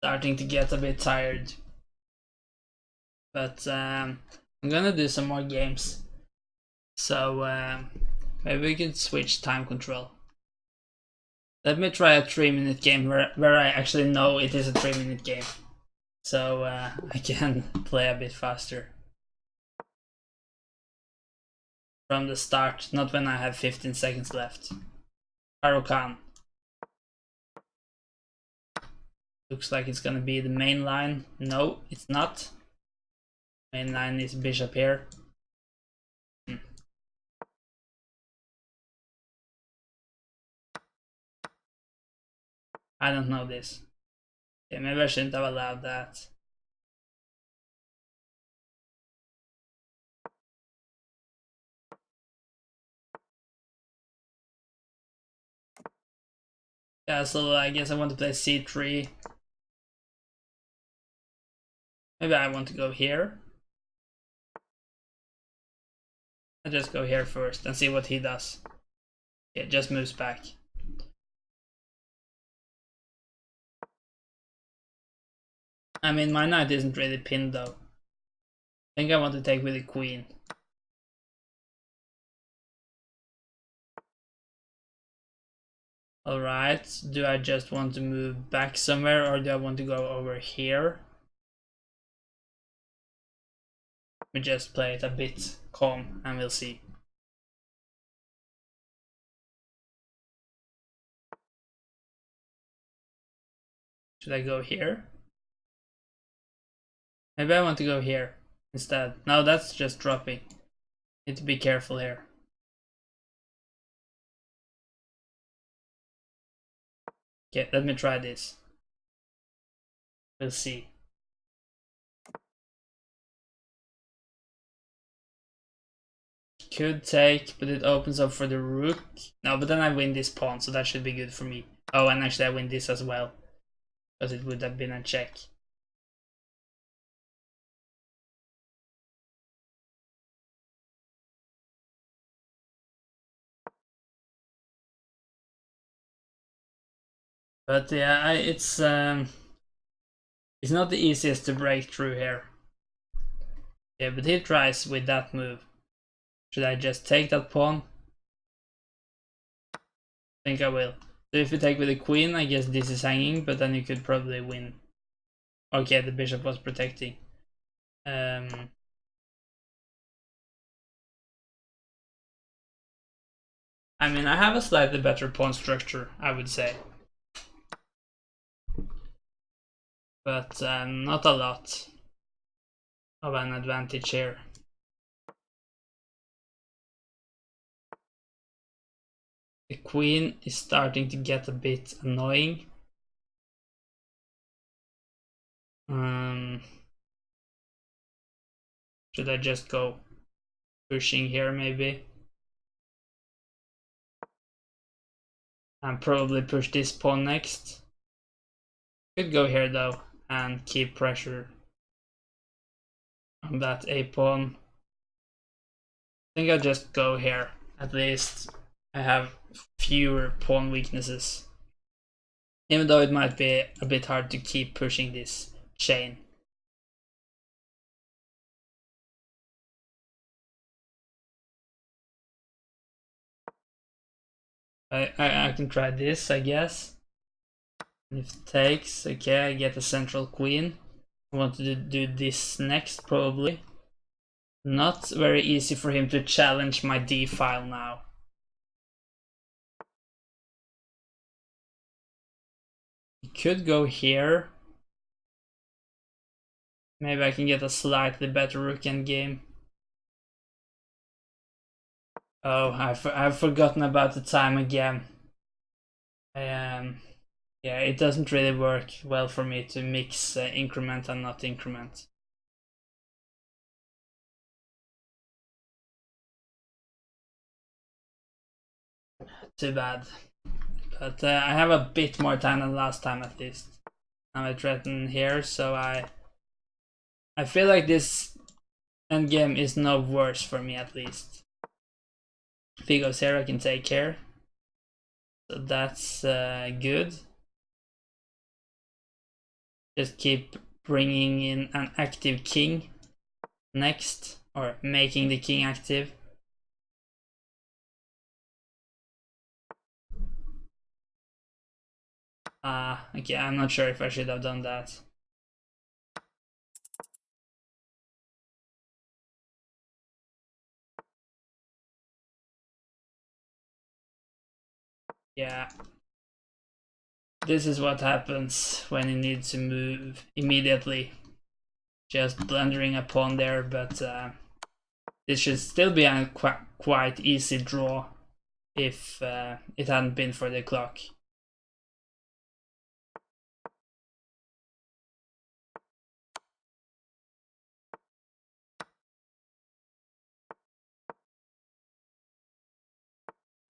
[SPEAKER 1] Starting to get a bit tired. But I'm gonna do some more games. So maybe we can switch time control. Let me try a 3-minute game where I actually know it is a 3-minute game. So I can play a bit faster. From the start, not when I have 15 seconds left. Khan. Looks like it's gonna be the main line. No, it's not. Main line is bishop here. I don't know this. Okay, maybe I shouldn't have allowed that. Yeah, so I guess I want to play c3. Maybe I want to go here. I'll just go here first and see what he does. Yeah, just moves back. I mean, my knight isn't really pinned though. I think I want to take with the queen. Alright, do I just want to move back somewhere, or do I want to go over here? We just play it a bit calm and we'll see. Should I go here? Maybe I want to go here instead. No, that's just dropping. Need to be careful here. Okay, let me try this. We'll see. Could take, but it opens up for the rook. No, but then I win this pawn, so that should be good for me. Oh, and actually I win this as well, because it would have been a check. But yeah, it's not the easiest to break through here. Yeah, but he tries with that move. Should I just take that pawn? I think I will. So if you take with the queen, I guess this is hanging, but then you could probably win. Okay, the bishop was protecting. I mean, I have a slightly better pawn structure, I would say. But not a lot of an advantage here. The queen is starting to get a bit annoying. Should I just go pushing here maybe? And probably push this pawn next. Could go here though and keep pressure on that a pawn. I think I'll just go here. At least I have fewer pawn weaknesses. Even though it might be a bit hard to keep pushing this chain. I can try this, I guess. If it takes, okay, I get a central queen. I want to do this next, probably. Not very easy for him to challenge my d file now. He could go here. Maybe I can get a slightly better rook endgame. Oh, I've forgotten about the time again. Yeah, it doesn't really work well for me to mix increment and not increment. Too bad. But I have a bit more time than last time at least. Now I threaten here, so I feel like this endgame is no worse for me at least. If he goes here, I can take care. So that's good. Just keep bringing in an active king next, or making the king active. Okay, I'm not sure if I should have done that. Yeah. This is what happens when you need to move immediately. Just blundering a pawn there, but this should still be a quite easy draw if it hadn't been for the clock.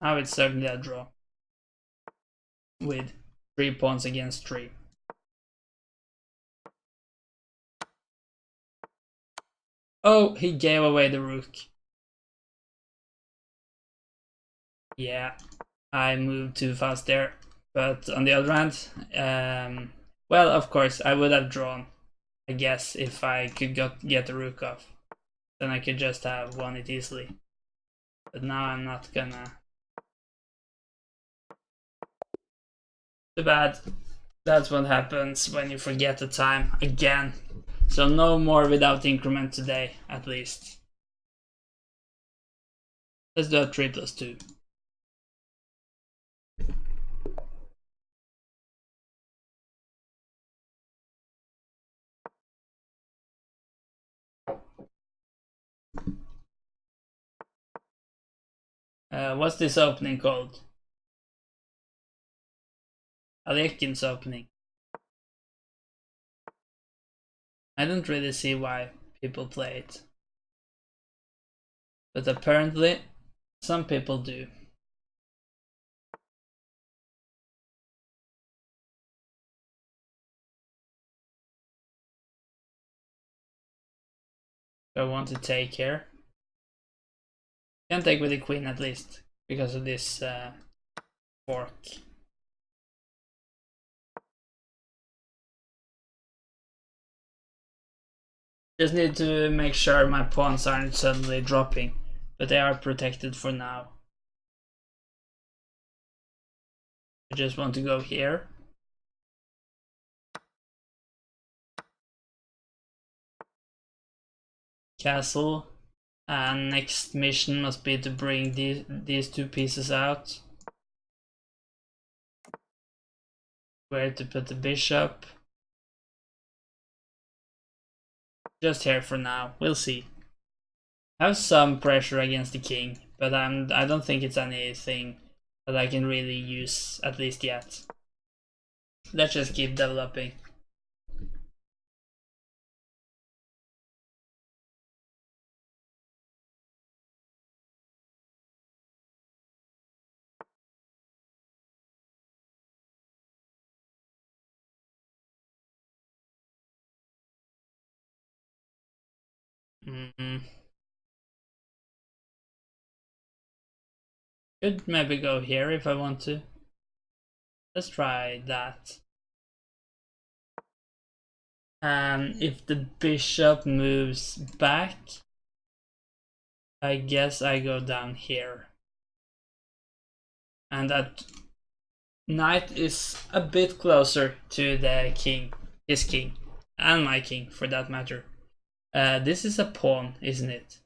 [SPEAKER 1] Now it's certainly a draw with 3 pawns against 3. Oh, he gave away the rook. Yeah, I moved too fast there. But on the other hand, well, of course, I would have drawn, I guess, if I could get the rook off. Then I could just have won it easily. But now I'm not gonna. Too bad. That's what happens when you forget the time again. So no more without increment today, at least. Let's do a 3+2. What's this opening called? Alekin's opening. I don't really see why people play it. But apparently, some people do. I want to take here. Can take with the queen at least, because of this fork. Just need to make sure my pawns aren't suddenly dropping, but they are protected for now. I just want to go here. Castle. And next mission must be to bring these two pieces out. Where to put the bishop. Just here for now, we'll see. I have some pressure against the king, but I don't think it's anything that I can really use, at least yet. Let's just keep developing. Could maybe go here if I want to. Let's try that. And if the bishop moves back, I guess I go down here. And that knight is a bit closer to the king, his king, and my king for that matter. This is a pawn, isn't it?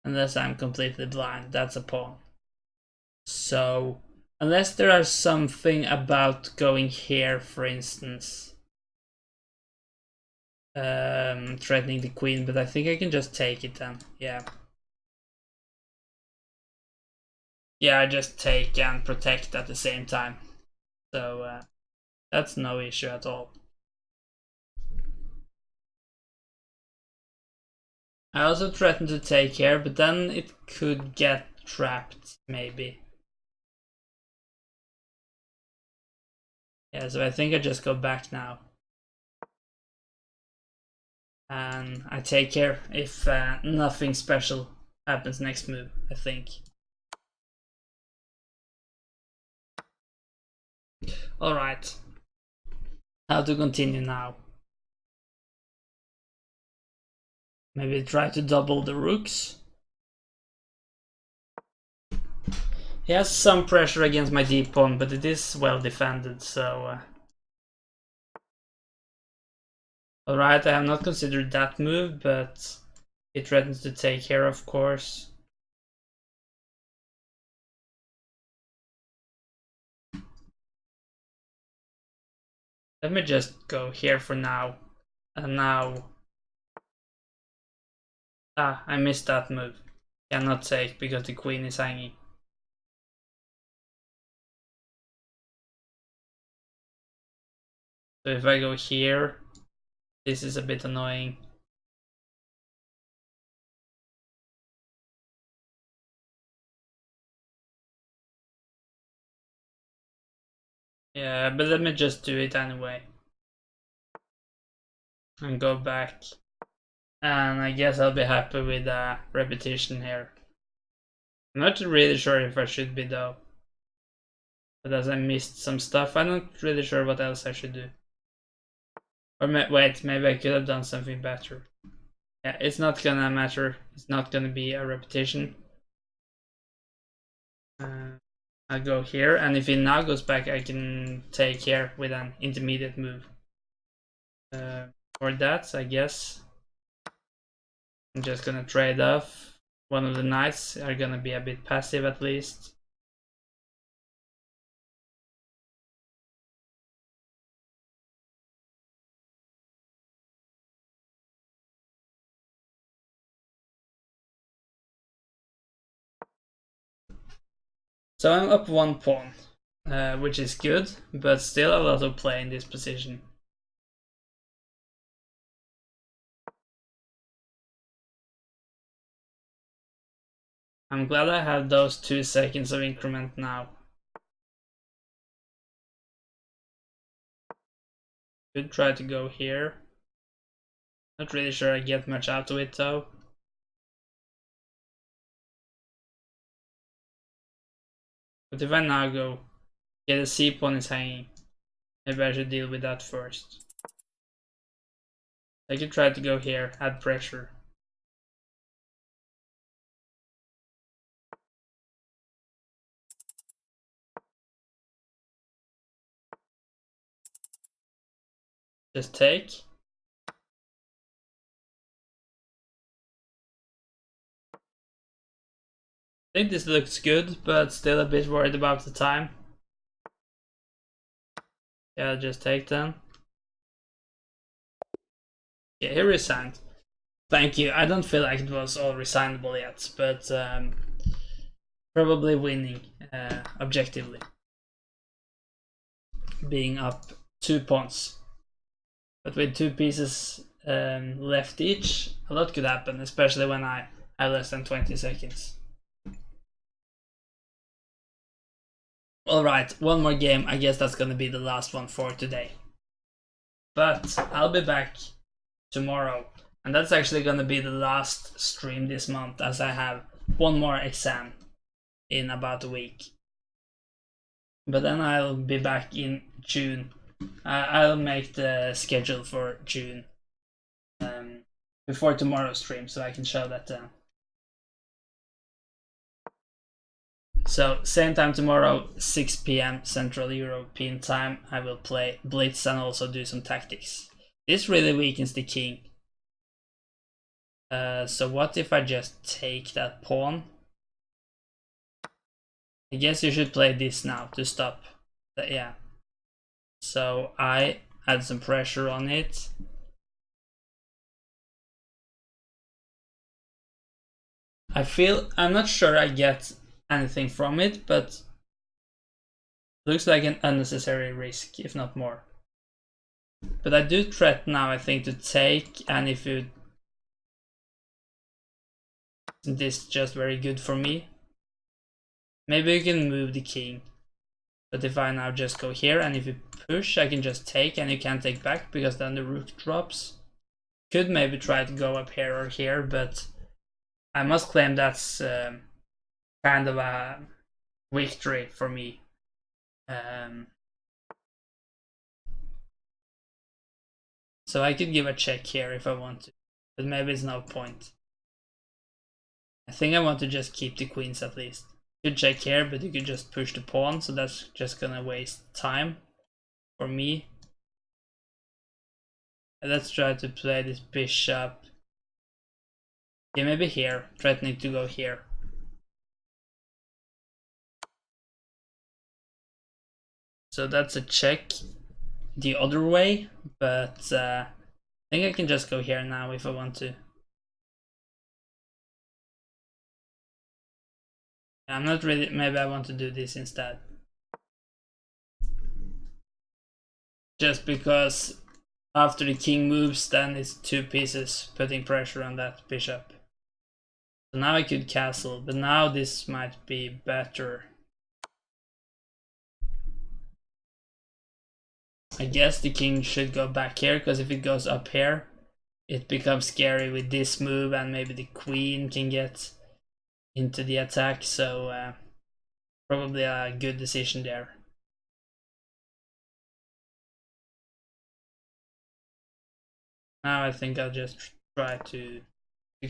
[SPEAKER 1] Unless I'm completely blind, that's a pawn. So, unless there are something about going here, for instance, threatening the queen, but I think I can just take it then, yeah. Yeah, I just take and protect at the same time. So, that's no issue at all. I also threatened to take here, but then it could get trapped, maybe. Yeah, so I think I just go back now. And I take care if nothing special happens next move, I think. Alright. How to continue now? Maybe try to double the rooks. He has some pressure against my deep pawn, but it is well defended, so... Alright, I have not considered that move, but it threatens to take here, of course. Let me just go here for now. And now... Ah, I missed that move. Cannot take because the queen is hanging. So if I go here, this is a bit annoying. Yeah, but let me just do it anyway. And go back. And I guess I'll be happy with a repetition here. I'm not really sure if I should be though. But as I missed some stuff, I'm not really sure what else I should do. Or wait, maybe I could have done something better. Yeah, it's not gonna matter. It's not gonna be a repetition. I'll go here, and if he now goes back, I can take here with an intermediate move. for that, I guess. I'm just gonna trade off. One of the knights are gonna be a bit passive at least. So I'm up one pawn, which is good, but still a lot of play in this position. I'm glad I have those 2 seconds of increment now. Could try to go here. Not really sure I get much out of it though. But if I now go, yeah, the C pawn is hanging. Maybe I should deal with that first. I could try to go here, add pressure. Just take. I think this looks good, but still a bit worried about the time. Yeah, just take then. Yeah, he resigned. Thank you. I don't feel like it was all resignable yet, but probably winning objectively. Being up 2 pawns. But with 2 pieces left each, a lot could happen, especially when I have less than 20 seconds. Alright, one more game. I guess that's gonna be the last one for today. But I'll be back tomorrow. And that's actually gonna be the last stream this month, as I have one more exam in about a week. But then I'll be back in June. I'll make the schedule for June before tomorrow's stream, so I can show that down. So same time tomorrow, 6 p.m. Central European time, I will play Blitz and also do some tactics. This really weakens the king. So what if I just take that pawn? I guess you should play this now to stop. Yeah. So I add some pressure on it. I'm not sure I get anything from it, but looks like an unnecessary risk, if not more. But I do threaten now, I think, to take, and if you... Isn't this just very good for me? Maybe you can move the king. But if I now just go here, and if you push, I can just take, and you can't take back, because then the rook drops. Could maybe try to go up here or here, but I must claim that's kind of a victory for me. So I could give a check here if I want to, but maybe it's no point. I think I want to just keep the queens at least. You could check here, but you could just push the pawn, so that's just gonna waste time for me. And let's try to play this bishop. Yeah, maybe here, threatening to go here. So that's a check the other way, but I think I can just go here now if I want to. I'm not really, maybe I want to do this instead. Just because after the king moves, then it's 2 pieces putting pressure on that bishop. So now I could castle, but now this might be better. I guess the king should go back here, because if it goes up here, it becomes scary with this move, and maybe the queen can get into the attack, so probably a good decision there. Now I think I'll just try to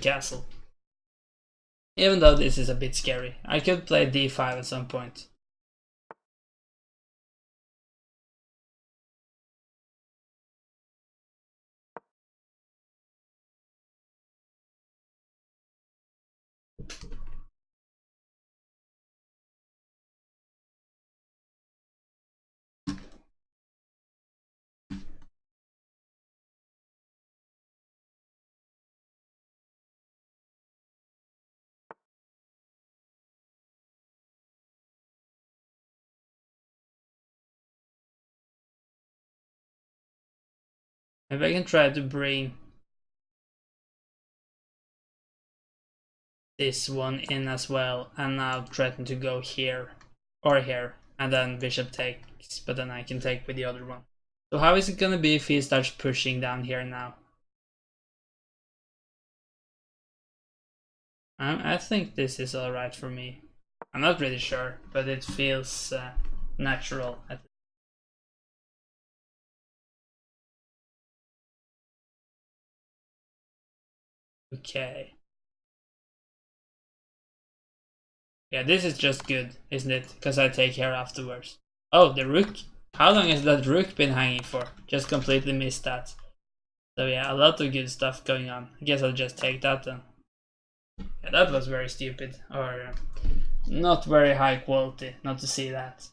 [SPEAKER 1] castle. Even though this is a bit scary. I could play d5 at some point. Maybe I can try to bring this one in as well, and now threaten to go here or here, and then bishop takes, but then I can take with the other one. So how is it gonna be if he starts pushing down here now? I think this is alright for me. I'm not really sure, but it feels natural. Okay. Yeah, this is just good, isn't it? Because I take care afterwards. Oh, the rook. How long has that rook been hanging for? Just completely missed that. So yeah, a lot of good stuff going on. I guess I'll just take that then. Yeah, that was very stupid. Or not very high quality, not to see that.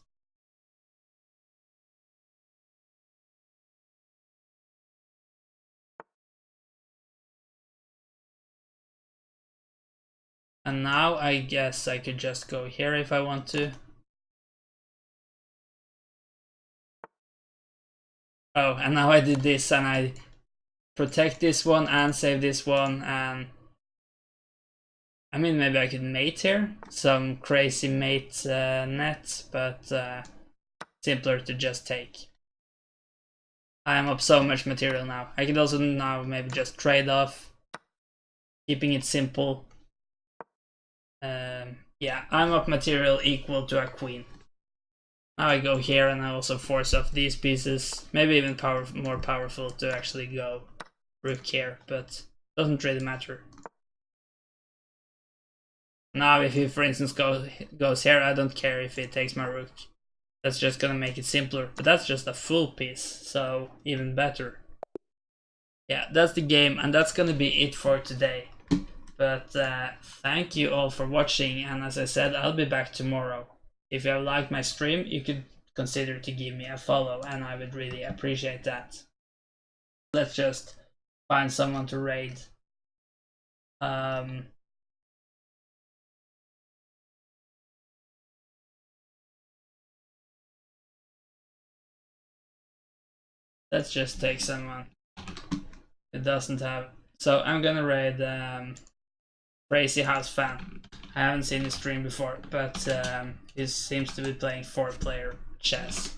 [SPEAKER 1] And now I guess I could just go here if I want to. Oh, and now I did this and I protect this one and save this one, and I mean maybe I could mate here, some crazy mate net, but simpler to just take. I am up so much material now. I could also now maybe just trade off, keeping it simple. Yeah, I'm up material equal to a queen. Now I go here and I also force off these pieces, maybe even more powerful to actually go rook here, but doesn't really matter. Now if he for instance goes here, I don't care if he takes my rook. That's just gonna make it simpler, but that's just a full piece, so even better. Yeah, that's the game, and that's gonna be it for today. But thank you all for watching, and as I said, I'll be back tomorrow. If you have liked my stream, you could consider to give me a follow, and I would really appreciate that. Let's just find someone to raid. Let's just take someone who doesn't have. So I'm gonna raid Crazy House Fan. I haven't seen his stream before, but he seems to be playing 4-player chess.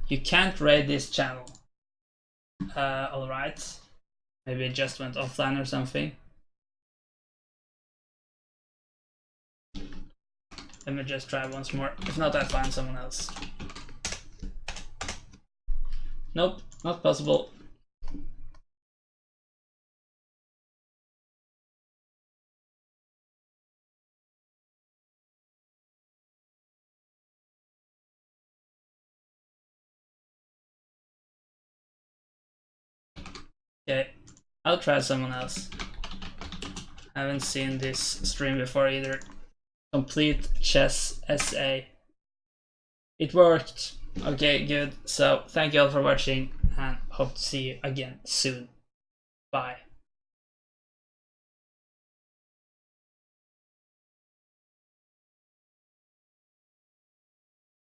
[SPEAKER 1] You can't raid this channel. Alright. Maybe it just went offline or something. Let me just try once more. If not, I find someone else. Nope, not possible. Okay, I'll try someone else. I haven't seen this stream before either. Complete Chess SA. It worked. Okay, good. So thank you all for watching and hope to see you again soon. Bye.